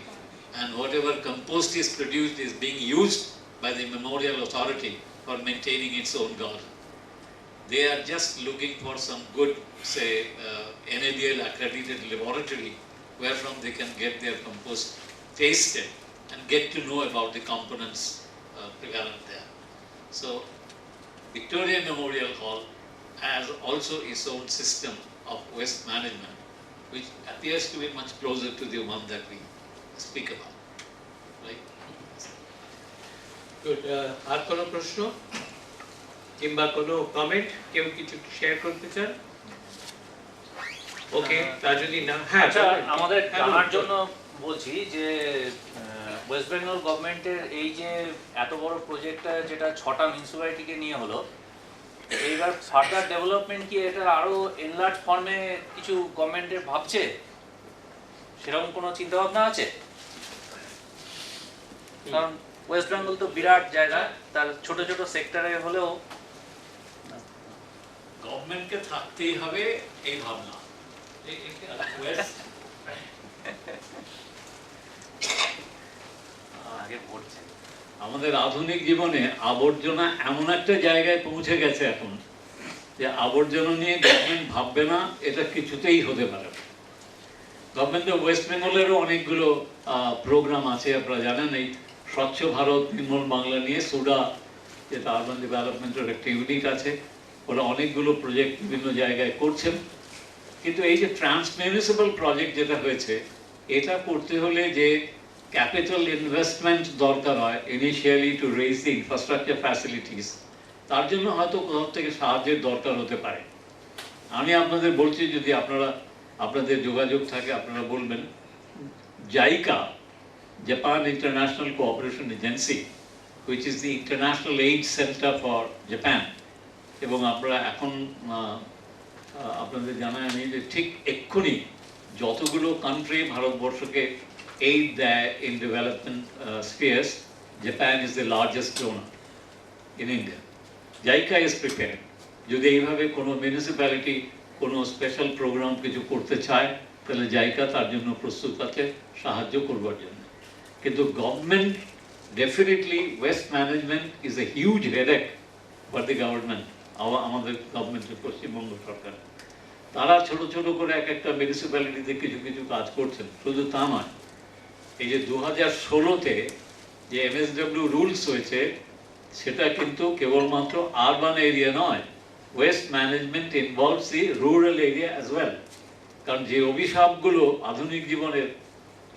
and whatever compost is produced is being used by the Memorial Authority for maintaining its own garden. They are just looking for some good, say, NABL accredited laboratory wherefrom they can get their compost tasted and get to know about the components prevalent there. So Victoria Memorial Hall has also its own system of waste management, which appears to be much closer to the one that we speak about. Right? Good. আর কোনো প্রশ্ন কিংবা কোনো comment কেউ কিছু share করতে চান? ওকে, তা যদি না, হ্যাঁ আচ্ছা, বলবেন। আমাদের হ্যাঁ, জানার বলুন। জন্য বলছি যে ওয়েস্ট বেঙ্গল গভর্নমেন্টের এই যে এত বড় প্রজেক্টটা যেটা 6টা মিউনিসিপ্যালিটিকে নিয়ে হলো, এইবার ফার্দার ডেভেলপমেন্ট কি এটা আরো এনলার্জ ফর্মে কিছু গভর্নমেন্টের ভাবছে? সেরকম কোনো চিন্তা ভাবনা আছে? কারণ ওয়েস্ট বেঙ্গল তো বিরাট জায়গা, তার ছোট ছোট সেক্টরে হলেও গভর্নমেন্টকে থাকতেই হবে এই ভাবনা। আগে পড়ছে। আমাদের আধুনিক জীবনে আবর্জনা এমন একটা জায়গায় পৌঁছে গেছে এখন যে আবর্জনা নিয়ে গভর্নমেন্ট ভাববে না, এটা কিছুতেই হতে পারে না। গভর্নমেন্টের ওয়েস্ট বেঙ্গলেরও অনেকগুলো প্রোগ্রাম আছে, আপনারা জানেন। এই স্বচ্ছ ভারত নির্মল বাংলা নিয়ে সুডা, যেটা আরবান ডেভেলপমেন্টের একটা ইউনিট আছে, ওরা অনেকগুলো প্রজেক্ট বিভিন্ন জায়গায় করছেন। কিন্তু এই যে ট্রান্স মিউনিসিপ্যাল প্রজেক্ট যেটা হয়েছে, এটা করতে হলে যে ক্যাপিটাল ইনভেস্টমেন্ট দরকার হয় initially to raise the infrastructure facilities, তার জন্য হয়তো কোথাও থেকে সাহায্যের দরকার হতে পারে। আমি আপনাদের বলছি, যদি আপনাদের যোগাযোগ থাকে আপনারা বলবেন। JICA, Japan international cooperation agency, which is the international aid centre for Japan, এবং আপনারা এখন আপনাদের জানাই আমি যে ঠিক এক্ষুনি যতগুলো কান্ট্রি ভারতবর্ষকে এইড দেয় in development spheres, Japan is the largest donor in India. JICA is prepared, যদি এইভাবে কোনো মিউনিসিপ্যালিটি কোনো স্পেশাল প্রোগ্রাম কিছু করতে চায়, তাহলে জাইকা তার জন্য প্রস্তুত আছে সাহায্য করবার জন্য। কিন্তু government definitely, waste management is a huge headache for the government. আমাদের গভর্নমেন্টের পশ্চিমবঙ্গ সরকার, তারা ছোট ছোট করে এক একটা মিউনিসিপ্যালিটিতে কিছু কিছু কাজ করছেন। শুধু তা নয়, এই যে 2016-তে যে MSW রুলস হয়েছে, সেটা কিন্তু কেবলমাত্র আরবান এরিয়া নয়, ওয়েস্ট ম্যানেজমেন্ট ইনভলভস দি রুরাল এরিয়া অ্যাজ ওয়েল। কারণ যে অভিশাপগুলো আধুনিক জীবনের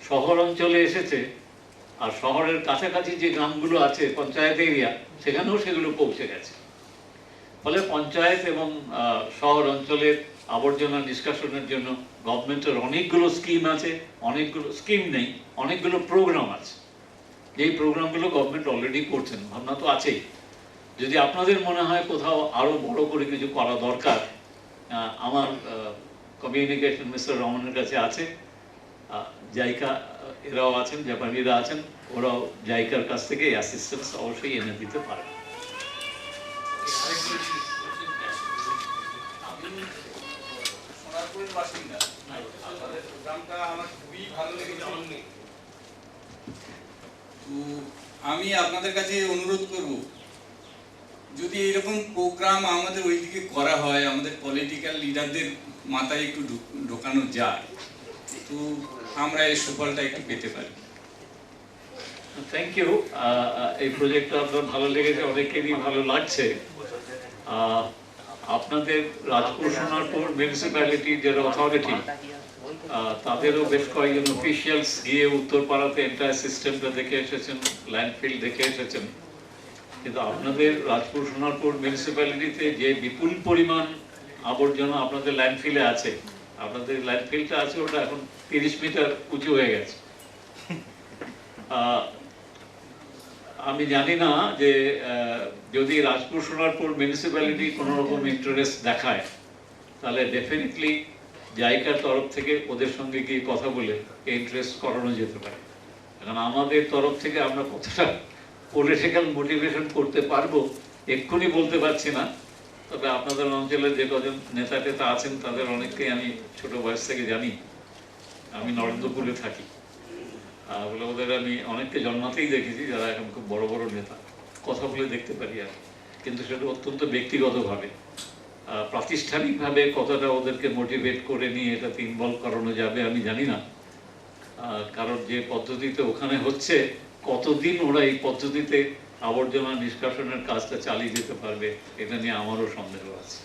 শহর অঞ্চলে এসেছে, আর শহরের কাছাকাছি যে গ্রামগুলো আছে পঞ্চায়েত এরিয়া, সেখানেও সেগুলো পৌঁছে গেছে। ফলে পঞ্চায়েত এবং শহর অঞ্চলের আবর্জনা নিষ্কাশনের জন্য গভর্নমেন্টের অনেকগুলো স্কিম আছে, অনেকগুলো স্কিম নেই, অনেকগুলো প্রোগ্রাম আছে। যেই প্রোগ্রামগুলো গভর্নমেন্ট অলরেডি করছেন, ভাবনা তো আছেই। যদি আপনাদের মনে হয় কোথাও আরও বড় করে কিছু করা দরকার, আমার কমিউনিকেশন মিস্টার রমনের কাছে আছে, জাইকা এরাও আছেন, জাপানিরা আছেন, ওরাও জাইকার কাছ থেকে অ্যাসিস্ট্যান্স অবশ্যই এনে দিতে পারে। আমি আপনাদের কাছে অনুরোধ করব, যদি এরকম প্রোগ্রাম আমাদের ওইদিকে করা হয়, আমাদের পলিটিক্যাল লিডারদের মাথায় একটু ঢোকানো যায়, তো আমরা এই সুফলটা একটু পেতে পারি। Thank you. এই প্রজেক্টটা আপনার ভালো লেগেছে, অনেকেরই ভালো লাগছে। আপনাদের রাজপুর সোনারপুর মিউনিসিপ্যালিটির যে অথরিটি, তাদেরও বেশ কয়েকজন অফিসিয়ালস গিয়ে উত্তরপাড়াতে এন্টায়ার সিস্টেমটা দেখে এসেছেন, ল্যান্ডফিল্ড দেখে এসেছেন। কিন্তু আপনাদের রাজপুর সোনারপুর মিউনিসিপ্যালিটিতে যে বিপুল পরিমাণ আবর্জনা আপনাদের ল্যান্ডফিলে আছে, আপনাদের ল্যান্ডফিলটা আছে ওটা এখন 30 মিটার উঁচু হয়ে গেছে। আমি জানি না যে যদি রাজপুর সোনারপুর মিউনিসিপ্যালিটি কোনো রকম ইন্টারেস্ট দেখায়, তাহলে ডেফিনেটলি জায়গার তরফ থেকে ওদের সঙ্গে গিয়ে কথা বলে ইন্টারেস্ট করানো যেতে পারে। কারণ আমাদের তরফ থেকে আমরা কতটা পলিটিক্যাল মোটিভেশন করতে পারবো এক্ষুনি বলতে পারছি না, তবে আপনাদের অঞ্চলের যে কজন নেতা টেতা আছেন তাদের অনেককেই আমি ছোট বয়স থেকে জানি। আমি নরেন্দ্রপুরে থাকি, বলে ওদের আমি অনেককে জন্মাতেই দেখেছি যারা এখন খুব বড় বড় নেতা, কথা বলে দেখতে পারি আর, কিন্তু সেটা অত্যন্ত ব্যক্তিগতভাবে। প্রাতিষ্ঠানিকভাবে কতটা ওদেরকে মোটিভেট করে নিয়ে এটাতে ইনভলভ করানো যাবে আমি জানি না, কারণ যে পদ্ধতিতে ওখানে হচ্ছে কতদিন ওরা এই পদ্ধতিতে আবর্জনা নিষ্কাশনের কাজটা চালিয়ে যেতে পারবে এটা নিয়ে আমারও সন্দেহ আছে।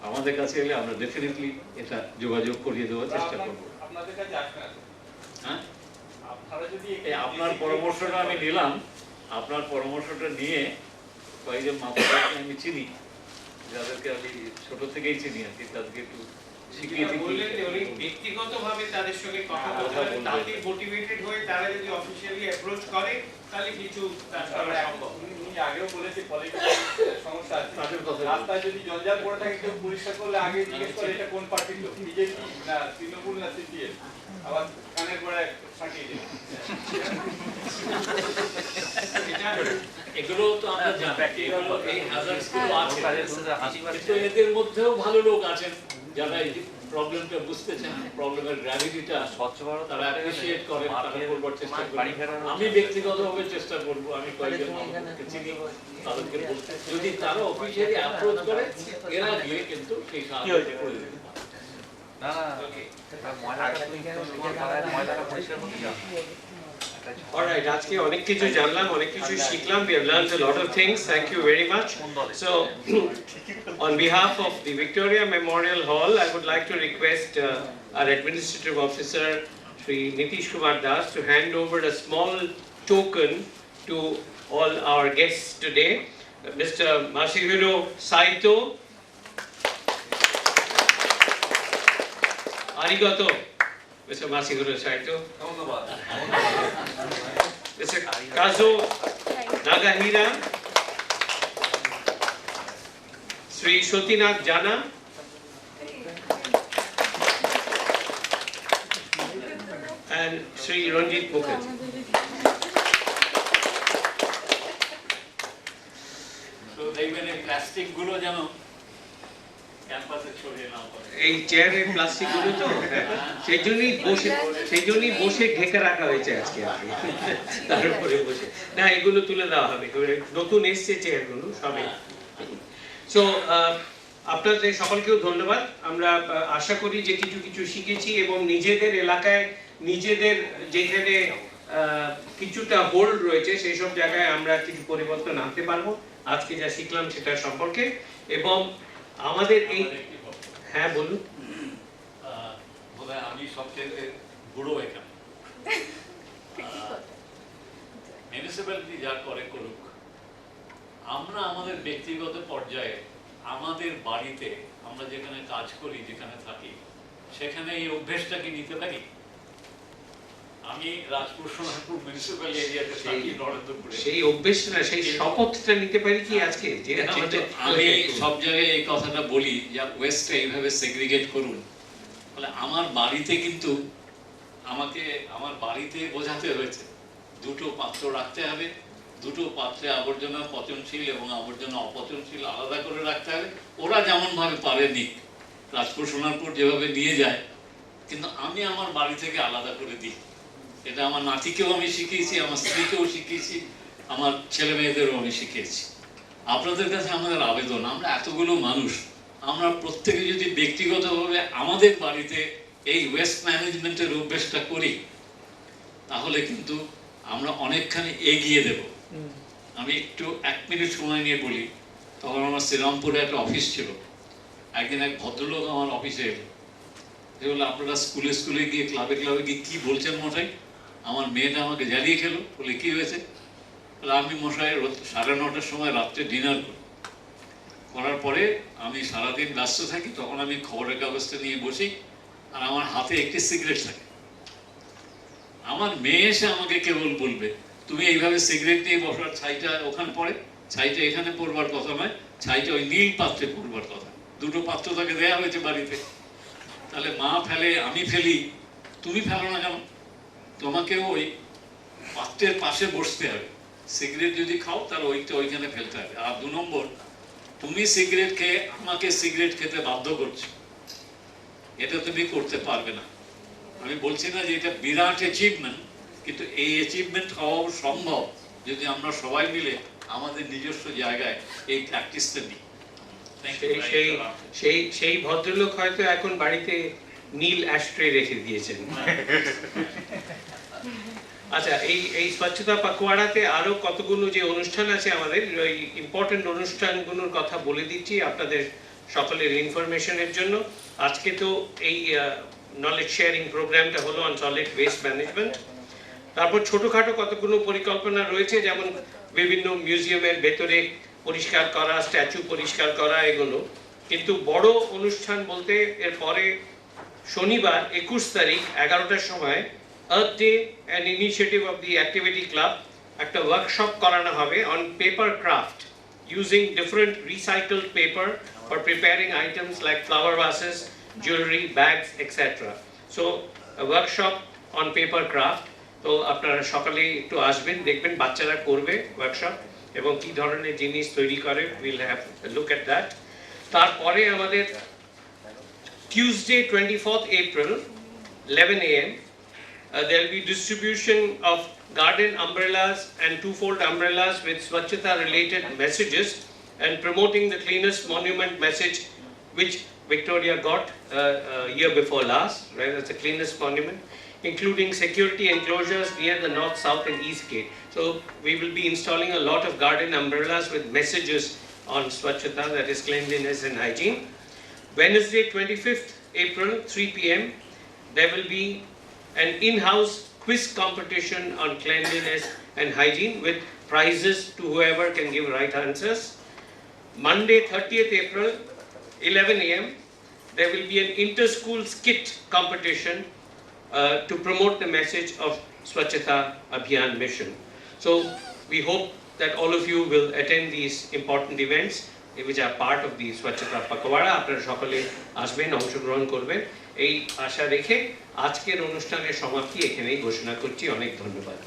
আমাদের কাছে এলে আমরা ডেফিনেটলি এটা যোগাযোগ করিয়ে দেওয়ার চেষ্টা করবো। হ্যাঁ, আপনার পরামর্শটা আমি নিলাম, আপনার পরামর্শটা নিয়ে কয়েকজন মাতাকে আমি চিনি, যাদেরকে আমি ছোট থেকেই চিনি আর কি, তাদেরকে একটু শিখিয়ে ব্যক্তিগতভাবে তাদের সঙ্গে কথা বলতে তাতে মোটিভেটেড হয়ে তারা যদি অফিশিয়ালি অ্যাপ্রোচ করে তাহলে কিছু কাজ করা সম্ভব। উনি আগেও বলেছে পলিটিক্যাল সমস্যা আছে, রাস্তায় যদি জঞ্জাল পড়ে থাকে কেউ পরিষ্কার করলে আগে জিজ্ঞেস করে এটা কোন পার্টির লোক, বিজেপি না তৃণমূল না সিপিএম, আবার কানের পরে ফাটিয়ে দেবে। এগুলো তো আমরা জানি, এই হ্যাজার্ডসগুলো আছে, কিন্তু এদের মধ্যেও ভালো লোক আছেন যারা এই প্রবলেমটা বুঝতে চান, প্রবলেমের গ্র্যাভিটিটা স্বচ্ছ ভারত তারা অ্যাপ্রিশিয়েট করেন, তারা করবার চেষ্টা করেন। আমি ব্যক্তিগতভাবে চেষ্টা করব, আমি কয়েকজন মানুষকে চিনি, তাদেরকে বলতে, যদি তারা অফিসিয়ালি অ্যাপ্রোচ করে এরা গিয়ে কিন্তু সেই সাহায্য করে দেবে। না না ময়লাটা পরিষ্কার করতে যাও। Alright, আজকে অনেক কিছু জানলাম, অনেক কিছু শিখলাম. We have learned a lot of things. Thank you very much. So, on behalf of the Victoria Memorial Hall, I would like to request our Administrative Officer, Sri Nitish Kumar Das, to hand over a small token to all our guests today. Mr. Masahiro Saito. Arigato. Mr. Masahiro Saito. Mr. Kazo Nagahira, Sri Shotinath Jana, and Sri Ranjit Mukherjee. তো দেখবেন এই plastic গুলো যেন ক্যাম্পাসে ছড়িয়ে না পড়ে। এই চেয়ারের প্লাস্টিক গুলো তো সেই জন্যই বসে ঢেকে রাখা হয়েছে আজকে আর কি। তার উপরে বসে না, এগুলো তুলে দেওয়া হবে, নতুন এসছে চেয়ারগুলো সবে। সো আপনাদের সকলকেও ধন্যবাদ। আমরা আশা করি যে কিছু কিছু শিখেছি এবং নিজেদের এলাকায় নিজেদের যেখানে কিছুটা হোল্ড রয়েছে সেই সব জায়গায় আমরা কিছু পরিবর্তন আনতে পারবো আজকে যা শিখলাম সেটা সম্পর্কে। এবং আমাদের এই হ্যাঁ বলুন। বোধহয় আমি সবচেয়ে বুড়ো এখানে, মিউনিসিপ্যালিটি যা করে করুক, আমরা আমাদের ব্যক্তিগত পর্যায়ে আমাদের বাড়িতে আমরা যেখানে কাজ করি, যেখানে থাকি, সেখানে এই অভ্যেসটা কি নিতে পারি? আমি রাজপুর সোনারপুর মিউনিসিপ্যাল এরিয়াতে থাকি, নরেন্দ্রপুরে, সেই অভ্যেস না, সেই শপথটা নিতে পারি কি আজকে? যে আমি সব জায়গায় এই কথাটা বলি যে ওয়েস্টটা এইভাবে সেগ্রিগেট করুন। তাহলে আমার বাড়িতে কিন্তু আমাকে আমার বাড়িতে বোঝাতে হয়েছে দুটো পাত্র রাখতে হবে, দুটো পাত্রে আবর্জনা পচনশীল এবং আবর্জনা অপচনশীল আলাদা করে রাখতে হবে। ওরা যেমন ভাবে পারে নিক, রাজপুর সোনারপুর যেভাবে নিয়ে যায়, কিন্তু আমি আমার বাড়ি থেকে আলাদা করে দিই। এটা আমার নাতিকেও আমি শিখিয়েছি, আমার স্ত্রীকেও শিখিয়েছি, আমার ছেলে মেয়েদেরও আমি শিখিয়েছি। আপনাদের কাছে আমাদের আবেদন, আমরা এতগুলো মানুষ, আমরা প্রত্যেকে যদি ব্যক্তিগতভাবে আমাদের বাড়িতে এই ওয়েস্ট ম্যানেজমেন্টের অভ্যেসটা করি, তাহলে কিন্তু আমরা অনেকখানি এগিয়ে দেব। আমি একটু 1 মিনিট সময় নিয়ে বলি। তখন আমার শ্রীরামপুরে একটা অফিস ছিল। একদিন এক ভদ্রলোক আমার অফিসে এলো, যে বললো আপনারা স্কুলে স্কুলে গিয়ে ক্লাবে ক্লাবে গিয়ে কী বলছেন মশাই? আমার মেয়েটা আমাকে জ্বালিয়ে খেলো। বলে কী হয়েছে? বলে আমি মশাই 9:30 সময় রাত্রে ডিনার করি, করার পরে আমি সারাদিন ব্যস্ত থাকি, তখন আমি খবরের কাগজটা নিয়ে বসি আর আমার হাতে একটি সিগারেট থাকে। আমার মেয়ে এসে আমাকে কেবল বলবে, তুমি এইভাবে সিগারেট নিয়ে বসার, ছাইটা ওখানে পড়ে, ছাইটা এখানে পড়বার কথা নয়, ছাইটা ওই নীল পাত্রে পড়বার কথা। দুটো পাত্র তাকে দেয়া হয়েছে বাড়িতে। তাহলে মা ফেলে, আমি ফেলি, তুমি ফেলো না কেন? তোমাকেও ওই পাত্রের পাশে বসতে হবে। সিগারেট যদি খাও তাহলে ওইটা ওইখানে ফেলতে হবে। আর 2 নম্বর, তুমি সিগারেট খেয়ে আমাকে সিগারেট খেতে বাধ্য করছো, এটা তুমি করতে পারবে না। আমি বলছি না যে এটা বিরাট অ্যাচিভমেন্ট, কিন্তু এই অ্যাচিভমেন্ট হওয়াও সম্ভব যদি আমরা সবাই মিলে আমাদের নিজস্ব জায়গায় এই প্র্যাকটিসটা নিই। সেই ভদ্রলোক হয়তো এখন বাড়িতে নীল অ্যাশট্রে রেখে দিয়েছেন। আচ্ছা, এই স্বচ্ছতা পাকওয়াড়াতে আরো কতগুলো যে অনুষ্ঠান আছে আমাদের, ওই ইম্পর্টেন্ট অনুষ্ঠানগুলোর কথা বলে দিচ্ছি আপনাদের সকলের ইনফরমেশনের জন্য। আজকে তো এই নলেজ শেয়ারিং প্রোগ্রামটা হলো অন সলিড ওয়েস্ট ম্যানেজমেন্ট। তারপর ছোটখাটো কতগুলো পরিকল্পনা রয়েছে, যেমন বিভিন্ন মিউজিয়ামের ভেতরে পরিষ্কার করা, স্ট্যাচু পরিষ্কার করা, এগুলো। কিন্তু বড় অনুষ্ঠান বলতে এর পরে শনিবার 21 তারিখ 11টার সময় Earth Day and initiative of the activity club একটা ওয়ার্কশপ করানো হবে on paper craft using different recycled paper for preparing items like flower vases, jewellery, bags, etcetera. So workshop on paper craft. তো আপনারা সকালে একটু আসবেন, দেখবেন বাচ্চারা করবে ওয়ার্কশপ এবং কি ধরনের জিনিস তৈরি করে। Will have look at that. তারপরে আমাদের Tuesday 24th April 11 a.m. There will be distribution of garden umbrellas and two-fold umbrellas with Swachhata related messages and promoting the cleanest monument message which Victoria got year before last, right? That's the cleanest monument, including security enclosures near the north, south and east gate. So we will be installing a lot of garden umbrellas with messages on Swachhata, that is cleanliness and hygiene. Wednesday 25th April 3 p.m. there will be an in-house quiz competition on cleanliness and hygiene with prizes to whoever can give right answers. Monday 30th April 11 a.m. there will be an inter-school skit competition to promote the message of Swachhata Abhiyan mission. So we hope that all of you will attend these important events which are part of the Swachhata Pakwara. আপনারা সকলে আসবেন, অংশগ্রহণ করবেন, এই আশা রেখে আজকের অনুষ্ঠানের সমাপ্তি এখানেই ঘোষণা করছি। অনেক ধন্যবাদ।